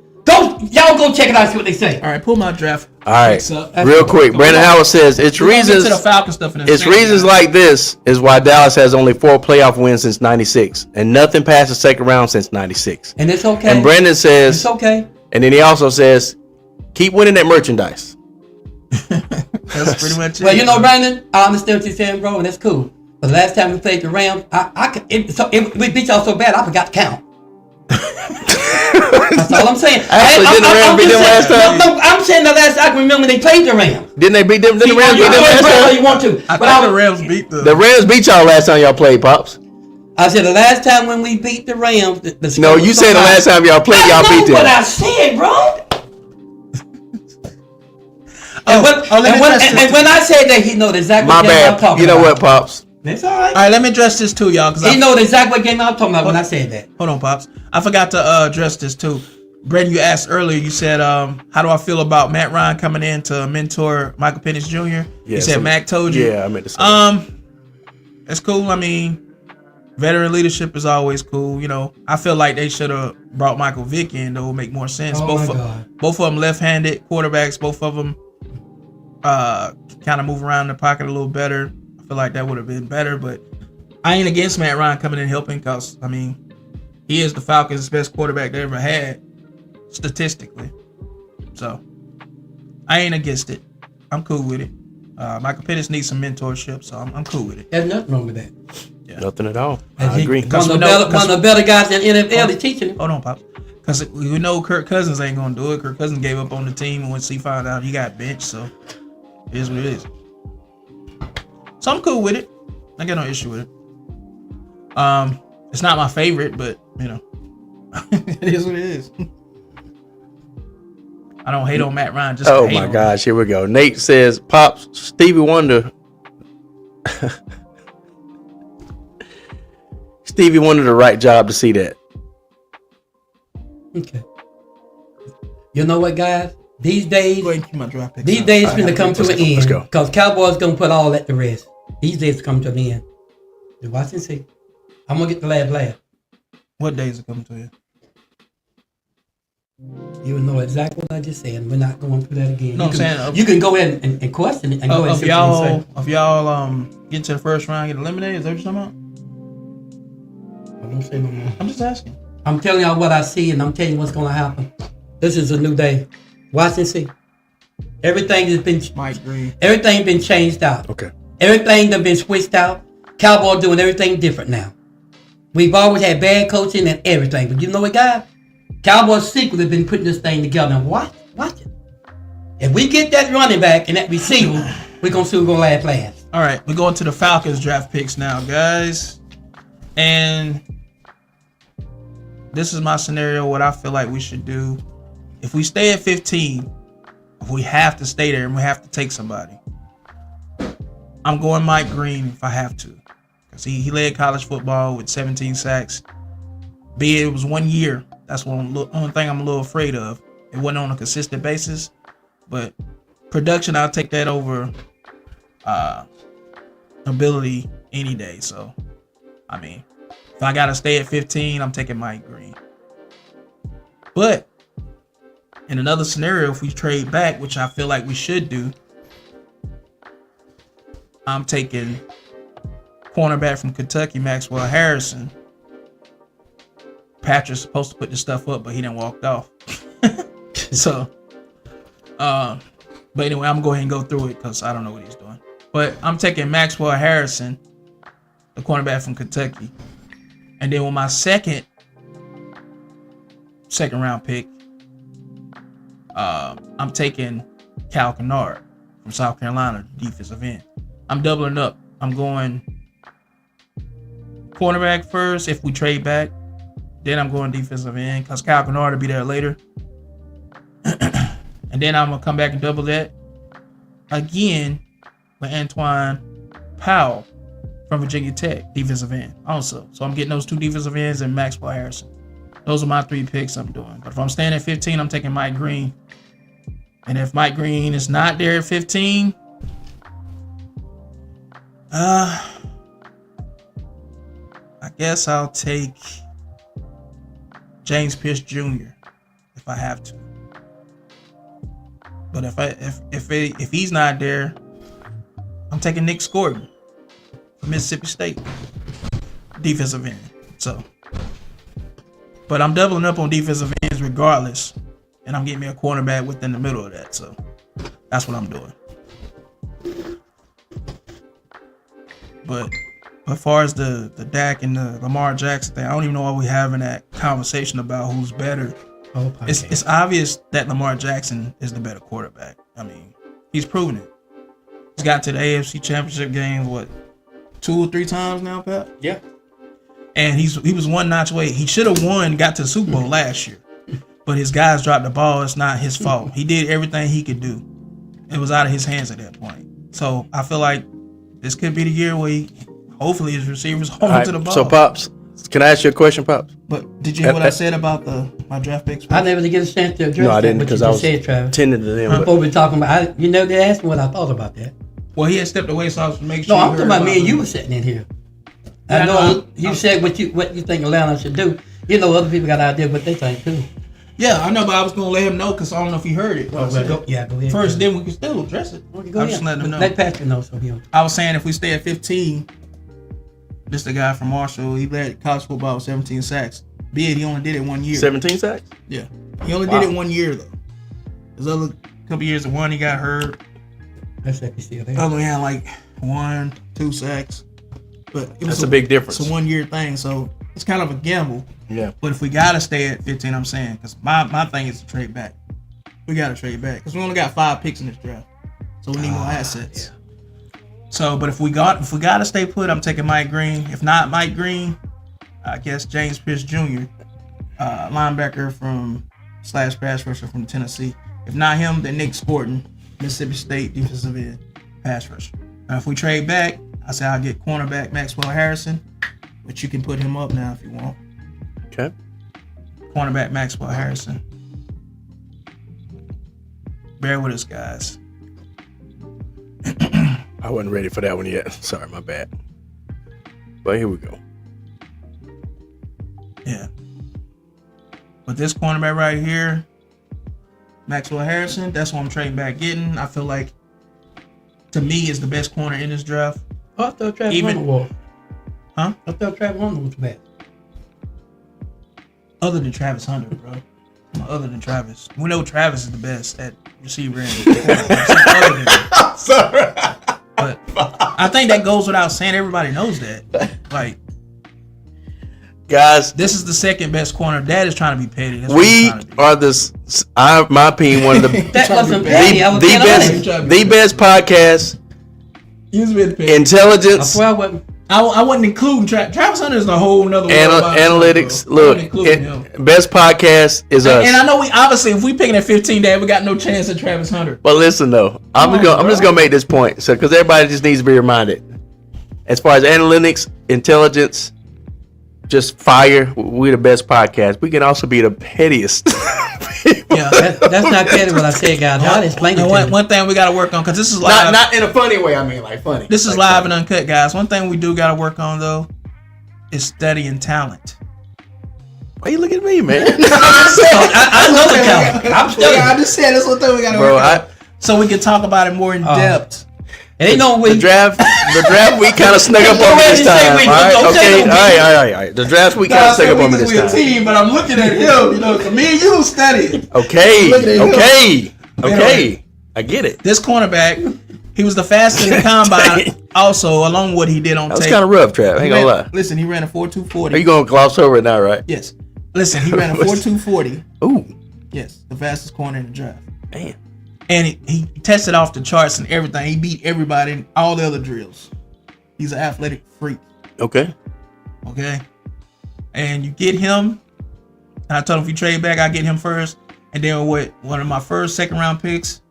Y'all go check it out. And see what they say. All right, pull my draft. All right, picks up. real quick. Brandon Howard says it's We're gonna get reasons. to the Falcon stuff in a It's second, reasons guys. like this is why Dallas has only 4 playoff wins since '96, and nothing past the second round since '96. And it's okay. And Brandon says, it's okay. and then he also says, keep winning that merchandise. That's pretty much it. Well, you know, Brandon, I understand what you're saying, bro, and that's cool. But the last time we played the Rams, we beat y'all so bad I forgot to count. That's all I'm saying. Actually, didn't the Rams beat them last time? No, I'm saying the last I can remember they played the Rams. Didn't they beat them? Didn't the Rams You beat them can last go all time? you want to. I But thought the Rams beat the. The Rams beat y'all last time y'all played, Pops. I said the last time when we beat the Rams, the score No, was you so said the high. last time y'all played, y'all I beat know what them. I said, bro. let me address this. And when I said that, he knows exactly My what game I'm bad. talking You know about. what, Pops? It's all right. All right, let me address this too, y'all. Cause He knows exactly what game I'm talking about when I said that. Hold on, Pops. I forgot to address this too. Brendan, you asked earlier, you said, how do I feel about Matt Ryan coming in to mentor Michael Penix Jr.? You said Mac told you. Yeah, I meant to say that. It's cool. I mean, veteran leadership is always cool. You know, I feel like they should have brought Michael Vick in. That would make more sense. Oh my God. Both of them left-handed quarterbacks. Both of them kind of move around the pocket a little better. I feel like that would have been better, but I ain't against Matt Ryan coming in helping because, I mean, he is the Falcons' best quarterback they ever had, statistically. So, I ain't against it. I'm cool with it. Michael Penix needs some mentorship, so I'm cool with it. There's nothing wrong with that. Nothing at all. I agree. One of the better guys in NFL is teaching him. Hold on, Pops. Because we know Kirk Cousins ain't going to do it. Kirk Cousins gave up on the team, and once he found out he got benched, so it is what it is. So I'm cool with it. I got no issue with it. It's not my favorite, but, you know, it is what it is. I don't hate on Matt Ryan. Just Oh to hate my on him. gosh, here we go. Nate says, Pops, Stevie Wonder. Stevie Wonder the right job to see that. Okay. You know what, guys? These days, Go ahead and keep my draft picks these up. days finna come to an end. Let's go. Because Cowboys gonna put all that to rest. These days come to an end. You watch and see. I'm gonna get the last laugh. What days are coming to you? You know exactly what I just said. And we're not going through that again. No, you I'm can, saying, you can go ahead and question it and go ahead and Of see what you y'all, say. get to the first round, get eliminated. Is that what you're talking I don't say no more. about? I'm just asking. I'm telling y'all what I see, and I'm telling you what's gonna happen. This is a new day. Watch and see. Everything has been Mike Green. everything been changed out. Okay. Everything done been switched out. Cowboys doing everything different now. We've always had bad coaching and everything, but you know what, guys? Cowboys secretly been putting this thing together. And watch it. If we get that running back and that receiver, we're gonna see who's gonna last. All right, we're going to the Falcons draft picks now, guys. And this is my scenario, what I feel like we should do. If we stay at 15, if we have to stay there and we have to take somebody, I'm going Mike Green if I have to. Because he led college football with 17 sacks. Be it was 1 year. That's the only thing I'm a little afraid of. It wasn't on a consistent basis. But production, I'll take that over ability any day. So, I mean, if I got to stay at 15, I'm taking Mike Green. But in another scenario, if we trade back, which I feel like we should do, I'm taking cornerback from Kentucky, Maxwell Harrison. Patrick's supposed to put this stuff up, but he didn't walk off. So, but anyway, I'm going to go ahead and go through it because I don't know what he's doing. But I'm taking Maxwell Harrison, the cornerback from Kentucky. And then with my second round pick, I'm taking Cal Kennard from South Carolina, defensive end. I'm doubling up. I'm going cornerback first if we trade back. Then I'm going defensive end because Cal Kennard will be there later. And then I'm going to come back and double that again with Antoine Powell from Virginia Tech, defensive end also. So I'm getting those two defensive ends and Maxwell Harrison. Those are my 3 picks I'm doing. But if I'm staying at 15, I'm taking Mike Green. And if Mike Green is not there at 15, I guess I'll take James Pierce Jr. if I have to. But if he's not there, I'm taking Nick Scorton from Mississippi State, defensive end. So, but I'm doubling up on defensive ends regardless, and I'm getting me a cornerback within the middle of that. So that's what I'm doing. But as far as the Dak and the Lamar Jackson thing, I don't even know why we're having that conversation about who's better. It's obvious that Lamar Jackson is the better quarterback. I mean, he's proven it. He's got to the AFC Championship game, 2 or 3 times now, Pat? Yeah. And he was one notch away. He should have got to the Super Bowl last year. But his guys dropped the ball. It's not his fault. He did everything he could do. It was out of his hands at that point. So I feel like this could be the year where hopefully his receivers hold on to the ball. So, Pops, can I ask you a question, Pops? But did you hear what I said about my draft picks? I never did get a chance to address No, I didn't that, because what I you was just said, Travis. tending to them. Before we talking about, they asked me what I thought about that. Well, he had stepped away, so I was making sure. No, I'm talking about me and you were sitting in here. Yeah, I know no, you said what you think Atlanta should do. You know, other people got an idea what they think too. Yeah, I know, but I was gonna let him know because I don't know if he heard it. Go ahead. First, then we can still address it. Go I'm ahead. just letting him know. Let Patrick know so he'll. I was saying if we stay at 15, this the guy from Marshall. He led college football with 17 sacks. Be it he only did it 1 year. 17 sacks? Yeah, he only did it 1 year though. There's other couple years of one he got hurt. Let's see if he's still there. Other one had like 1, 2 sacks. But it was That's a big difference. It's a 1 year thing, so it's kind of a gamble. Yeah. But if we gotta stay at 15, I'm saying, because my thing is to trade back. We gotta trade back because we only got 5 picks in this draft, so we need more assets. Yeah. So, but if we gotta stay put, I'm taking Mike Green. If not Mike Green, I guess James Pierce Jr., linebacker / pass rusher from Tennessee. If not him, then Nick Scorton, Mississippi State defensive end, pass rusher. Now, if we trade back, I say I'll get cornerback Maxwell Harrison, but you can put him up now if you want. Okay. Cornerback Maxwell Harrison. Bear with us, guys. I wasn't ready for that one yet. Sorry, my bad. But here we go. Yeah. But this cornerback right here, Maxwell Harrison, that's what I'm trading back getting. I feel like, to me, is the best corner in this draft. I thought Travis Hunter was. Huh? I thought Travis Hunter was bad. Other than Travis Hunter, bro. Come other than Travis. We know Travis is the best at receiver and quarterback. I'm sorry. But I think that goes without saying. Everybody knows that. Like, guys, this is the second best corner. Dad is trying to be petty. That's what we he's trying to be. are this. My opinion, one of the That wasn't the, petty. I was being honest. the best podcast. He's been petty. I Intelligence, swear I wasn't. I wasn't including Travis Hunter is a whole nother analytics. Look, best podcast is us. And I know we obviously, if we picking at 15, Dad, we got no chance at Travis Hunter. But listen though, I'm just gonna make this point, so because everybody just needs to be reminded. As far as analytics, intelligence, just fire. We the best podcast. We can also be the pettiest. Yeah, That's not petty what I said, guys. I'll explain it and to you. one thing we got to work on, because this is live. not in a funny way. I mean, like funny. This is like live funny. and uncut, guys. One thing we do got to work on though is studying talent. Why you looking at me, man? I know the talent. I'm still. Yeah, I just said that's one thing we got to Bro, work on, so we can talk about it more in depth. It ain't no way. the draft, we kind of snuck up Go on ahead this and say time. we- All right, don't say okay, no, all right. The draft we kind of snuck up on me this time. team, but I'm looking at him. You know, so me and you study. Okay, Look at him. okay. I get it. This cornerback, he was the fastest in the combine. Also, along with what he did on That was tape. kind of rough, Trav. I ain't gonna lie. Listen, he ran a 4.240. Are you gonna gloss over it now, right? Yes. Listen, he ran a 4.240. Ooh, Yes, the fastest corner in the draft. man. And he tested off the charts and everything. He beat everybody in all the other drills. He's an athletic freak. Okay. Okay. And you get him. I told him if you trade back, I get him first. And then with one of my first second round picks,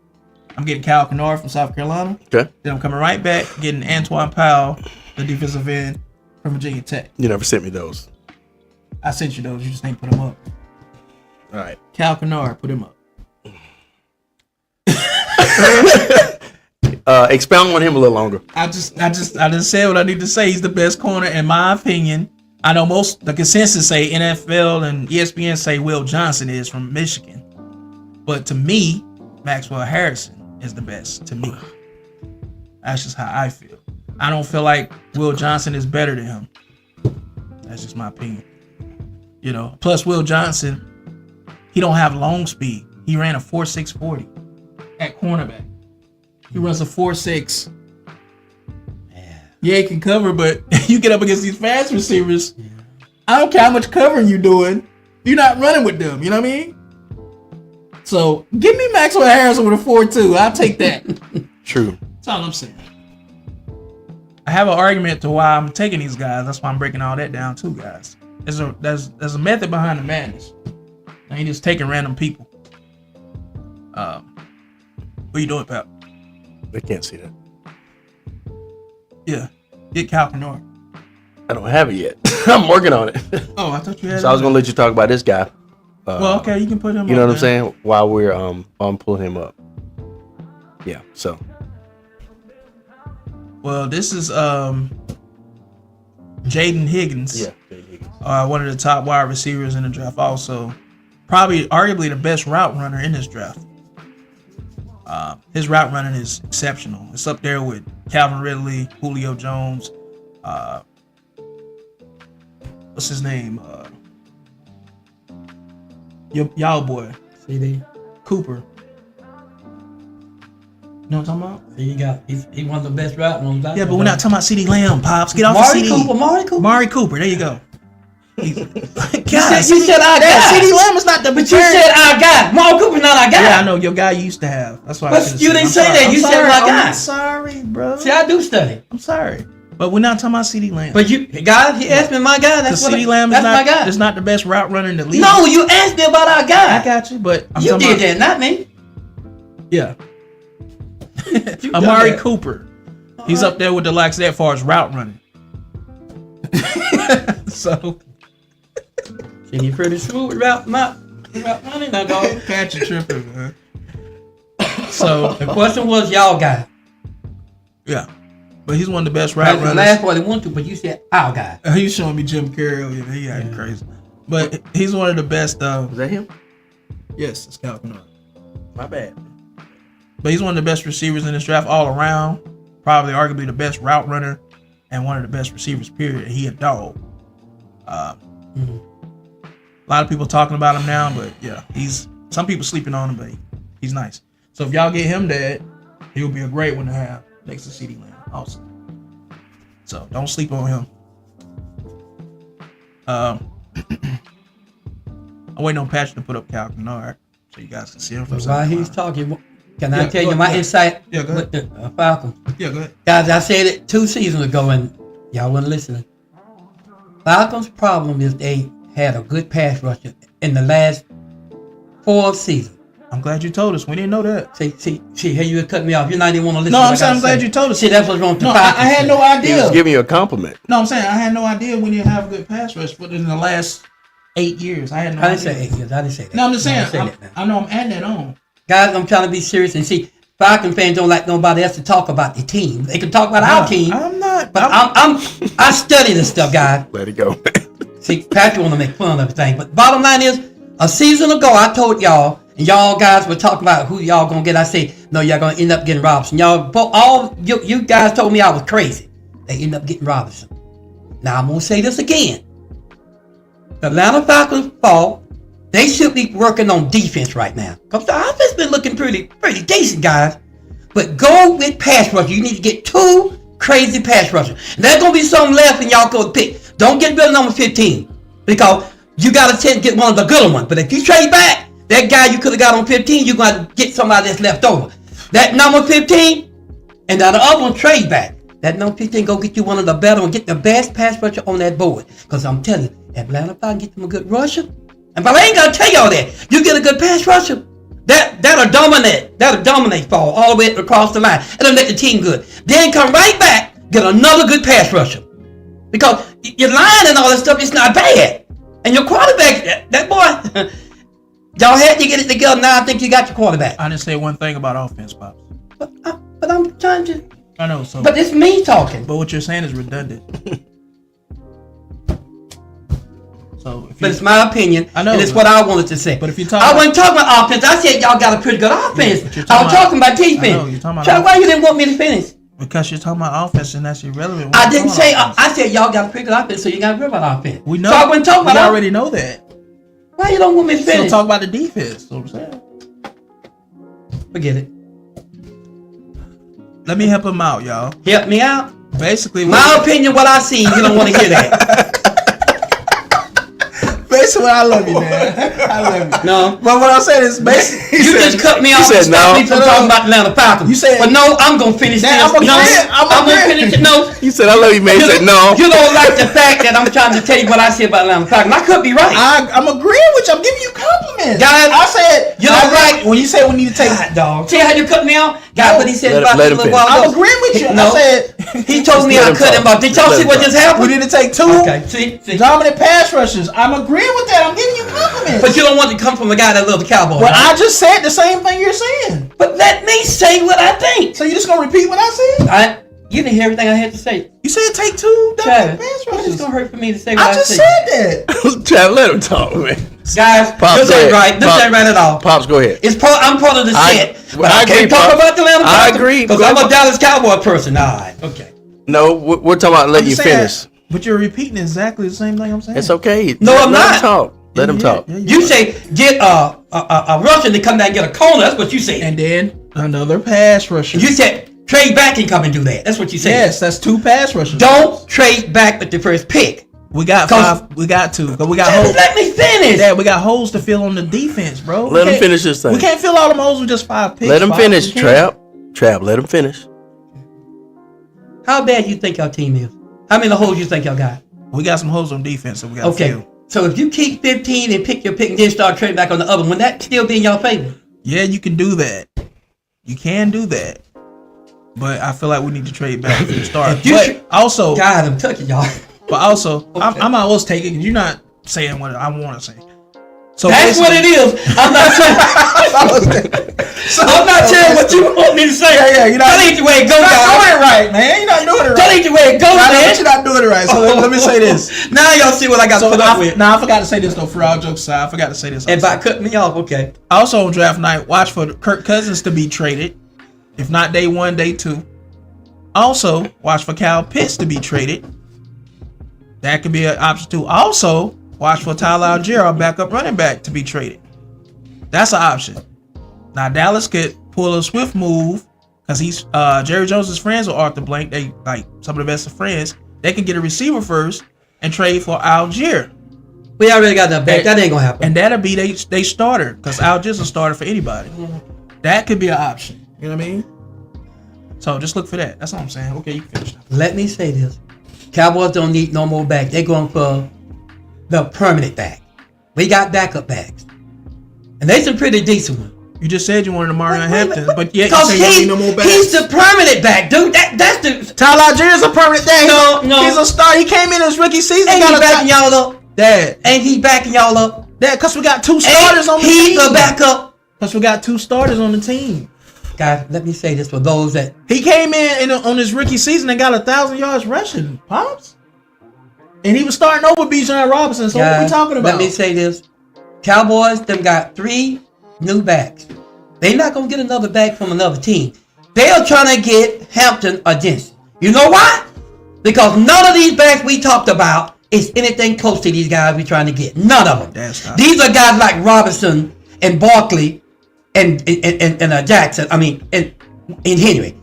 I'm getting Kyle Kennard from South Carolina. Okay. Then I'm coming right back, getting Antoine Powell, the defensive end from Virginia Tech. You never sent me those. I sent you those. You just ain't put them up. All right. Kyle Kennard, put him up. Expound on him a little longer. I just said what I need to say. He's the best corner in my opinion. I know the consensus say NFL and ESPN say Will Johnson is from Michigan, but to me, Maxwell Harrison is the best. To me, that's just how I feel. I don't feel like Will Johnson is better than him. That's just my opinion. You know. Plus, Will Johnson, he don't have long speed. He ran a 4.640 at cornerback. He runs a 4.6. Yeah, he can cover, but you get up against these fast receivers. Yeah. I don't care how much covering you're doing. You're not running with them. You know what I mean? So give me Maxwell Harrison with a 4.2. I'll take that. True. That's all I'm saying. I have an argument to why I'm taking these guys. That's why I'm breaking all that down too, guys. There's a method behind the madness. I ain't just taking random people. What you doing, pal? They can't see that. Yeah, get Kyle Kennard. I don't have it yet. I'm working on it. Oh, I thought you had. So I was gonna let you talk about this guy. Well, okay, you can put him. You know up what I'm there. saying? While we're I'm pulling him up. Yeah. So. Well, this is Jaden Higgins. Yeah. One of the top wide receivers in the draft. Also, probably arguably the best route runner in this draft. His route running is exceptional. It's up there with Calvin Ridley, Julio Jones. What's his name? Y'all boy, CD. Cooper. You know what I'm talking about? He one of the best route runners. Yeah, but we're not talking about CD Lamb, Pops. Get off Mari the CD. Cooper. Mari Cooper. There you go. God, You said I got. CD Lamb is not the. But you said I got. Mari Cooper not I got. Yeah, I know your guy you used to have. That's why. But you didn't say that. You said my guy. I'm sorry, bro. See, I do study. I'm sorry, but we're not talking about CD Lamb. But you, God, he asked me my guy. That's what. CD Lamb is that's not. my guy. Is not the best route runner in the league. No, you asked me about our guy. I got you, but I'm you talking did about, that, not me. Yeah. You done Amari that. Cooper. He's up there with the likes of that far as route running. So. And you pretty smooth with route running, now, dog. Catch a tripper, man. So The question was y'all guy. yeah, but he's one of the best route That was the runners. last part they want to, but you said our guy. He's showing me Jim Carroll. Yeah, he acting crazy, but he's one of the best. Is that him? Yes, it's Kyle Kennard. My bad. But he's one of the best receivers in this draft all around. Probably, arguably the best route runner and one of the best receivers. Period. He a dog. A lot of people talking about him now, but yeah, some people sleeping on him, but he's nice. So if y'all get him dead, he'll be a great one to have next to CeeDee Lamb also. So don't sleep on him. I'm waiting on Patrick to put up Cal Kennard so you guys can see him from But while South he's Carolina. talking, can I Yeah, tell go you my ahead. insight Yeah, go with the Falcons? Yeah, go ahead. Guys, I said it 2 seasons ago and y'all weren't listening. Falcons' problem is they had a good pass rusher in the last 4 seasons. I'm glad you told us. We didn't know that. See, here you cut me off. You're not even want to listen. No, to I'm what I saying I'm gotta glad say. you told us. See, that's what's wrong with the No, Falcons. I had no He idea. was giving you a compliment. No, I'm saying I had no idea we didn't have a good pass rush, but in the last 8 years, I had no I didn't idea. say 8 years. I didn't say that. No, I'm just saying. I didn't say that now. I know I'm adding that on. Guys, I'm trying to be serious and see. Falcon fans don't like nobody else to talk about their team. They can talk about our team, I'm not. but I study this stuff, guys. Let it go. See, Patrick want to make fun of everything, but bottom line is, a season ago, I told y'all, and y'all guys were talking about who y'all gonna get. I say, no, y'all gonna end up getting Robinson. Y'all, all you guys told me I was crazy. They end up getting Robinson. Now I'm gonna say this again. The Atlanta Falcons' fault. They should be working on defense right now. Because the offense been looking pretty decent, guys. But go with pass rush. You need to get 2 crazy pass rushers. And there's gonna be some left and y'all go pick. Don't get rid of number 15. Because you gotta get one of the good ones. But if you trade back, that guy you could have got on 15, you're gonna get somebody that's left over. That number 15, and now the other one trade back. That number 15 go get you one of the better ones. Get the best pass rusher on that board. Because I'm telling you, Atlanta, if I can get them a good rusher, and but I ain't gonna tell y'all that. You get a good pass rusher, that'll dominate fall all the way across the line. It'll make the team good. Then come right back, get another good pass rusher. Because your line and all that stuff is not bad. And your quarterback, that boy, y'all had to get it together. Now I think you got your quarterback. I didn't say one thing about offense, Pops. But I'm trying to. I know. So, But it's me talking. but what you're saying is redundant. So if But you, it's my opinion, I know, and it's but- what I wanted to say. but if you talk I about- wasn't talking about offense. I said y'all got a pretty good offense. but you're I talking was about- talking about defense. I know, you're talking about Charlie, why you didn't want me to finish? because you're talking about offense and that's irrelevant. I didn't say. I said y'all got a pretty good offense, so you got to worry about offense. we know. So I wasn't talking we about. already know that. Why you don't want me to So finish? talk about the defense. So I'm saying. Forget it. Let me help him out, y'all. Help me out. Basically, My opinion, what I see, you don't want to hear that. basically, I love you, man. I love you. No. But what I'm saying is, basically, You just cut me off said and stopped no. me from talking about Atlanta Falcons. You said- but no, I'm gonna finish this. Now, I'm no, agreeing. I'm gonna agreeing. finish it. No, He said, I love you, man. He said, no. You don't like the fact that I'm trying to tell you what I said about Atlanta Falcons. I could be right. I'm agreeing with you. I'm giving you compliments. Guys, I said you don't like- when you said we need to take. God, dog. See how you cut me off? God, what he said Let- about let me a him little while finish. I'm ago. agreeing with you. No. I said He told me Let I him cut talk. him off. Did y'all Let see him what talk. just happened? we need to take 2 Okay, see. dominant pass rushers. I'm agreeing with that. I'm giving you compliments. But you don't want to come from a guy that loves the Cowboys. But right? I just said the same thing you're saying. But let me say what I think. So you just gonna repeat what I said? You didn't hear everything I had to say. You said take 2 Travis, dominant pass it's rushers. gonna hurt for me to say what I, I just said. said that. Chad, let him talk, man. Guys, Pops, this go ain't ahead. right. This Pops. ain't right at all. Pops, go ahead. I'm part of the set. But I agree, can't talk Pops. about the Atlanta I Falcons. agree. Because Go I'm a ahead. Dallas Cowboy person. All right. Okay. No, we're talking about letting I'm you saying, finish. But you're repeating exactly the same thing I'm saying. It's okay. No, I'm Let not. him talk. Let him talk. Yeah, You say get a Russian to come down and get a corner. That's what you say. And then another pass rusher. You said trade back and come and do that. That's what you said. Yes, that's 2 pass rushers. Don't trade back with the first pick. We got 5. We got 2. But we got Just holes. let me finish. Yeah, we got holes to fill on the defense, bro. Let We him can't- finish this thing. We can't fill all them holes with just 5 picks. Let him Pops. finish, We can't. Trap. Trap, let him finish. How bad you think your team is? How many holes you think y'all got? We got some holes on defense that we got to Okay. fill. So if you keep 15 and pick your pick and then start trading back on the other one, would that still be in your favor? Yeah, you can do that. You can do that. But I feel like we need to trade back from the start. If you But tr- also, God, I'm touching y'all. I'm always taking because you're not saying what I want to say. So That's what it is. I'm not saying. I'm not saying what you want me to say. Yeah, you're not. That ain't the way it goes, You're not guys. doing it right, man. You're not doing it That right. ain't the way it goes, Nah, man. but you're not doing it right. So let me say this. Now y'all see what I got to put up with. I forgot to say this though. For all jokes aside, I forgot to say this. And by cutting me off, okay. Also on draft night, watch for Kirk Cousins to be traded. If not day 1, day 2. Also, watch for Kyle Pitts to be traded. That could be an option too. Also, watch for Tyler Algier, our backup running back, to be traded. That's an option. Now Dallas could pull a swift move because he's Jerry Jones' friends with Arthur Blank. They like some of the best of friends. They can get a receiver first and trade for Algier. We already got that back. That ain't gonna happen. And that'll be they starter because Algier's a starter for anybody. That could be an option. You know what I mean? So just look for that. That's all I'm saying. Okay, you can finish now. Let me say this. Cowboys don't need no more back. They're going for the permanent back. We got backup backs. And they some pretty decent ones. You just said you wanted a Marion Hampton, but yet you Because say you need no more backs. he's the permanent back, dude. That's the... Tyler Algier is a permanent back. No. He's a star. He came in his rookie season. Ain't he backing y'all up? Dad. Ain't he backing y'all up? Dad, because we got two starters on the He's team. the backup. Because we got two starters on the team. Guys, let me say this for those that... He came in on his rookie season and got 1,000 yards rushing, Pops. And he was starting over Bijan Robinson. So what are we talking about? Let me say this. Cowboys, them got 3 new backs. They not going to get another back from another team. They are trying to get Hampton or Jensen. You know why? Because none of these backs we talked about is anything close to these guys we're trying to get. None of them. These are guys like Robinson and Barkley and Jackson. I mean, and Henry.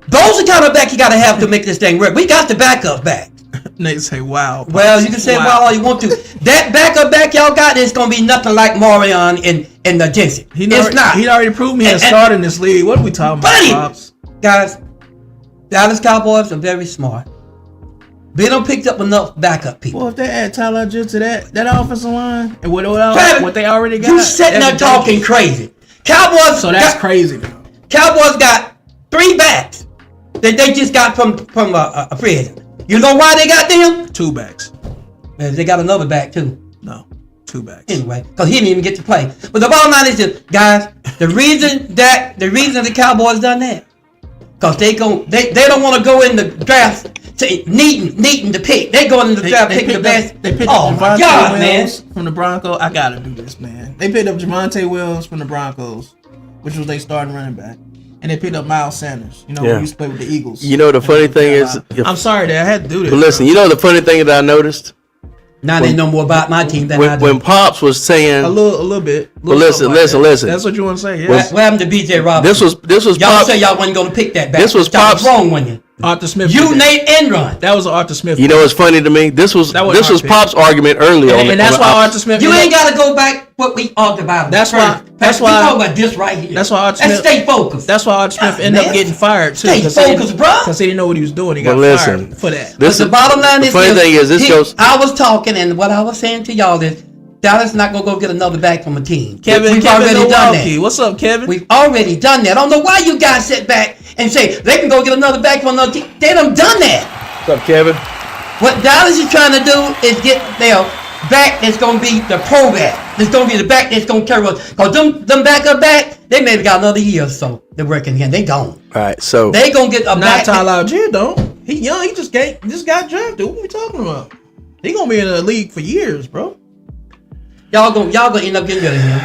Those are the kind of back you got to have to make this thing work. We got the backup back. They say, wow. Well, you can say wow all you want to. That backup back y'all got is going to be nothing like Marion and Jensen. It's not. He already proved me a starter in this league. What are we talking about, Pops? Guys, Dallas Cowboys are very smart. They don't picked up enough backup people. Well, if they add Tyler Algier to that offensive line and what they already got. You sitting there talking crazy. Cowboys. So that's crazy, though. Cowboys got 3 backs that they just got from a free agent. You know why they got them? 2 backs. They got another back too. No, 2 backs. Anyway, because he didn't even get to play. But the bottom line is this, guys. The reason the Cowboys done that, because they don't want to go in the draft to needing to pick. They go in the draft picking the best. They picked up Javonte Williams from the Broncos. I gotta do this, man. They picked up Javonte Williams from the Broncos, which was their starting running back. And they picked up Miles Sanders. You know, who used to play with the Eagles. You know, the funny thing is... I'm sorry that I had to do this. But listen, you know the funny thing that I noticed? Now they know more about my team than I do. When Pops was saying... A little bit. But listen. That's what you want to say, yeah. What happened to B.J. Robinson? This was y'all Pops... say y'all wasn't going to pick that back. This was Pops... wrong when you... Arthur Smith. You Nate Enron. That was Arthur Smith. You know what's funny to me? This was Pop's argument earlier. And that's why Arthur Smith... You ain't got to go back what we talked about. That's why... We talking about this right here. That's why Arthur Smith... Stay focused. That's why Arthur Smith ended up getting fired, too. Stay focused, bro. Because he didn't know what he was doing. He got fired for that. But the bottom line is... The funny thing is, this goes... I was talking, and what I was saying to y'all is, Dallas not going to go get another back from a team. We've already done that. What's up, Kevin? We've already done that. I don't know why you guys sit back and say they can go get another back from another team. They done that. What's up, Kevin? What Dallas is trying to do is get their back that's going to be the pro back. It's going to be the back that's going to carry us. Because them backup back, they maybe got another year or so. They're working again. They gone. All right, so... They going to get a back. Not Tyler Algier, though. He young. He just got drafted. What are we talking about? He going to be in the league for years, bro. Y'all gonna end up getting rid of him.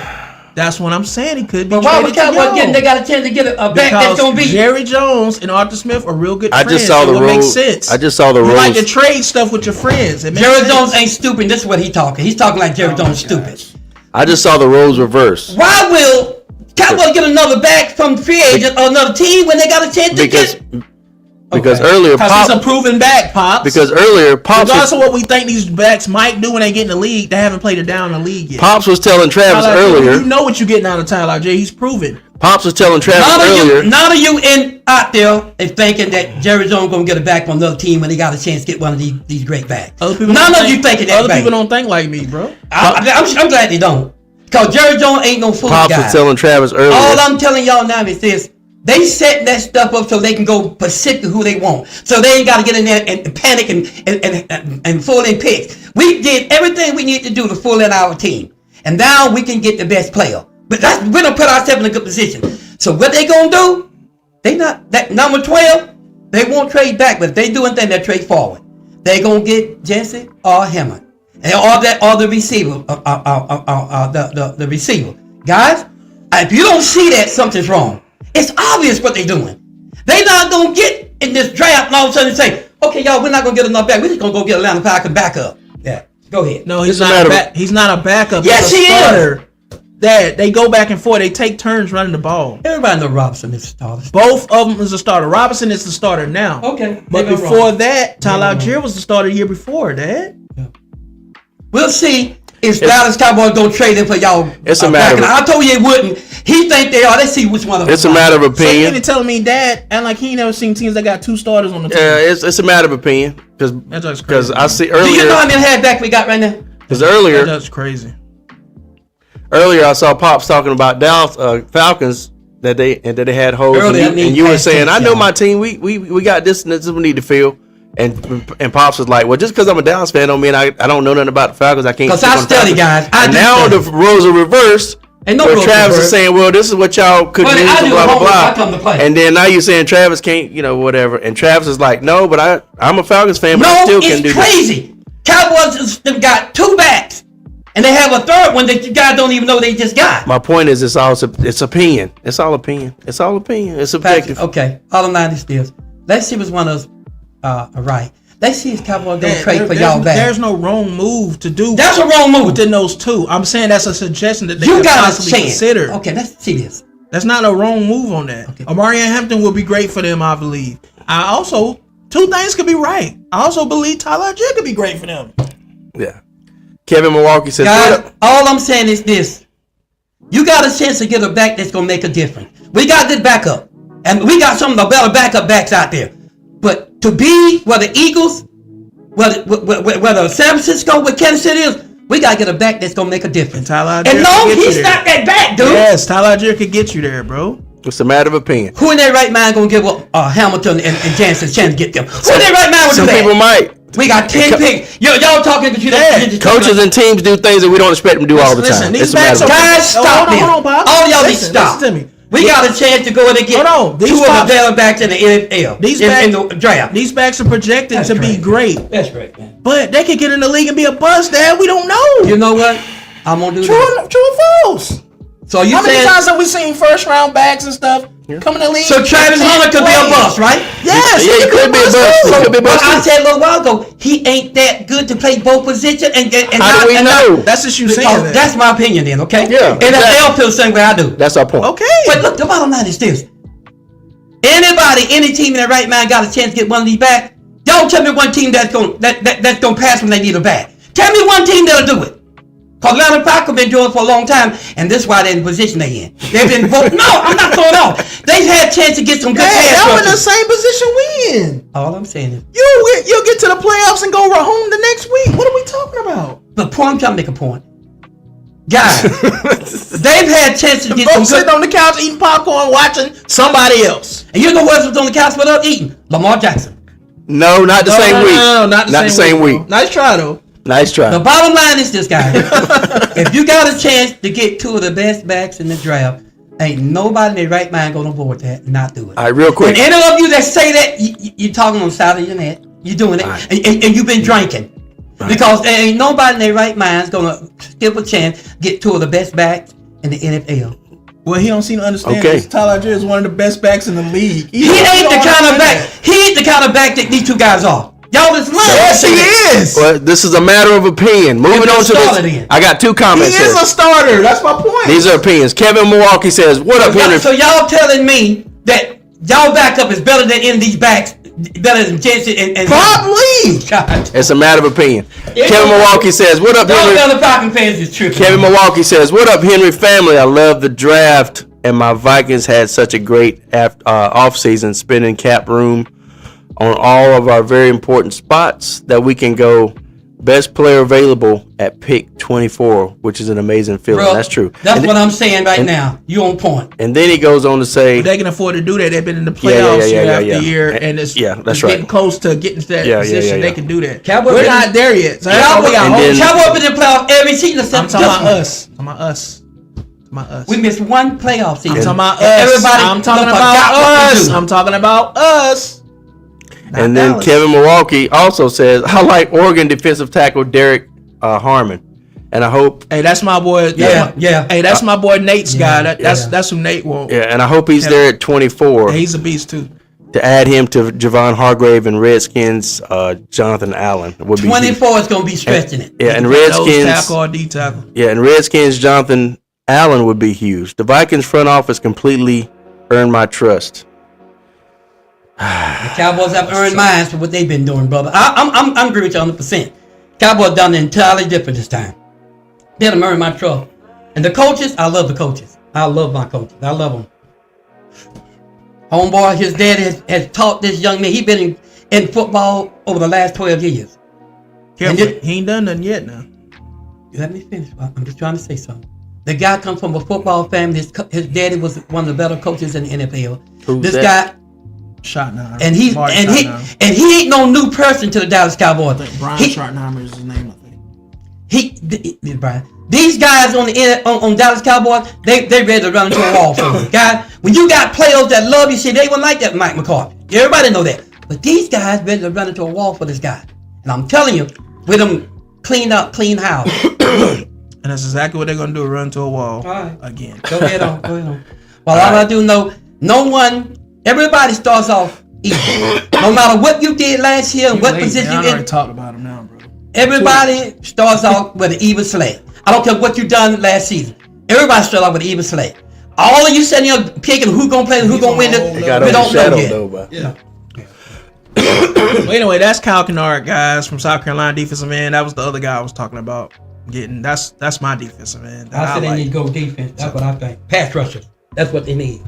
That's what I'm saying. He could be. But why would Cowboys getting? They got a chance to get a back that's gonna be. Jerry Jones and Arthur Smith are real good friends. I just saw the rules. Makes sense. I just saw the rules. You like to trade stuff with your friends. Jerry Jones ain't stupid. This is what he talking. He's talking like Jerry Jones stupid. I just saw the roles reverse. Why will Cowboys get another back from free agent or another team when they got a chance to get? Because earlier, Pops, he's a proven back, Pops. Because earlier, Pops, regardless of what we think these backs might do when they get in the league, they haven't played it down in the league yet. Pops was telling Travis earlier. You know what you're getting out of Tyler Algier. He's proven. Pops was telling Travis earlier. None of you out there is thinking that Jerry Jones gonna get a back from another team when he got a chance to get one of these great backs. None of you thinking that. Other people don't think like me, bro. I'm glad they don't. Because Jerry Jones ain't no fool guy. Pops was telling Travis earlier. All I'm telling y'all now is this. They set that stuff up so they can go specific to who they want. So they ain't got to get in there and panic and full in picks. We did everything we need to do to full in our team. And now we can get the best player. But we're going to put ourselves in a good position. So what they going to do, they not, that number 12, they won't trade back. But if they do anything, they'll trade forward. They going to get Jesse or Hammond. Or the receiver. The receiver. Guys, if you don't see that, something's wrong. It's obvious what they're doing. They're not going to get in this draft and all of a sudden say, okay, y'all, we're not going to get enough back. We're just going to go get Atlanta Falcons back up. Yeah. Go ahead. No, he's It's a not. matter of- He's not a backup. Yes, he's a he is. starter. That they go back and forth. They take turns running the ball. Everybody know Robinson is the starter. Both of them is a starter. Robinson is the starter now. Okay, But maybe I'm before wrong. that, Tyler Algier was the starter the year before. Dad. We'll see if Dallas Cowboys don't trade him for y'all. It's a matter back. of- I told you they wouldn't. He think they are. Let's see which one of them. It's a matter of So you opinion. ain't telling me Dad, and like he ain't never seen teams that got two starters on the team. Yeah, it's a matter of opinion That's just because crazy. I see Do you know how earlier many halfback we got right now? because earlier That's crazy. I saw Pops talking about Dallas Falcons that they had holes Earlier, I and mean you were past saying tense, I know y'all. my team we got this and this we need to fill and Pops was like, well, just because I'm a Dallas fan don't mean I don't know nothing about the Falcons. I can't. 'Cause speak I on the study, Falcons. guys. I And do now study. the roles are reversed. Ain't no where roles Travis reversed. is saying, well, this is what y'all could Well, do, I do blah blah homework. blah. I come to play. And then now you're saying Travis can't, whatever. And Travis is like, no, but I'm a Falcons fan, but I No, still can do it's this. crazy. Cowboys have got two backs, and they have a third one that you guys don't even know they just got. My point is, it's opinion. It's all opinion. It's all opinion. It's subjective. Okay, all I'm not is this. Let's see which one of us are right. Let's see if Cowboys don't trade for y'all back. There's no wrong move to do. That's a wrong move. within those two. I'm saying that's a suggestion that they You could got a possibly chance. consider. Okay, let's see this. That's not a wrong move on that. Okay. Amari Hampton will be great for them, I believe. I also, two things could be right. I also believe Tyler Algier could be great for them. Yeah. Kevin Milwaukee says, Guys, all I'm saying is this. You got a chance to get a back that's going to make a difference. We got this backup. And we got some of the better backup backs out there. But to be where the Eagles, where the San Francisco, where Kansas City is, we got to get a back that's going to make a difference. And Tyler Algier And no, can get you he's there. not that back, dude. Yes, Tyler Algier could get you there, bro. it's a matter of opinion. Who in their right mind going to give up Hamilton and Jansen a chance to get them? Who in their right mind would do Some people that? might. We got 10 picks. Y'all talking, but you don't. Coaches and teams do things that we don't expect them to do all the Listen, time. these It's a matter backs of are- opinion. Guys, stop Hold on, this. hold on, Pop. All y'all need to Listen, stop. listen to me. We got a chance to go in and get Hold on, these two of the Pops- better backs in the NFL. These in backs- the draft. These backs are projected That's to be great. great, That's great, man. but they could get in the league and be a bust, Dad. We don't know. You know what? I'm gonna do True, this. true or false? So you How many saying times have we seen first round backs and stuff come in the league? so Travis Hunter could be a bust, right? Yes, Yeah, he could be a bust. too. He could be a But bust. I said a little while ago, he ain't that good to play both positions. And How do we know? That's just you saying Oh, that. that's my opinion, then. Okay. Yeah, NFL exactly. feels the same way I do. That's our point. okay. But look, the bottom line is this. Anybody, any team in their right mind got a chance to get one of these back. Don't tell me one team that's gonna pass when they need a back. Tell me one team that'll do it. Cause Atlanta Falcons been doing it for a long time, and this is why they're in the position they in. They've been no, I'm not throwing off. They've had a chance to get some good Hey, pass y'all in the rushers. same position we in. All I'm saying is, You'll get to the playoffs and go right home the next week. What are we talking about? the point, I'm trying to make a point. Guys, they've had chances to get some Folks sitting good. on the couch eating popcorn, watching somebody else. And you know what else was on the couch without eating? Lamar Jackson. No, not the same week. No, not the same week. bro. Nice try though. Nice try. The bottom line is this, guys. If you got a chance to get two of the best backs in the draft, ain't nobody in their right mind gonna avoid that and not do it. All right, real quick. And any of you that say that, you're talking on the side of your neck. You're doing it, Right. and you've been drinking. Because there ain't nobody in their right mind's gonna give a chance get two of the best backs in the NFL. Well, he don't seem to understand. Okay. this. Tyler Algier is one of the best backs in the league. He ain't the kind of back. He ain't the kind of back that these two guys are. Y'all just lying. Yes, he is. Well, this is a matter of opinion. Moving If on you to start it this. in. I got two He comments is here. a starter. That's my point. These are opinions. Kevin Milwaukee says, what up, Henry? So y'all telling me that y'all backup is better than any of these backs, better than Jensen and Probably. God. It's a matter of opinion. Yeah. Kevin Milwaukee says, what up, Those Henry? other Falcon fans is tripping. Kevin Milwaukee says, what up, Henry family? I love the draft, and my Vikings had such a great offseason, spending cap room on all of our very important spots that we can go best player available at pick 24, which is an amazing feeling. Bro, That's true. That's and, what I'm saying right now. You on point. and then he goes on to say, They can afford to do that. They've been in the Yeah, playoffs yeah, year yeah, after yeah. year, and it's Yeah, that's it's right. getting close to getting to that Yeah, yeah, position. yeah, They yeah. can do that. Cowboys We're been- not there yet. So that's why we got And hope. then- Cowboys been in the playoff every season I'm except talking this about one. us. I'm talking about us. I'm talking about us. We missed one playoff season. I'm talking about And us. Everybody I'm talking forgot about what to us. do. I'm talking about us. Not and then Dallas. Kevin Milwaukee also says, I like Oregon defensive tackle Derek Harmon. And I hope, Hey, that's my boy. Yeah. Hey, that's my boy Nate's guy. That's yeah. that's who Nate wants. yeah, and I hope he's there at 24. He's a beast too. to add him to Javon Hargrave and Redskins, Jonathan Allen would be 24 is going to be stretching it. Yeah, and Nose Redskins. tackle or D tackle. Yeah, and Redskins, Jonathan Allen would be huge. The Vikings front office completely earned my trust. The Cowboys have earned mine for what they've been doing, brother. I'm agree with you 100%. Cowboys done entirely different this time. They have earned my trust. And the coaches, I love the coaches. I love my coaches. I love them. Homeboy, his dad has taught this young man. He been in football over the last 12 years. Careful. He ain't done nothing yet now. Let me finish. I'm just trying to say something. The guy comes from a football family. His daddy was one of the better coaches in the NFL. Who's this that? guy, Schottenheimer. and he ain't no new person to the Dallas Cowboys. Brian He- Schottenheimer is his name, I think. Brian. These guys on Dallas Cowboys, they ready to run into a wall for you. Guys, when you got players that love you, see, they wouldn't like that Mike McCarthy. Everybody know that. But these guys ready to run into a wall for this guy. And I'm telling you, with them clean house. And that's exactly what they're gonna do, run to a wall Alright. again. Go ahead on. Well, all I do know, everybody starts off even. No matter what you did last year and what Late, position man. I you already in, talked about him now, bro. everybody starts off with an even slate. I don't care what you done last season. Everybody starts off with an even slate. All of you sitting here picking who gonna play and who gonna win this, They got we don't know overshadowed yet. though, but Yeah. Well, anyway, that's Kyle Kennard, guys, from South Carolina defensive end. That was the other guy I was talking about getting. That's my defensive end. I said they need to go defense. That's what I think. Pass rushers. That's what they need.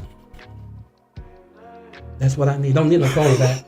That's what I need. Don't need no cornerback.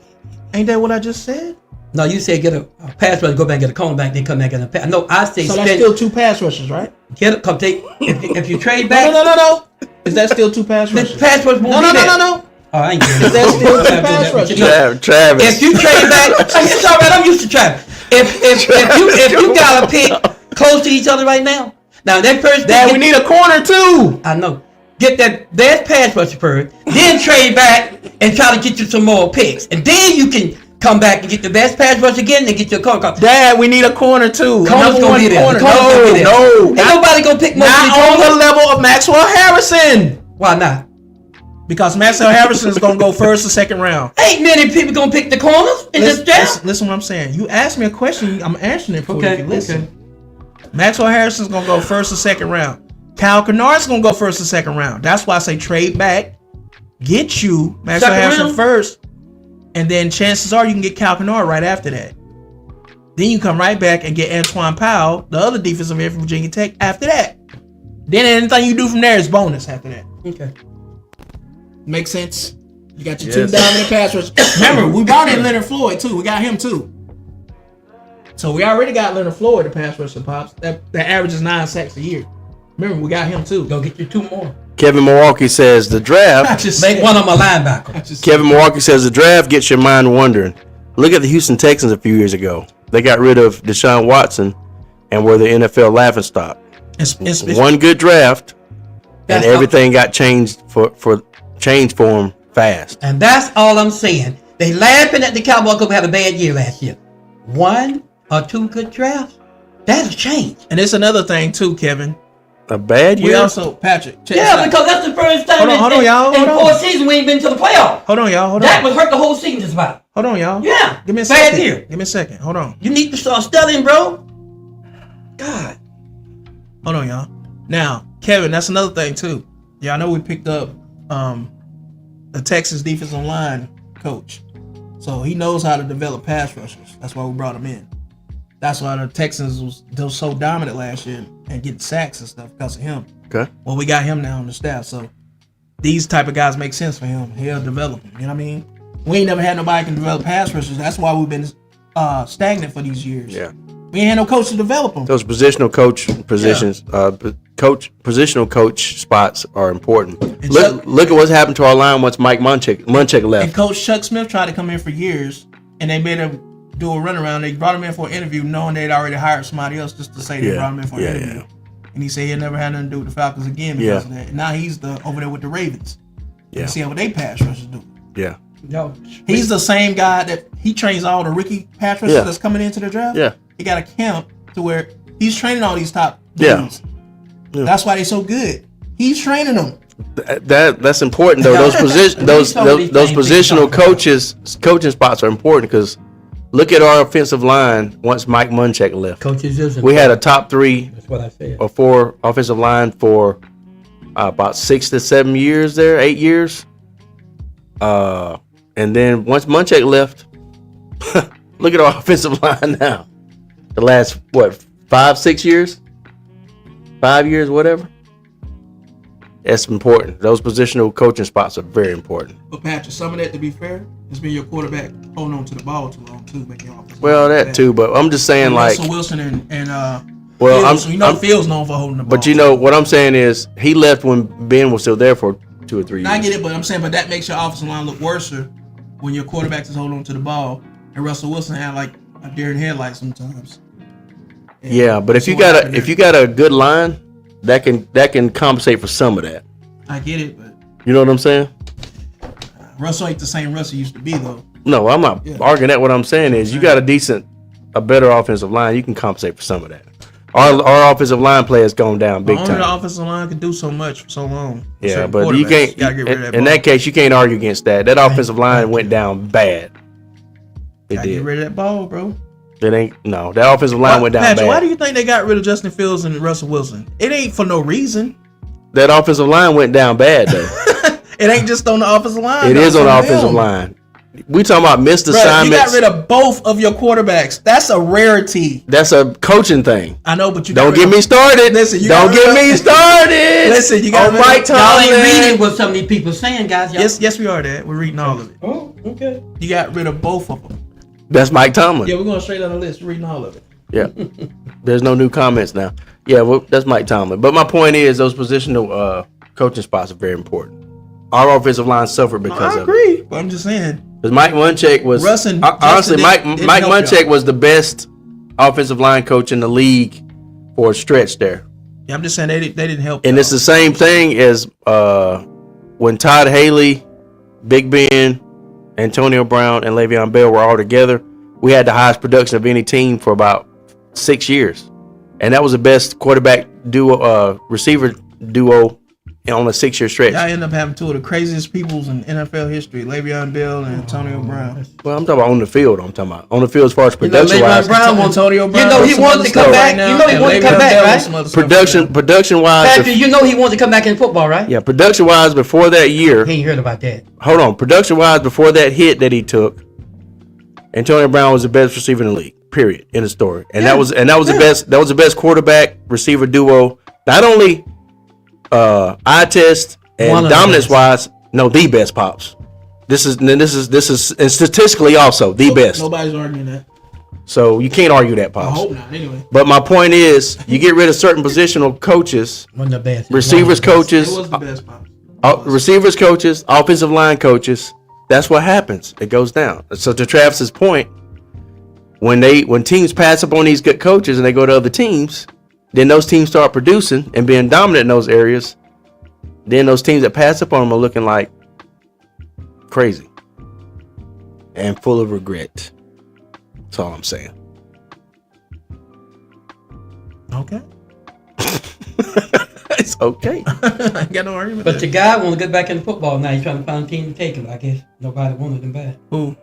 Ain't that what I just said? No, you said get a pass rusher, go back and get a cornerback, then come back and get a pass. No, I say So that's spend, still two pass rushes, right? get a, come take. If you trade back, No. Is that still two pass the rushes? pass rush won't be there. No. Oh, I ain't getting it. That's still two pass rushes. Travis. If you trade back, it's all right. I'm used to traveling. If you got a pick close to each other right now, that first Dad, pick, we need a corner too. I know. Get that best pass rusher first, then trade back and try to get you some more picks, and then you can come back and get the best pass rusher again and get your corner. Dad, we need a corner too. Corner's gonna be there. Corner. The corner's gonna be there. No, Ain't nobody gonna pick most of not the on the corners. level of Maxwell Harrison. Why not? Because Maxwell Harrison is gonna go first or second round. Ain't many people gonna pick the corners in this draft. Listen what I'm saying. You asked me a question, I'm answering it for you Okay, if you listen. Maxwell Harrison's gonna go first or second round. Kyle Kennard's gonna go first or second round. That's why I say trade back, get you Maxwell Second Harrison round? first, and then chances are you can get Kyle Kennard right after that. Then you come right back and get Antoine Powell, the other defensive end from Virginia Tech, after that. Then anything you do from there is bonus after that. Okay. Makes sense. You got your Yes. two dominant pass rushers. Remember, we brought in Leonard Floyd too. We got him too. So we already got Leonard Floyd, the pass rusher, pops. That averages 9 sacks a year. Remember, we got him too. Go get you two more. Kevin Milwaukee says the I draft. just Make said- one of them a linebacker. I just Kevin Milwaukee says the draft gets your mind wondering. Look at the Houston Texans a few years ago. They got rid of Deshaun Watson and were the NFL laughingstock. it's One good draft, and That's everything got changed for them fast. And that's all I'm saying. They laughing at the Cowboys because we had a bad year last year. One or two good drafts, that'll change. and it's another thing too, Kevin. A bad We year. also Patrick. check this Yeah, out. because that's the first time Hold on, y'all, in hold 4 on. seasons we ain't been to the playoffs. Hold on, y'all. Hold That on. was hurt the whole season just about. Hold on, y'all. Yeah. Give me a Bad second. year. Give me a second. Hold on. You need to start studying, bro. God. Hold on, y'all. Now, Kevin, that's another thing too. Yeah, I know we picked up the Texas defensive line coach, so he knows how to develop pass rushers. That's why we brought him in. That's why the Texans was so dominant last year and getting sacks and stuff because of him. Okay. Well, we got him now on the staff, so these type of guys make sense for him. He'll develop them. You know what I mean? We ain't never had nobody can develop pass rushers. That's why we've been stagnant for these years. Yeah. We ain't had no coach to develop them. Those positional coach positions, positional coach spots are important. Look at what's happened to our line once Mike Munchak And left. Coach Chuck Smith tried to come in for years, and they made him do a runaround. They brought him in for an interview, knowing they'd already hired somebody else just to say they Yeah, brought him in for an yeah, interview. yeah. And he said he'll never had nothing to do with the Falcons again because of that. And now he's over there with the Ravens. Yeah. And see how they pass rushers do. Yeah. Yo, He's the same guy that he trains all the rookie pass rushers Yeah. that's coming into the draft. Yeah. He got a camp to where he's training all these top Yeah. dudes. That's why they're so good. He's training them. That's important though. Those position those Some of these those things we positional talk about. coaching spots are important because look at our offensive line once Mike Munchak left. Coaches is We had a top 3 That's what I said. or 4 offensive line for about 6 to 7 years there, 8 years. And then once Munchak left, look at our offensive line now. The last, 5, 6 years? 5 years, whatever. That's important. Those positional coaching spots are very important. But Patrick, some of that, to be fair, has been your quarterback holding on to the ball too long too, making offense. Well, that too, but I'm just saying, like, Russell Wilson and well, Fields, I'm Fields known for holding the ball. but you know what I'm saying is he left when Ben was still there for 2 or 3 years. I get it, but I'm saying, but that makes your offensive line look worse when your quarterback is holding on to the ball, and Russell Wilson had like a deer in headlights sometimes. And Yeah, but if that's you what got happened if there. you got a good line, that can compensate for some of that. I get it, but You know what I'm saying? Russell ain't the same Russell used to be though. No, I'm not Yeah. arguing that. What I'm saying is you got a better offensive line, you can compensate for some of that. Our offensive line play has gone down big Only the time. offensive line could do so much for so long. Yeah, Certain but you quarterbacks, can't. gotta get rid of that In ball. that case, you can't argue against that. That offensive line went down bad. It Gotta get did. rid of that ball, bro. It ain't no. That offensive line went down Patrick, why bad. do you think they got rid of Justin Fields and Russell Wilson? It ain't for no reason. That offensive line went down bad though. It ain't just on the offensive line. It though, is on it's the them. offensive line. We talking about missed Bruh, you assignments. got rid of both of your quarterbacks. That's a rarity. That's a coaching thing. I know, but you Don't got get rid me of- started. Listen, you Don't got get rid me of- started. Listen, you got on rid of- Mike Y'all ain't Tomlin. reading what some of these people saying, guys. Y'all. Yes, we are. That we're reading all of it. Oh, okay. You got rid of both of them. That's Mike Tomlin. Yeah, we're going straight on the list. We're reading all of it. Yeah. There's no new comments now. Yeah, well, that's Mike Tomlin. But my point is, those positional coaching spots are very important. Our offensive line suffered because I of it. agree, but I'm just saying. Because Mike Munchak was Russ and honestly, Justin Mike didn't Mike help Munchak y'all. was the best offensive line coach in the league for a stretch there. Yeah, I'm just saying they didn't help. And y'all. it's the same thing as when Todd Haley, Big Ben, Antonio Brown, and Le'Veon Bell were all together. We had the highest production of any team for about 6 years, and that was the best quarterback duo, receiver duo on a 6-year stretch. Y'all end up having two of the craziest peoples in NFL history: Le'Veon Bell and Antonio Brown. Well, I'm talking about on the field. I'm talking about on the field as far as You know, production wise. Le'Veon Brown wants Antonio Brown. You know he some wants other to come stuff back. right now, You know he and wants to Le'Veon come back, Bell right? some other stuff right Production wise. Patrick, you know he wants to come back in football, right? Yeah, production wise before that year. He ain't heard about that. Hold on, production wise before that hit that he took, Antonio Brown was the best receiver in the league. Period. In the story, and that was the best quarterback receiver duo. Not only eye test One and of the dominance best. wise, no, the best pops. This is and statistically also the now. best. Nobody's arguing that. So you can't argue that, I pops. hope not. Anyway, But my point is, you get rid of certain positional coaches, One of the best. receivers it coaches, was the best pop. receivers coaches, offensive line coaches. That's what happens. It goes down. So to Travis's point, when teams pass up on these good coaches and they go to other teams, then those teams start producing and being dominant in those areas. Then those teams that pass up on them are looking like crazy and full of regret. That's all I'm saying. Okay, It's okay. I ain't got no argument. But with the that. guy want to get back into football now. He's trying to find a team to take him. I guess nobody wanted him back. Who?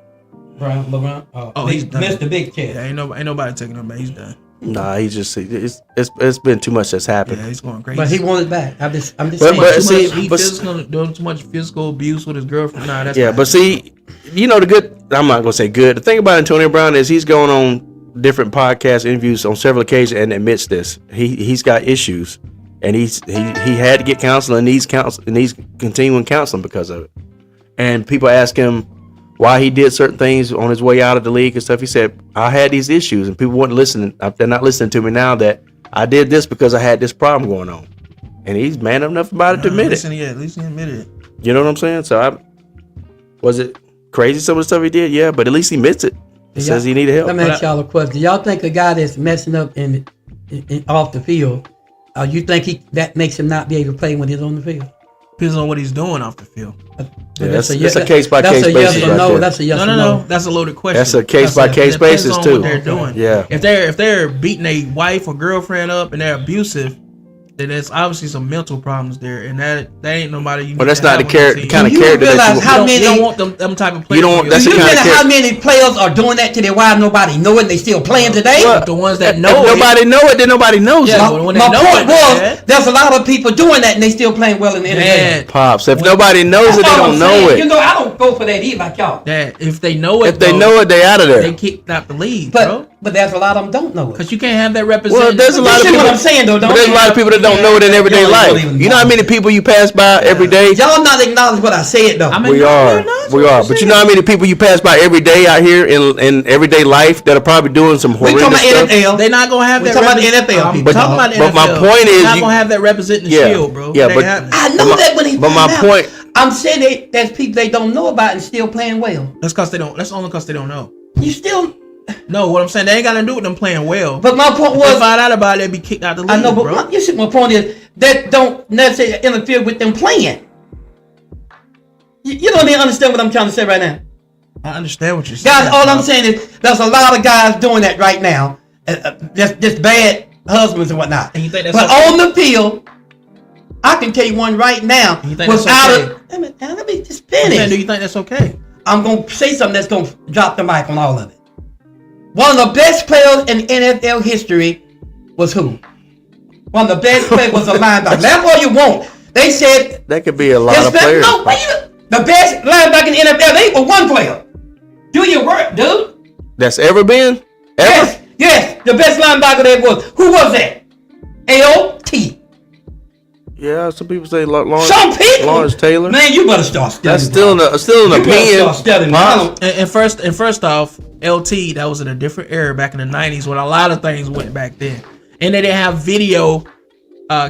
LeBron. Oh, he's done. Mr. Big Chest. Yeah, ain't nobody taking him back. He's done. Nah, he's just it's been too much that's happened. Yeah, he's going crazy. But he wanted back. I'm just But- saying. but- too see, much, he but- physical, doing too much physical abuse with his girlfriend. Nah, that's Yeah, not- but see, you know the good. I'm not gonna say good. The thing about Antonio Brown is he's going on different podcast interviews on several occasions and admits this. He's got issues, and he had to get counseling. And needs counsel and needs continuing counseling because of it. And people ask him why he did certain things on his way out of the league and stuff. He said, "I had these issues, and people weren't listening. They're not listening to me now that I did this because I had this problem going on." And he's man enough about it to admit it. Listen, yeah, at least he admitted it. You know what I'm saying? So was it crazy some of the stuff he did? Yeah, but at least he admits it. He Yeah. says he needed help. Let me ask y'all a question. Do y'all think a guy that's messing up in off the field, you think that makes him not be able to play when he's on the field? Depends on what he's doing off the field. Yeah, that's a case-by-case That's a yes basis or right no. there. That's a yes or No. no. That's a loaded question. That's a case-by-case It depends basis, on too. What they're doing. Yeah. If they're beating a wife or girlfriend up and they're abusive, there's obviously some mental problems there, and that ain't nobody. You Well, need that's to not have the on your team. kind of You character that realize you how You many- don't want them type of players. don't- on your that's Do the you team. kind of know how character- many players are doing that to their wives? Nobody know it. And they still playing today. Well, the ones that If know it. nobody know it, then nobody knows Yeah, it. but when My they know point it, was, man. there's a lot of people doing that and they still playing well in the NFL. Dad, Pops, if nobody knows it, they That's all don't I'm know saying. it. You know, I don't go for that either, like y'all. Dad, if they know it, If they though, know it, they out of they there. kicked out the league, bro. But there's a lot of them don't know it. Because you can't have that Well, representative. there's a lot You of see people. what I'm saying, though, don't But there's a you? lot of people that don't know it in everyday Y'all don't life. even You know how many people you pass by every day? Y'all not acknowledge what I said though. I mean, We no, are, we're not. we are. But you know how many people you pass by every day out here in everyday life that are probably doing some we talking horrendous about stuff? NFL. They're not gonna have We that. talking about the represent- NFL I'm people, talking dog. about the But my NFL. point They're is not you- gonna have that representing the Yeah, shield, bro. yeah, They but- have- I know But my- that when he but my found out. point- I'm saying there's people they don't know about and still playing well. that's because they don't. That's only because they don't know. You still, No, what I'm saying, they ain't got to do with them playing well. but my point if they was, find out about it, they'd be kicked out the league, I know, but bro. you see, my point is that don't necessarily interfere with them playing. You don't even understand what I'm trying to say right now. I understand what you're saying, Guys, all bro. I'm saying is there's a lot of guys doing that right now. Just bad husbands and whatnot. And you think that's but okay? on the field, I can tell you one right now. You think that's without okay? let me just I'm saying, finish. do you think that's okay? I'm gonna say something that's gonna drop the mic on all of it. One of the best players in NFL history was who? One of the best players was a linebacker. That's all you want. They said That could be a lot his of best, players. no, wait, the best linebacker in the NFL. They were one player. Do your work, dude. That's ever been? Ever? Yes, the best linebacker there was. Who was that? A.O.T. Yeah, some people say Lawrence, Some people. Lawrence Taylor. Man, you better start studying. That's still bro. an You better opinion. start studying. I don't- And first off, LT, that was in a different era back in the 90s when a lot of things went back then. And they didn't have video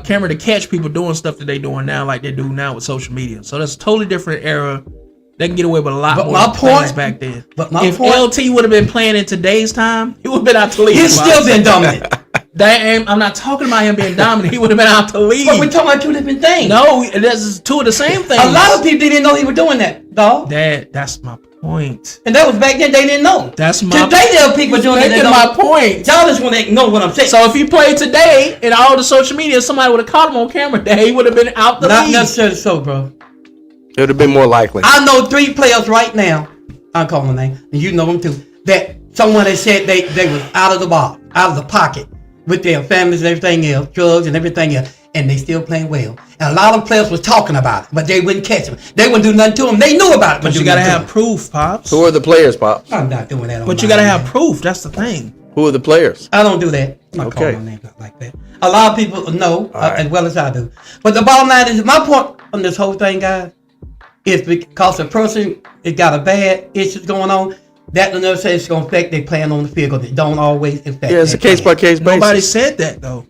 camera to catch people doing stuff that they doing now like they do now with social media. So that's a totally different era. They can get away with a lot But more my things point- back then. but my if point- LT would have been playing in today's time, he would have been out the league. He's still been dominant. I'm not talking about him being dominant. He would have been out the league. But we're talking about two different things. No, that's two of the same things. A lot of people didn't know he was doing that, dog. That's my point. And that was back then. They didn't know. That's my Today there are people doing it. Making That my don't- point. Y'all just want to ignore what I'm saying. So if he played today and all the social media, somebody would have caught him on camera. He would have been out the not league. necessarily so, bro. It would have been more likely. I know 3 players right now. I'll call my name, and you know them too. That someone has said they was out of the box, out of the pocket, with their families and everything else, drugs and everything else, and they still playing well. And a lot of players was talking about it, but they wouldn't catch them. They wouldn't do nothing to them. They knew about it, But you do gotta nothing have to proof, pops. Who are the players, Pops? them. I'm not doing that. On But you my gotta name. have proof. That's the thing. Who are the players? I don't do that. I'm not Okay. calling my name out like that. A lot of people know right. as well as I do. But the bottom line is, my point on this whole thing, guys, is because a person has got a bad issues going on, that doesn't say it's going to affect their playing on the field, because it don't always affect. Yeah, it's a their case by playing. case basis. Nobody said that though.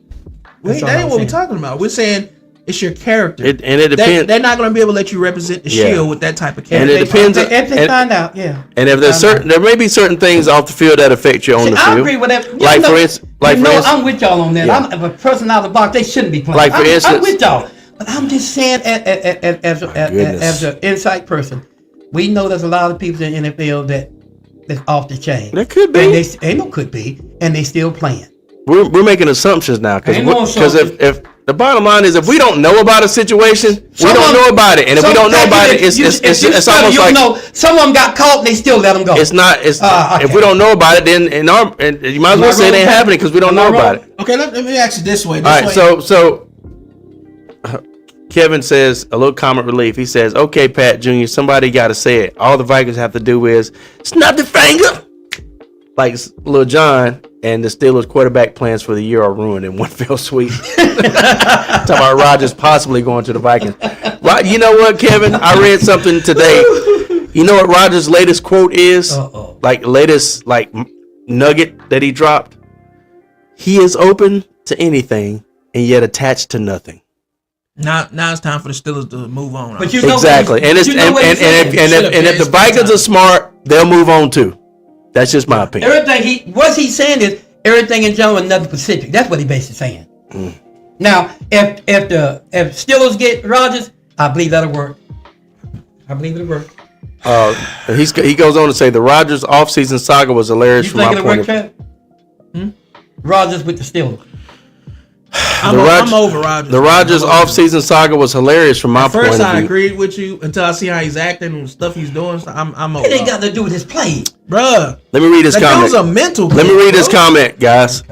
That's all That ain't I'm what we're saying. talking about. We're saying it's your character. And it depends. They're not gonna be able to let you represent the Yeah. shield with that type of And character. it depends. If they and- find out, yeah. And if there's Find out. there may be certain things off the field that affect you on See, the I field. agree with that. You Like know- for instance, I'm with y'all on that. Yeah. If a person out of the box, they shouldn't be playing. Like, for I'm instance- with y'all. But I'm just saying, as goodness. an insight person, we know there's a lot of people in the NFL that's off the chain. There could be. And they ain't no could be, and they still playing. We're making assumptions now because Ain't no assumptions. if the bottom line is if we don't know about a situation, we Some don't of know them- about it, and if we don't know about it, it's almost like some of them got caught and they still let them go. it's not. It's Okay. if we don't know about it, then and you might as Am I well say it wrong? ain't happening because we don't Am I know about wrong? it. Okay, let me ask you this way. All right, so Kevin says a little comic relief. He says, "Okay, Pat Jr., somebody got to say it. All the Vikings have to do is snap the finger." Like Lil John and the Steelers quarterback plans for the year are ruined in one fell swoop. Talking about Rodgers possibly going to the Vikings. Right? You know what, Kevin? I read something today. You know what Rodgers' latest quote is? Uh-oh. Like latest nugget that he dropped. He is open to anything and yet attached to nothing. now it's time for the Steelers to move on. But you know Exactly, what and it's you know what he's saying. and if the Vikings are smart, they'll move on too. That's just my opinion. Everything he's saying is everything in general and nothing specific. That's what he basically saying. Now, if Steelers get Rodgers, I believe that'll work. I believe it'll work. He goes on to say the Rodgers offseason saga was hilarious You from think my it'll point work, of view. Trav? Rodgers with the Steelers. I'm over Rodgers. The Rodgers offseason saga was hilarious from my point First, of I view. agreed with you until I see how he's acting and stuff he's doing. So I'm over. It ain't got to do with his play. Bruh, Let me read this that comment. dude's a mental. Let me kid, read this bro. comment, guys.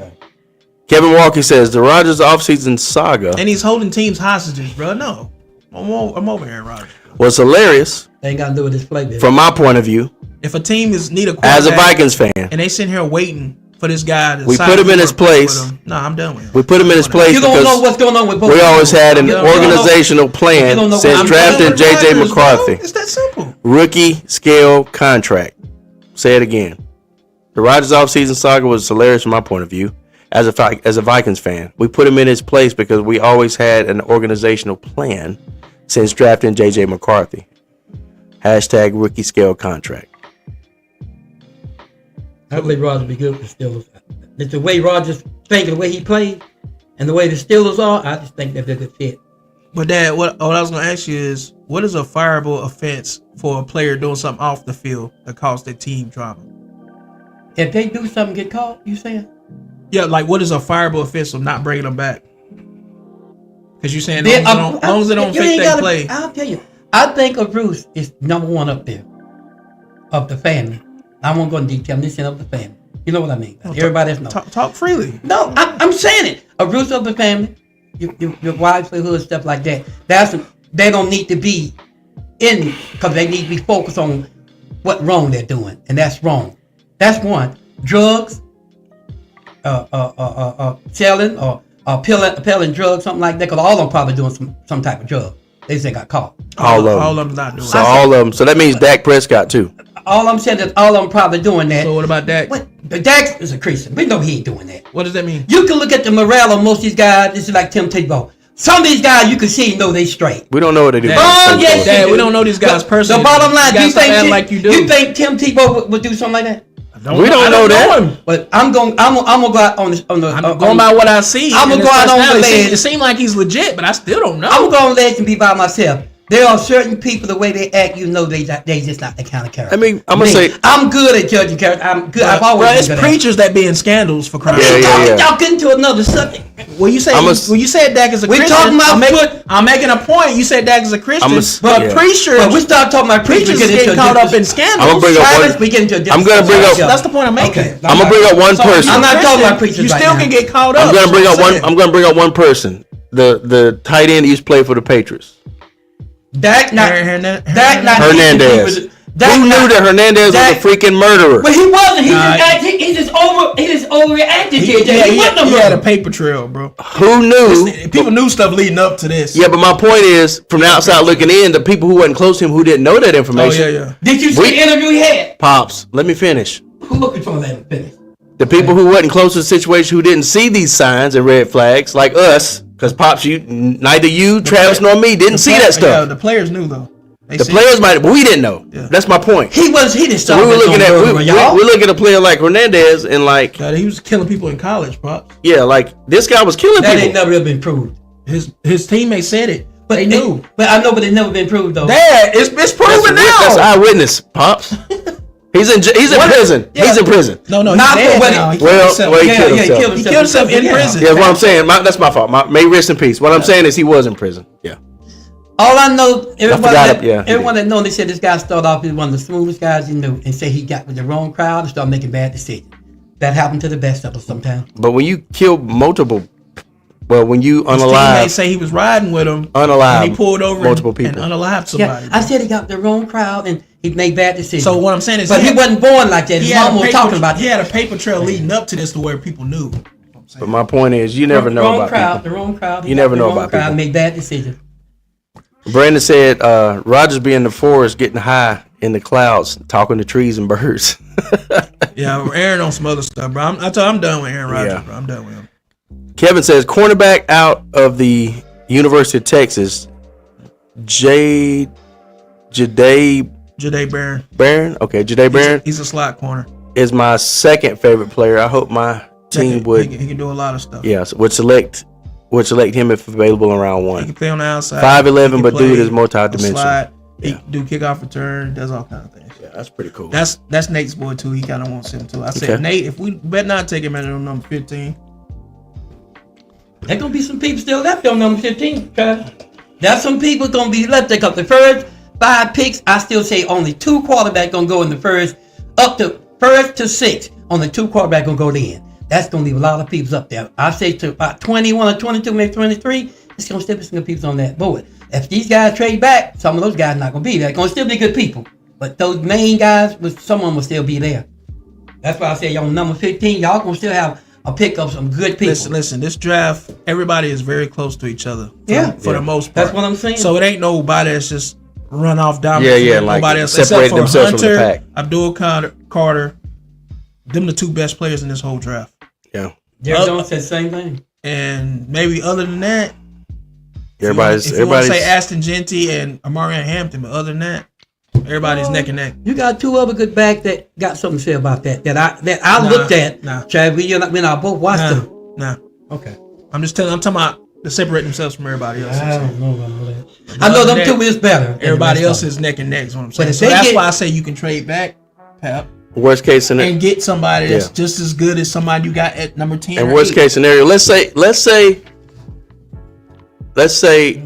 Kevin Walker says the Rodgers offseason saga And he's holding teams hostages, bro. No, I'm over Aaron Rodgers. was hilarious It ain't got to do with his play. Baby. from my point of view If a team need a as a quarterback Vikings fan. and they sitting here waiting for this guy to We sign put him in for his a play place. with him, no, I'm done with him. We put him in his place you don't know because what's going on with both. we always had an You don't know- organizational You plan don't know what since I'm drafting Aaron J.J. Rodgers, bro. McCarthy. It's that simple. Rookie scale contract. Say it again. The Rodgers offseason saga was hilarious from my point of view. As a Vikings fan, we put him in his place because we always had an organizational plan since drafting J.J. McCarthy. Hashtag rookie scale contract. I believe Rodgers be good with the Steelers. It's the way Rodgers think, the way he plays, and the way the Steelers are. I just think they're a good fit. But Dad, what I was gonna ask you is, what is a fireable offense for a player doing something off the field that caused their team drama? If they do something, get caught. You saying? Yeah, like what is a fireable offense of not bringing them back? Because you're saying They- as long as they don't you fake ain't that gotta- play. I'll tell you. I think a Bruce is number one up there of the family. I won't go into detail. I'm just saying of the family. You know what I mean? Everybody else knows. Talk freely. No, I'm saying it. A Bruce of the family, your livelihood, stuff like that. They don't need to be in because they need to be focused on what wrong they're doing, and that's wrong. That's one. Drugs, selling or peddling drugs, something like that. Because all of them probably doing some type of drug. They just ain't got caught. All All of of them. them not doing So it. all of them. So that means Dak Prescott too. All I'm saying is all of them probably doing that. So what about that? What? But Dak is a Christian. We know he ain't doing that. What does that mean? You can look at the morale of most of these guys. This is like Tim Tebow. Some of these guys you can see know they straight. We don't know what they do. Dad, Oh, yes, Dad, you we do. don't know these guys The- personally. The bottom line, You do you gotta stop think acting Tim, like you do. You think Tim Tebow would do something like that? We don't know that. him. But I'm gonna go out on the. I'm going by what I see. I'm and gonna go his out on the personality. ledge. It seems like he's legit, but I still don't know. I'm gonna go on the ledge and be by myself. There are certain people, the way they act, you know, they just not the kind of character. I mean, I'm gonna Me, say- I'm good at judging character. I'm good. I've always Bro, it's been good at it. preachers that be in scandals for crying. Yeah. Y'all get into another subject. Well, you said when you said Dak is a We Christian, talking about I'm making a point. You said Dak is a Christian, but yeah. preachers, But we start talking about preachers preachers get caught up in scandals. I'm gonna bring up Travis, one. we get into a I'm gonna bring up- That's the point I'm making. Okay. I'm gonna bring up one So person. I'm not Christian, talking about preachers You right still now. can get caught up. I'm gonna bring That's up what one. I'm I'm gonna bring up one person. The tight end that used to play for the Patriots. Dak not. Dak not. Hernandez. Who knew that Hernandez was a freaking murderer? But he wasn't. He Nah, just acted. He just overreacted. He JJ. He wasn't a had a murderer. paper trail, bro. Who knew? People knew stuff leading up to this. Yeah, but my point is, from the outside looking in, the people who wasn't close to him, who didn't know that Oh information. yeah. Did you see the interview he had? Pops, let me finish. Who looking for that finish? The people who wasn't close to the situation, who didn't see these signs and red flags, like us, because Pops, neither you, Travis, nor me didn't see that Yeah, stuff. the players knew though. They The see players might, but we didn't know. Yeah. That's my point. He didn't So start we were with looking no at murderer, y'all. we look at a player like Hernandez and like, it. He was killing people in college, bro. yeah, like this guy was killing That people. ain't never been proved. His teammates said it. But they knew. But I know, but it's never been proved though. Dad, it's That's proven that's now. eyewitness, Pops. He's in prison. Yeah. He's in prison. No, Not he's for dead what now. he- He killed himself. well, he Yeah, killed yeah, himself. He killed himself in Yeah. prison. Yeah, that's what I'm saying. That's my fault. May rest in peace. What I'm saying is he was in prison. Yeah. All I know, forgot it, yeah, he everyone that know, they said this guy started off as one of the smoothest guys you knew, and say he got with the wrong crowd and started making bad decisions. That happened to the best of us sometimes. But when you kill multiple, well, when you His unalive, teammates say he was riding with him. Unalive And he pulled over multiple and people. unalived somebody. Yeah, I said he got the wrong crowd and he made bad decisions. So what I'm saying is, but he wasn't born like that. His he had mom a was paper- talking about He that. had a paper trail leading up to this to where people knew. but my point is, you never know wrong about crowd, people. the wrong crowd. He You got never the know wrong about crowd, people. Made bad decisions. Brandon said, Rogers be in the forest getting high in the clouds, talking to trees and birds. Yeah, Aaron on some other stuff, bro. I'm done with Aaron Rodgers, Yeah. bro. I'm done with him. Kevin says, cornerback out of the University of Texas, Jade Jadae Barron. Barron. Okay, Jadae Barron He's a slot corner. is my second favorite player. I hope my team would, He can do a lot of stuff. yes, would select him if available in round He one. can play on the outside. 5'11", He can but play dude is a multi-dimensional. slide. He Yeah. can do kickoff return. Does all kind of things. Yeah, that's pretty cool. That's Nate's boy too. He kind of wants him too. I said, Okay. Nate, if we better not take him at number 15. There's gonna be some people still left on number 15, Travis. There's some people gonna be left there because the first 5 picks, I still say only 2 quarterbacks gonna go in the first, up to first to 6. Only 2 quarterbacks gonna go in. That's gonna leave a lot of people up there. I say to about 21 or 22, maybe 23. It's gonna still be some good people on that board. If these guys trade back, some of those guys not gonna be there. Gonna still be good people, but those main guys, some of them will still be there. That's why I say y'all number 15. Y'all gonna still have a pick of some good people. Listen. This draft, everybody is very close to each other. For the most part. That's what I'm saying. So it ain't nobody that's just run off dominant. Yeah, like nobody else separated except for themselves Hunter, from the pack. Abdul Carter. Them the 2 best players in this whole draft. Yeah. Jerry Jones said the same thing. And maybe other than that, Everybody's if you want to say Aston Genty and Amarian Hampton, but other than that, everybody's neck and neck. You got 2 other good backs that got something to say about that I looked at. Chad, we both watched them. Nah. Okay. I'm talking about to separate themselves from everybody else. I don't know about that. I know them 2 is better. Everybody else is neck and neck. Is what I'm saying. But so that's why I say you can trade back, Pap, worst case scenario, and get somebody that's just as good as somebody you got at number 10. and worst case scenario, let's say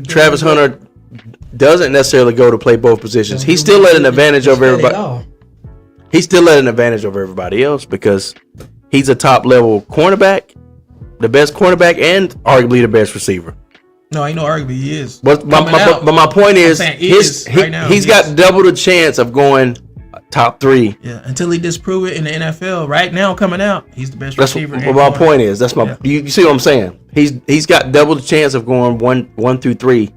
Travis Hunter doesn't necessarily go to play both positions. He's still at an advantage over everybody. He's still at an advantage over everybody else because he's a top level cornerback, the best cornerback, and arguably the best receiver. No, ain't no argument. He is. But my point is, he's got double the chance of going top 3. Yeah, until he disprove it in the NFL. Right now, coming out, he's the best receiver. That's what my point is. That's my. You see what I'm saying? He's got double the chance of going 1 through 3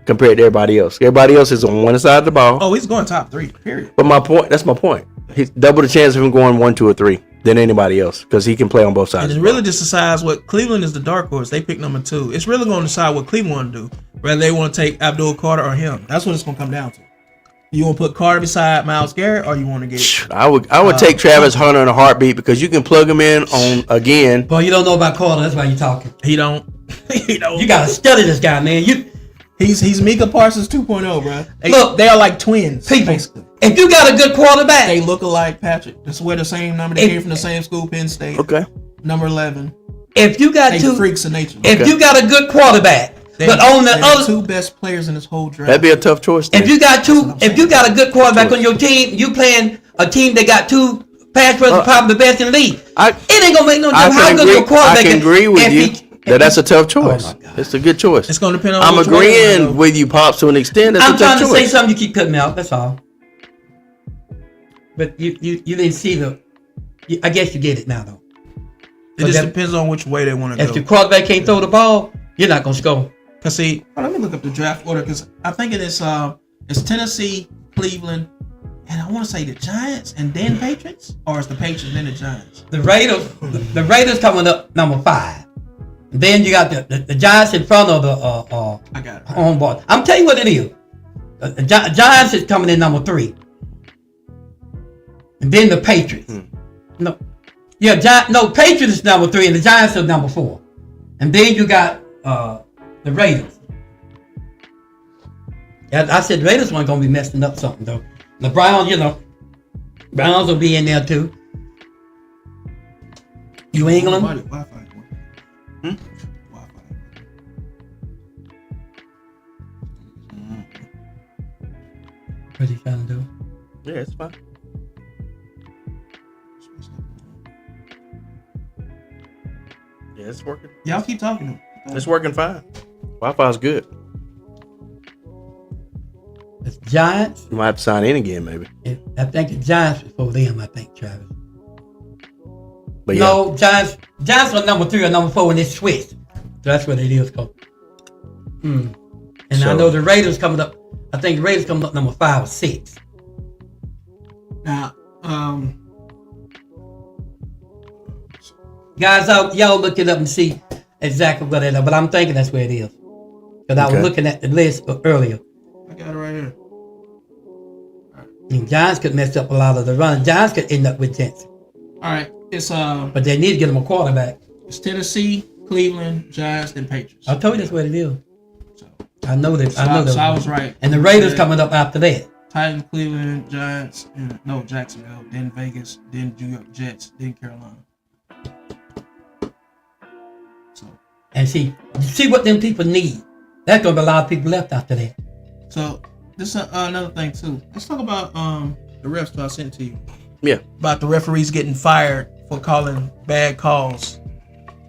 compared to everybody else. Everybody else is on one side of the ball. Oh, he's going top 3. Period. But that's my point. He's double the chance of him going 1, 2, or 3 than anybody else because he can play on both sides. And it really just decides what Cleveland is the dark horse. They pick number 2. It's really going to decide what Cleveland want to do, whether they want to take Abdul Carter or him. That's what it's going to come down to. You want to put Carter beside Myles Garrett, or you want to get? I would take Travis Hunter in a heartbeat because you can plug him in on again. Boy, you don't know about Carter. That's why you talking. He don't. You gotta study this guy, man. He's Micah Parsons 2.0, bro. Look, they are like twins. People, basically. If you got a good quarterback, they look alike, Patrick. That's where the same number. They came from the same school, Penn State. Okay. Number 11. If you got they 2 freaks of nature. If you got a good quarterback. But on the other 2 best players in this whole draft. That'd be a tough choice. If you got a good quarterback on your team, you playing a team that got 2 pass rushers, probably the best in the league. It ain't gonna make no difference how good your quarterback is. I can agree with you that's a tough choice. It's a good choice. It's gonna depend on. I'm agreeing with you, Pops, to an extent. I'm trying to say something. You keep cutting me out. That's all. But you didn't see I guess you get it now though. It just depends on which way they want to go. If your quarterback can't throw the ball, you're not gonna score. Cause see, let me look up the draft order because I think it's Tennessee, Cleveland, and I want to say the Giants and then Patriots, or it's the Patriots then the Giants. The Raiders coming up number 5. Then you got the Giants in front of the I got it. Home board. I'm telling you what it is. The Giants is coming in number 3, and then the Patriots. Patriots is number 3, and the Giants are number 4, and then you got the Raiders. I said the Raiders weren't gonna be messing up something though. The Browns, Browns will be in there too. New England. What's he trying to do? Yeah, it's fine. Yeah, it's working. Y'all keep talking. It's working fine. Wi-Fi's good. It's Giants. You might have to sign in again, maybe. I think the Giants before them. I think Travis. But no, Giants are number 3 or number 4 when they switched. So that's what it is called. And I know the Raiders coming up. I think the Raiders coming up number 5 or 6. Now, guys, y'all look it up and see exactly what it is. But I'm thinking that's where it is. Because I was looking at the list earlier. I got it right here. And Giants could mess up a lot of the run. Giants could end up with Jensen. All right, it's but they need to get them a quarterback. It's Tennessee, Cleveland, Giants, and Patriots. I told you that's what it is. I know that. So I was right. And the Raiders coming up after that. Titans, Cleveland, Giants, Jacksonville, then Vegas, then New York Jets, then Carolina. So and see what them people need. That's gonna be a lot of people left after that. So this is another thing too. Let's talk about the refs that I sent to you. Yeah. About the referees getting fired for calling bad calls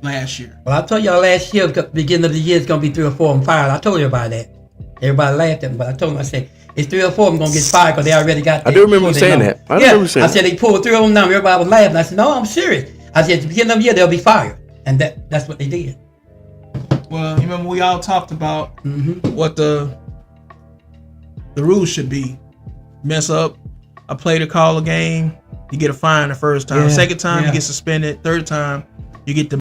last year. Well, I told y'all last year, beginning of the year, it's gonna be 3 or 4 of them fired. I told you about that. Everybody laughed at me, but I told them, I said, it's 3 or 4 of them gonna get fired because they already got. I do remember you saying that. I remember saying I said they pulled 3 of them down. Everybody was laughing. I said, no, I'm serious. I said at the beginning of the year they'll be fired, and that's what they did. Well, you remember we all talked about what the rules should be. Mess up, I play to call a game, you get a fine the first time. Yeah, Second time, yeah. you get suspended. Third time, you get the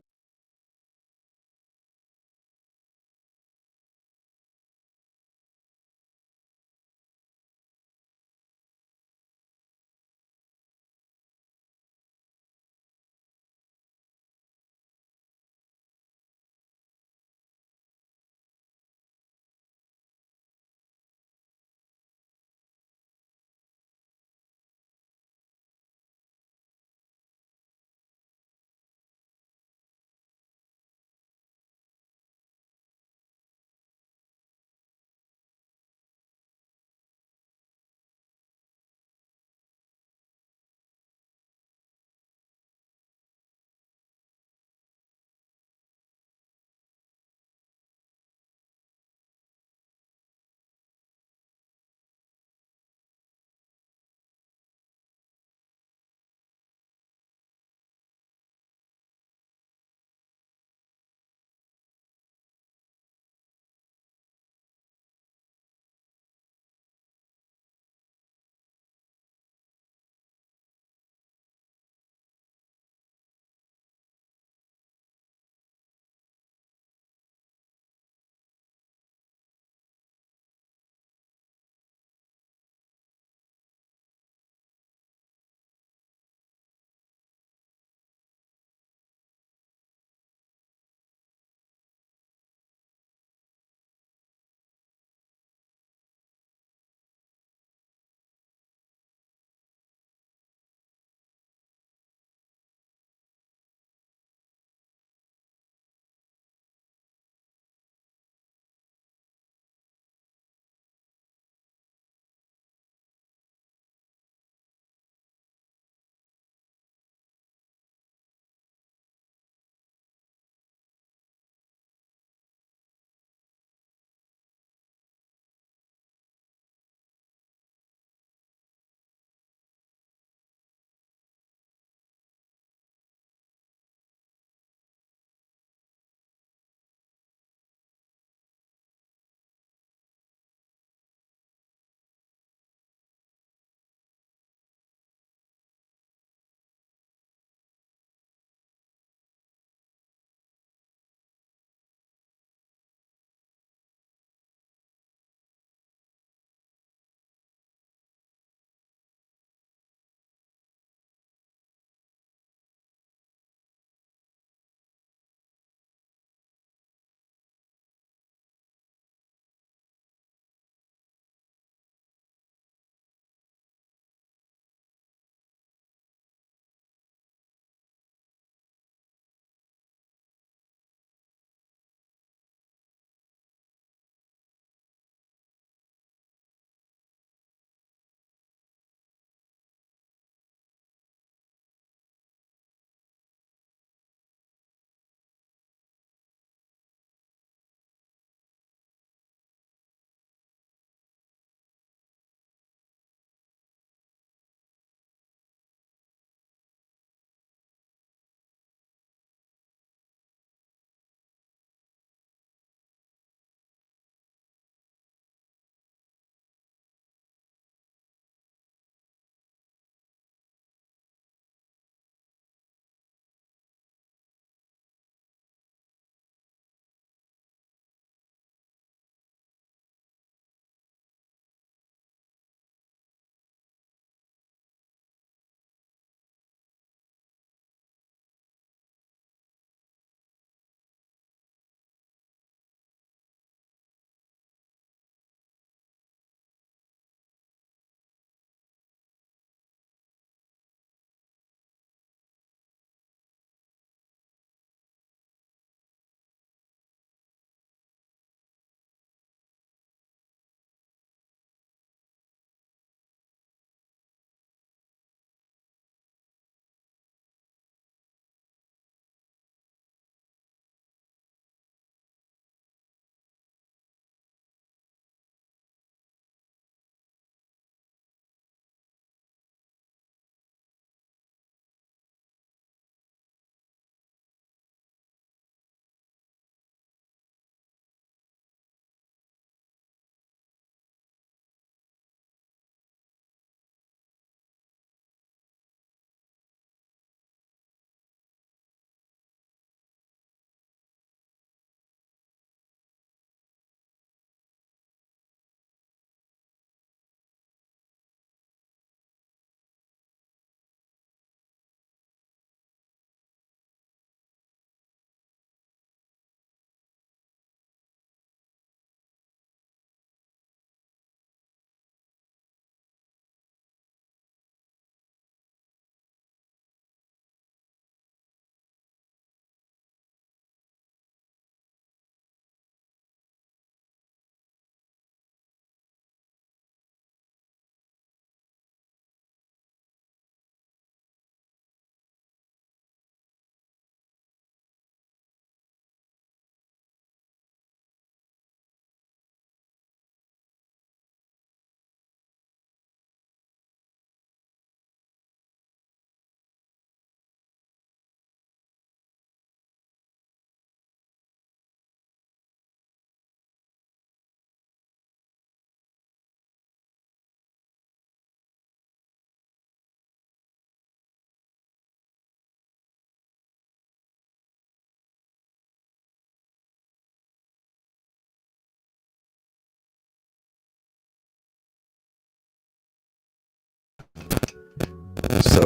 So,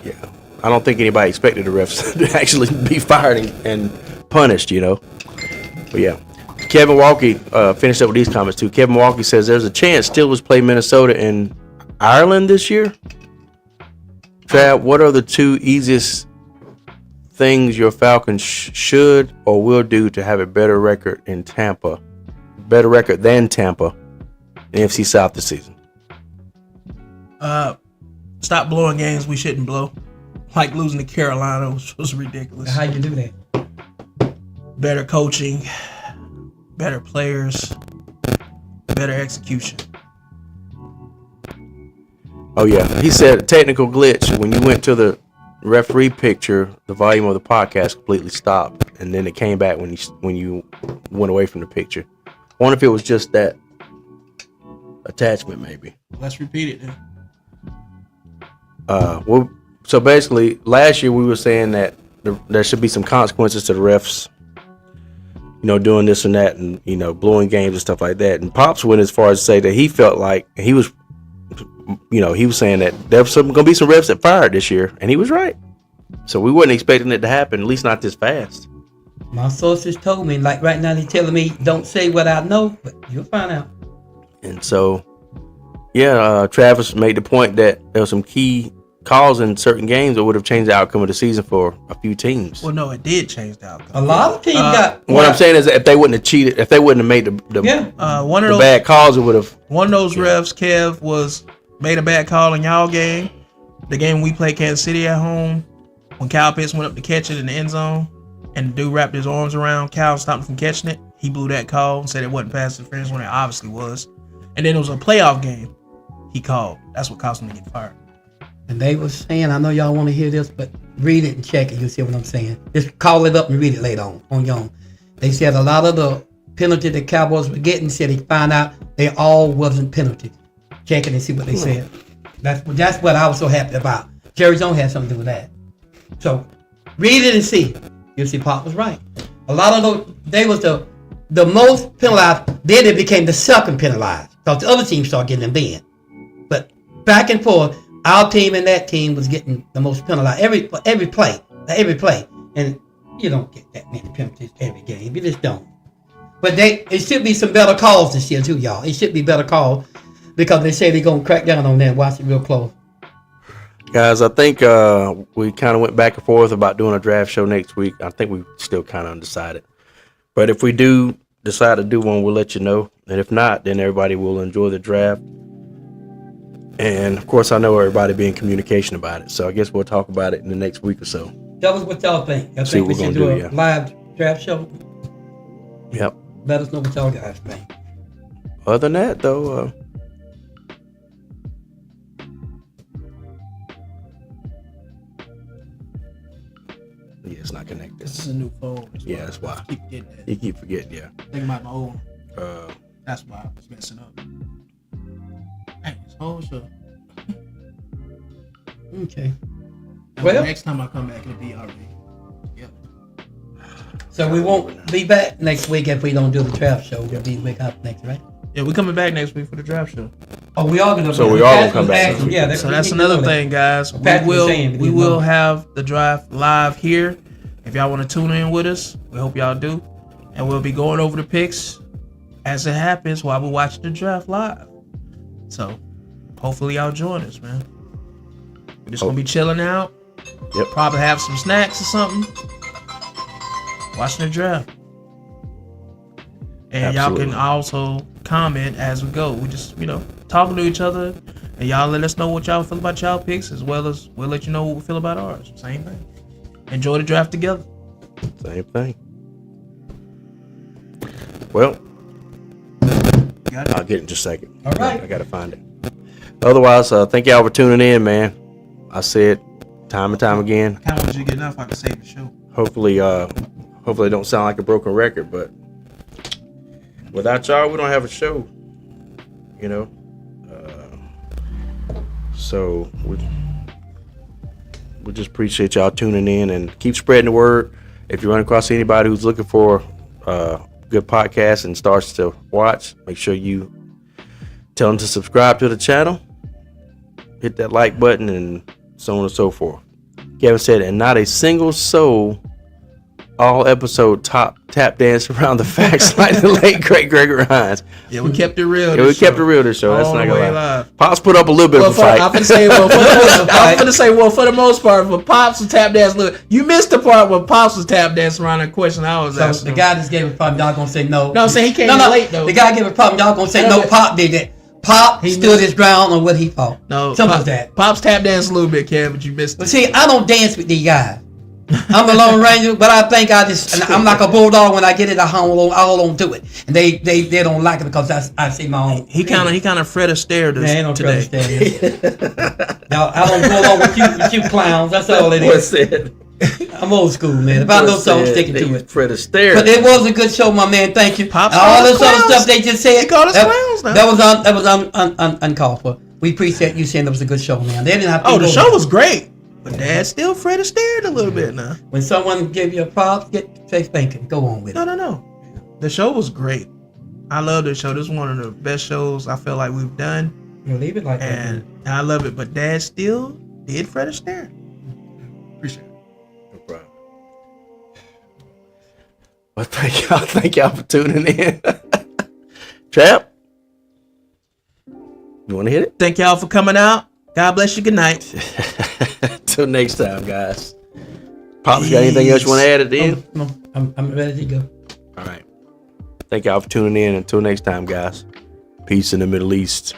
yeah, I don't think anybody expected the refs to actually be fired and punished, you know. But yeah, Kevin Walkie finished up with these comments too. Kevin Walkie says there's a chance Steelers play Minnesota and Ireland this year. Trav, what are the two easiest things your Falcons should or will do to have a better record in Tampa? Better record than Tampa in NFC South this season? Stop blowing games we shouldn't blow. Like losing to Carolina, which was ridiculous. How you do that? Better coaching, better players, better execution. Oh yeah, he said technical glitch. When you went to the referee picture, the volume of the podcast completely stopped, and then it came back when you went away from the picture. I wonder if it was just that attachment, maybe. Let's repeat it then. Well, so basically, last year we were saying that there should be some consequences to the refs, you know, doing this and that, and you know, blowing games and stuff like that. And Pops went as far as to say that he felt like he was, you know, he was saying that there's going to be some refs that fired this year, and he was right. So we wasn't expecting it to happen, at least not this fast. My sources told me, like right now, they're telling me don't say what I know, but you'll find out. And so, yeah, Travis made the point that there were some key calls in certain games that would have changed the outcome of the season for a few teams. Well, no, it did change the outcome. A lot of teams got. What I'm saying is that if they wouldn't have cheated, if they wouldn't have made One of the those bad calls, it would have. One of those refs, Kev, made a bad call in y'all game. The game we played Kansas City at home, when Kyle Pitts went up to catch it in the end zone, and the dude wrapped his arms around Kyle and stopped him from catching it. He blew that call and said it wasn't pass interference when it obviously was. And then it was a playoff game he called. That's what caused him to get fired. And they were saying, I know y'all want to hear this, but read it and check it. You'll see what I'm saying. Just call it up and read it later on your own. They said a lot of the penalty the Cowboys were getting, said they found out they all wasn't penalty. Check it and see what they said. That's what I was so happy about. Jerry Jones had something to do with that. So read it and see. You'll see Pop was right. A lot of those, they was the most penalized. Then it became the second penalized because the other team started getting them then. But back and forth, our team and that team was getting the most penalized every play, and you don't get that many penalties every game. You just don't. But it should be some better calls this year too, y'all. It should be better calls because they say they're gonna crack down on that and watch it real close. Guys, I think we kind of went back and forth about doing a draft show next week. I think we still kind of undecided. But if we do decide to do one, we'll let you know. And if not, then everybody will enjoy the draft. And of course, I know everybody be in communication about it. So I guess we'll talk about it in the next week or so. Tell us what y'all think. Y'all See think we what we're should gonna do do, a yeah. live draft show? Yep. Let us know what y'all guys think. Other than that, though, yeah, it's not connected. This is a new phone. Yeah, that's why. I keep getting that. You keep forgetting, yeah. Think about my old one. Uh, That's why I was messing up. Hey, this whole show. Okay. Now, Well- next time I come back, it'll be already. Yep. So we won't be back next week if we don't do the draft show. We'll be back up next, right? Yeah, we're coming back next week for the draft show. Oh, we are gonna. So we are gonna come back next week. Yeah, So that's another thing, guys. Pat was saying, We we will know. have the draft live here. If y'all want to tune in with us, we hope y'all do. And we'll be going over the picks as it happens while we're watching the draft live. So hopefully y'all join us, man. We're just gonna be chilling out. Yep. Probably have some snacks or something. Watching the draft. And y'all Absolutely. can also comment as we go. We just, talking to each other. And y'all let us know what y'all feel about y'all picks, as well as we'll let you know what we feel about ours. Same thing. Enjoy the draft together. same thing. Well, Got it? I'll get it in just a second. All right. I gotta find it. Otherwise, thank y'all for tuning in, man. I said time and time again. I kind of want you to get enough. I can save the show. Hopefully it don't sound like a broken record, but without y'all, we don't have a show. So we just appreciate y'all tuning in and keep spreading the word. If you run across anybody who's looking for good podcast and starts to watch, make sure you tell them to subscribe to the channel hit that like button, and so on and so forth. Kevin said, and not a single soul all episode tap dance around the facts like the late great Gregory Hines. Yeah, we kept it real. Yeah, we kept it real this show. That's All not the gonna way lie. live. Pops put up a little bit Well, of a fight. I'm gonna say, for the most part, for Pops was tap dance. Look, you missed the part where Pops was tap dancing around that question I was So asking. the guy just gave a problem. Y'all gonna say no? No, I'm saying he came no. late though. The guy gave a problem. Y'all gonna say No, no? but- Pop did that. Pop He stood his ground on what he thought. No, Simple as that. Pops tap danced a little bit, Kev, but you missed But it. see, I don't dance with these guys. I'm a Lone Ranger, but I think I'm like a bulldog. When I get it, I hold on to it, and they don't like it because I see my own. He kind of Fred Astaire Man, ain't no today. today. Now, I don't go along with you clowns. That's all it What is. said? I'm old school, man. If I know something, I'm sticking to it. Fred Astaire. But it was a good show, my man. Thank you. Pops And all called this us other clowns. stuff they just said. He called us clowns now. That was uncalled for. We appreciate you saying it was a good show, man. They didn't have to Oh, the go show there. was great, but Dad still Fred Astaire a little bit now. When someone give you a prop, say thank you. Go on with it. No. The show was great. I love the show. This is one of the best shows I feel like we've done, You leave it like that. and I love it. But Dad still did Fred Astaire. Appreciate it. No problem. Well, thank y'all for tuning in. Trap, you want to hit it? Thank y'all for coming out. God bless you. Good night. Till next time, guys. Pops, you got anything else you want to add at the end? No, I'm ready to go. All right. Thank y'all for tuning in. Until next time, guys. Peace in the Middle East.